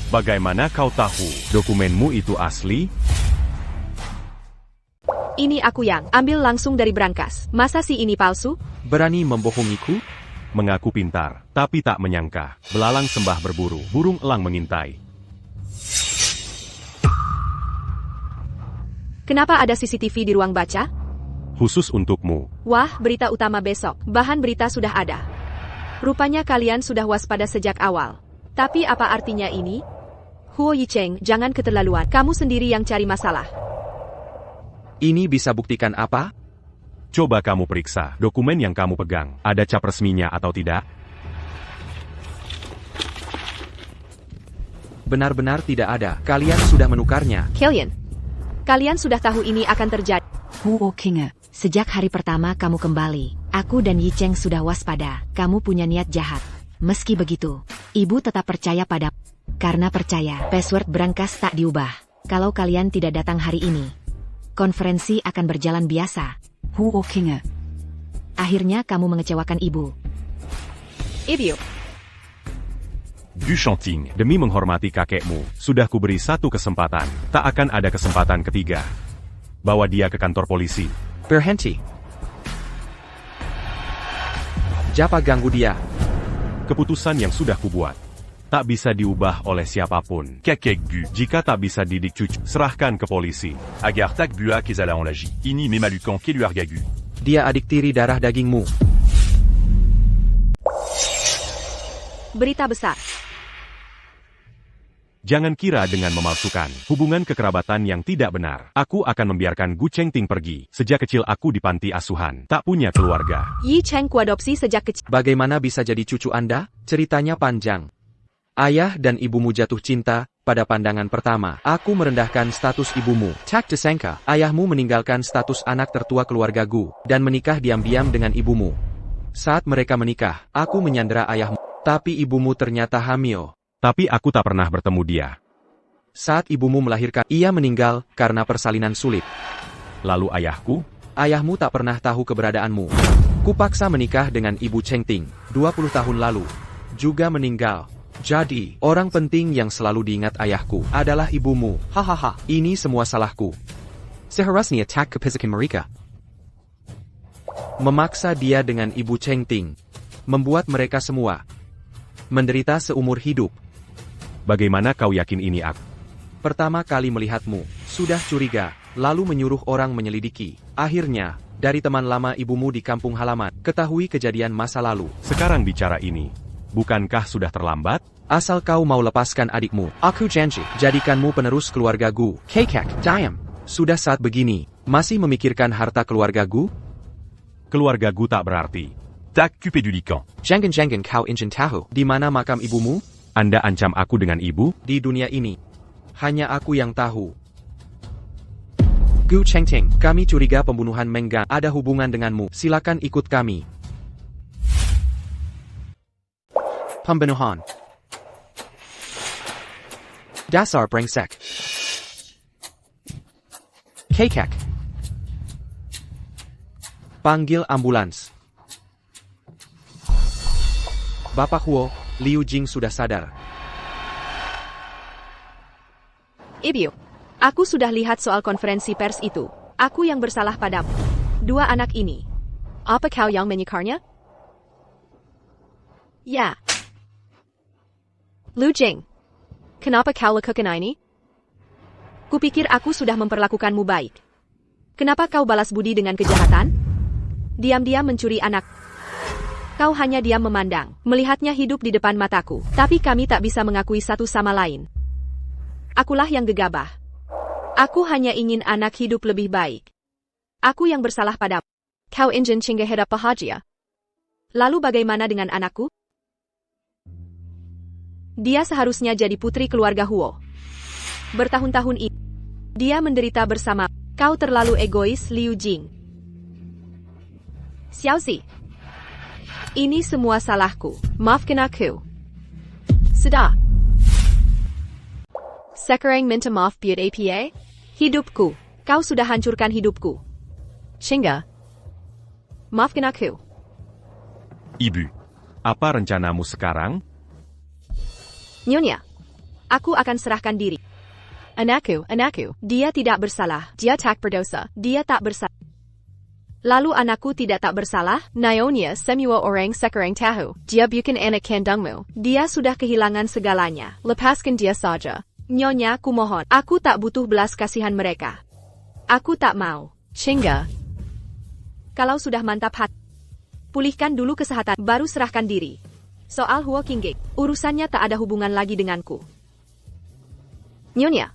Bagaimana kau tahu dokumenmu itu asli? Ini aku yang ambil langsung dari brankas. Masa si ini palsu? Berani membohongiku? Mengaku pintar, tapi tak menyangka. Belalang sembah berburu, burung elang mengintai. Kenapa ada CCTV di ruang baca? Khusus untukmu. Wah, berita utama besok. Bahan berita sudah ada. Rupanya kalian sudah waspada sejak awal. Tapi apa artinya ini? Huo Yicheng, jangan keterlaluan. Kamu sendiri yang cari masalah. Ini bisa buktikan apa? Coba kamu periksa dokumen yang kamu pegang. Ada cap resminya atau tidak? Benar-benar tidak ada. Kalian sudah menukarnya. Kalian sudah tahu ini akan terjadi. Huo Kinge, sejak hari pertama kamu kembali, aku dan Yicheng sudah waspada. Kamu punya niat jahat. Meski begitu, ibu tetap percaya pada. Karena percaya, password brankas tak diubah. Kalau kalian tidak datang hari ini, konferensi akan berjalan biasa. Huo Kinge. Akhirnya kamu mengecewakan ibu. Ibu, Du Chanting, demi menghormati kakekmu, sudah kuberi satu kesempatan. Tak akan ada kesempatan ketiga. Bawa dia ke kantor polisi. Berhenti. Japa ganggu dia. Keputusan yang sudah kubuat tak bisa diubah oleh siapapun. Kakek Gu. Jika tak bisa didik cucu, serahkan ke polisi. Agar tak bua kezala en lagi. Ini memalukan keluarga Gu. Dia adik tiri darah dagingmu. berita besar. Jangan kira dengan memalsukan hubungan kekerabatan yang tidak benar, aku akan membiarkan Gu Chengting pergi. Sejak kecil aku di panti asuhan, tak punya keluarga. Yi Cheng kuadopsi sejak kecil. Bagaimana bisa jadi cucu Anda? Ceritanya panjang. Ayah dan ibumu jatuh cinta. Pada pandangan pertama, aku merendahkan status ibumu. Tak disangka, ayahmu meninggalkan status anak tertua keluarga Gu, dan menikah diam-diam dengan ibumu. Saat mereka menikah, aku menyandera ayahmu, tapi ibumu ternyata hamil. Tapi aku tak pernah bertemu dia. Saat ibumu melahirkan, ia meninggal karena persalinan sulit. Lalu ayahku? Ayahmu tak pernah tahu keberadaanmu. Kupaksa menikah dengan ibu Chengting, 20 tahun lalu. Juga meninggal. Jadi, orang penting yang selalu diingat ayahku adalah ibumu. Hahaha, ini semua salahku. Seharusnya tak kepisakan mereka. Memaksa dia dengan ibu Chengting. Membuat mereka semua menderita seumur hidup. Bagaimana kau yakin ini aku? Pertama kali melihatmu, sudah curiga, lalu menyuruh orang menyelidiki. Akhirnya, dari teman lama ibumu di kampung halaman, ketahui kejadian masa lalu. Sekarang bicara ini, bukankah sudah terlambat? Asal kau mau lepaskan adikmu, aku janji, jadikanmu penerus keluarga Gu. Kakak, diam. Sudah saat begini, masih memikirkan harta keluarga Gu? Keluarga Gu tak berarti. Tak kupedulikan. Jangan kau ingin tahu. Di mana makam ibumu? Anda ancam aku dengan ibu? Di dunia ini, hanya aku yang tahu. Gu Chengting. Kami curiga pembunuhan Menggang ada hubungan denganmu. Silakan ikut kami. Pembunuhan. Dasar brengsek. Kakak. Panggil ambulans. Bapak Huo, Liu Jing sudah sadar. Ibu, aku sudah lihat soal konferensi pers itu. Aku yang bersalah padamu. Dua anak ini. Apa kau yang menyekarnya? Ya. Liu Jing, kenapa kau lakukan ini? Kupikir aku sudah memperlakukanmu baik. Kenapa kau balas budi dengan kejahatan? Diam-diam mencuri anak. Kau hanya diam memandang, melihatnya hidup di depan mataku. Tapi kami tak bisa mengakui satu sama lain. Akulah yang gegabah. Aku hanya ingin anak hidup lebih baik. Aku yang bersalah padamu. Kau ingin hingga hidup bahagia. Lalu bagaimana dengan anakku? Dia seharusnya jadi putri keluarga Huo. Bertahun-tahun ini, dia menderita bersama. Kau terlalu egois, Liu Jing. Xiaoxi. Ini semua salahku. Maafkan aku. Sudah. Sekarang minta maaf buat apa? Hidupku. Kau sudah hancurkan hidupku. Sehingga. Maafkan aku. Ibu, apa rencanamu sekarang? Nyonya. Aku akan serahkan diri. Anakku. Dia tidak bersalah. Dia tak berdosa. Dia tak bersalah. Lalu anakku tak bersalah? Nyonya semua orang sekarang tahu. Dia bukan anak kandungmu. Dia sudah kehilangan segalanya. Lepaskan dia saja. Nyonya, kumohon. Aku tak butuh belas kasihan mereka. Aku tak mau. Chinga. Kalau sudah mantap hati, pulihkan dulu kesehatan, baru serahkan diri. Soal Huo Qinggek, urusannya tak ada hubungan lagi denganku. Nyonya.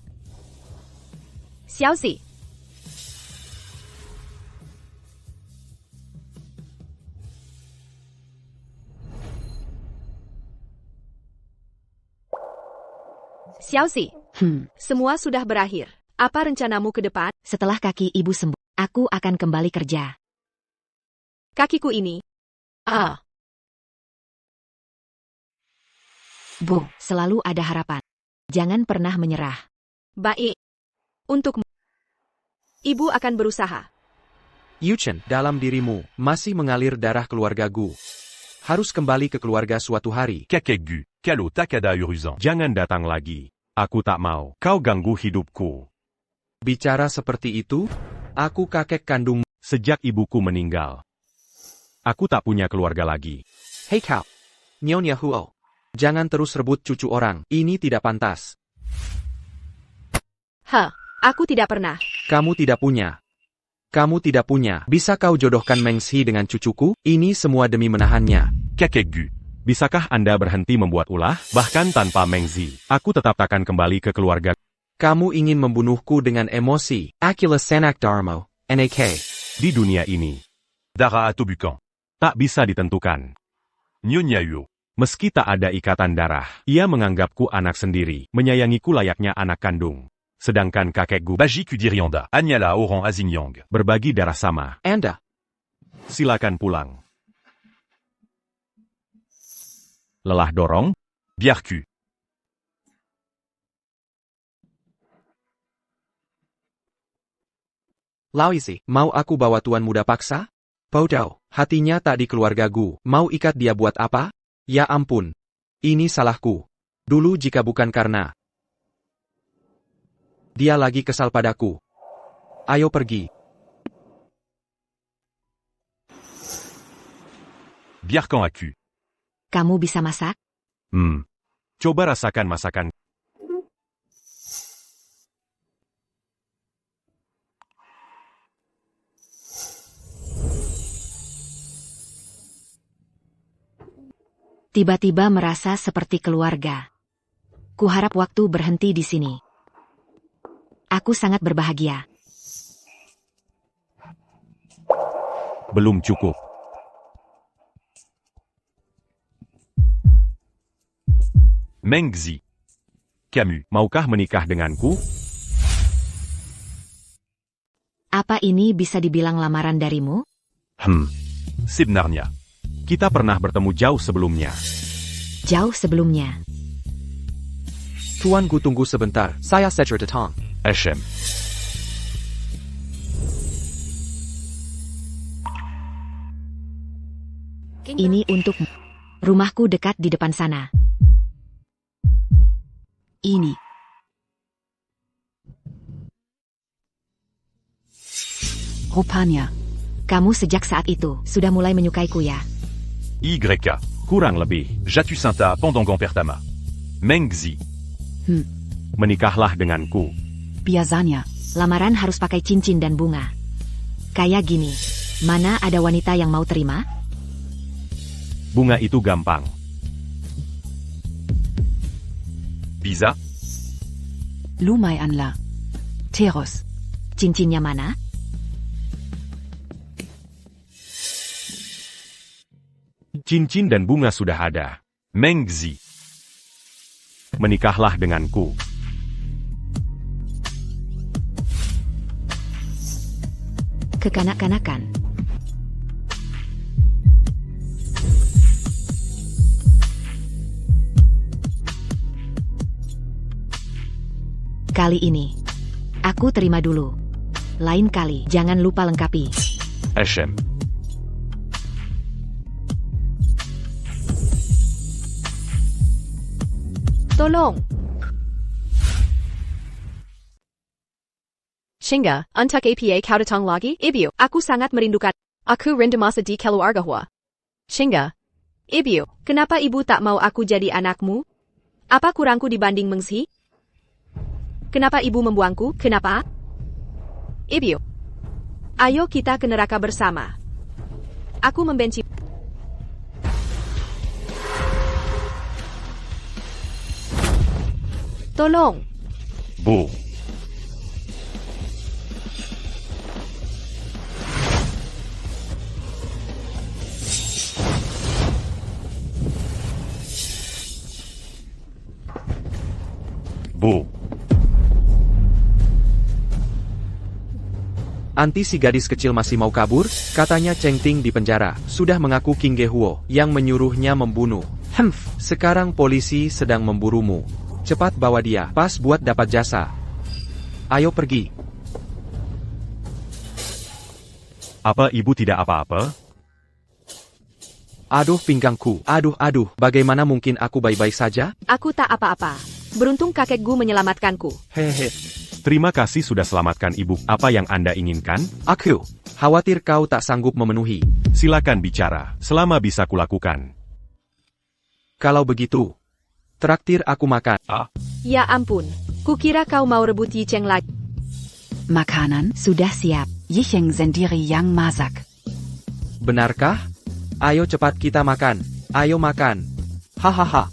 Xiaoxi. Xiaoxi, semua sudah berakhir. Apa rencanamu ke depan? Setelah kaki ibu sembuh, aku akan kembali kerja. Kakiku ini. Bu, selalu ada harapan. Jangan pernah menyerah. Baik. Untukmu. Ibu akan berusaha. Yuchen, dalam dirimu, masih mengalir darah keluarga Gu. Harus kembali ke keluarga suatu hari. Kakek Gu, Kalo Takada Uruzan. Jangan datang lagi. Aku tak mau. Kau ganggu hidupku. Bicara seperti itu, aku kakek kandung. Sejak ibuku meninggal, aku tak punya keluarga lagi. Hei kau. Nyonya Huo. Jangan terus rebut cucu orang. Ini tidak pantas. Aku tidak pernah. Kamu tidak punya. Kamu tidak punya. Bisa kau jodohkan Mengzi dengan cucuku? Ini semua demi menahannya. Kakek Gu, bisakah Anda berhenti membuat ulah? Bahkan tanpa Mengzi, aku tetap takkan kembali ke keluarga. Kamu ingin membunuhku dengan emosi. Akila Sanak Darmo, NAK. Di dunia ini, Dara Atobukan. tak bisa ditentukan. Nyonya Huo. Meski tak ada ikatan darah, ia menganggapku anak sendiri, menyayangiku layaknya anak kandung. Sedangkan kakek Gu, Baji Kudirianda. Anyala Oran Azinyang. berbagi darah sama. Anda. Silakan pulang. Lelah dorong? Biarku. Lauisi, mau aku bawa tuan muda paksa? Bodoh, hatinya tak di keluarga Gu. Mau ikat dia buat apa? Ya ampun. Ini salahku. Dulu jika bukan karena dia lagi kesal padaku. Ayo pergi. Biarkan aku. Kamu bisa masak? Coba rasakan masakan. Tiba-tiba merasa seperti keluarga. Kuharap waktu berhenti di sini. Aku sangat berbahagia. Belum cukup. Mengzi. Camus. Maukah menikah denganku? Apa ini bisa dibilang lamaran darimu? Sebenarnya. Kita pernah bertemu jauh sebelumnya. Jauh sebelumnya. Tuan Gu, tunggu sebentar. Saya Secher datang. HM. Ini untukmu. Rumahku dekat di depan sana. Ini. Rupanya. Kamu sejak saat itu sudah mulai menyukaiku ya? YK. Kurang lebih. Jatu Sinta pendant Gampertama. Mengzi. Menikahlah denganku. Biasanya, lamaran harus pakai cincin dan bunga. Kayak gini, mana ada wanita yang mau terima? Bunga itu gampang. Biza. Lumayanlah. Terus, cincinnya mana? Cincin dan bunga sudah ada. Mengzi. Menikahlah denganku. Kekanak-kanakan. Kali ini, aku terima dulu. Lain kali, jangan lupa lengkapi. HM. Tolong. Chinga, untuk apa kau datang lagi? Ibu, aku sangat merindukan. Aku rindu masa di keluarga Hua. Chinga. Ibu, kenapa ibu tak mau aku jadi anakmu? Apa kurangku dibanding Mengzi? Kenapa ibu membuangku? Kenapa? Ibu. Ayo kita ke neraka bersama. Aku membenci. Tolong. Bu. Bu. Anti si gadis kecil masih mau kabur, katanya Cheng Ting di penjara, sudah mengaku King Ge Huo yang menyuruhnya membunuh. Sekarang polisi sedang memburumu. Cepat bawa dia, pas buat dapat jasa. Ayo pergi. Apa ibu tidak apa-apa? Aduh pinggangku, aduh, bagaimana mungkin aku baik-baik saja? Aku tak apa-apa. Beruntung kakekku menyelamatkanku. Hehe. Terima kasih sudah selamatkan ibu. Apa yang Anda inginkan? Aku khawatir kau tak sanggup memenuhi. Silakan bicara, selama bisa kulakukan. Kalau begitu, traktir aku makan. Ya ampun. Kukira kau mau rebut Yi Cheng lagi. Makanan sudah siap. Yicheng sendiri yang masak. Benarkah? Ayo cepat kita makan. Ayo makan. Hahaha.